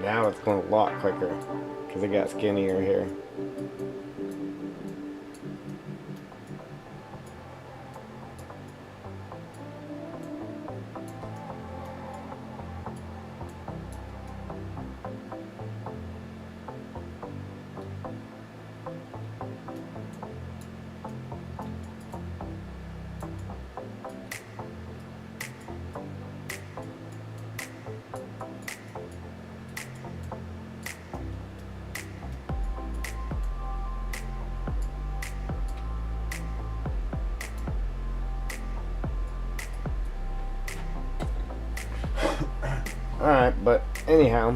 Now it's going a lot quicker because it got skinnier here. Alright, but anyhow,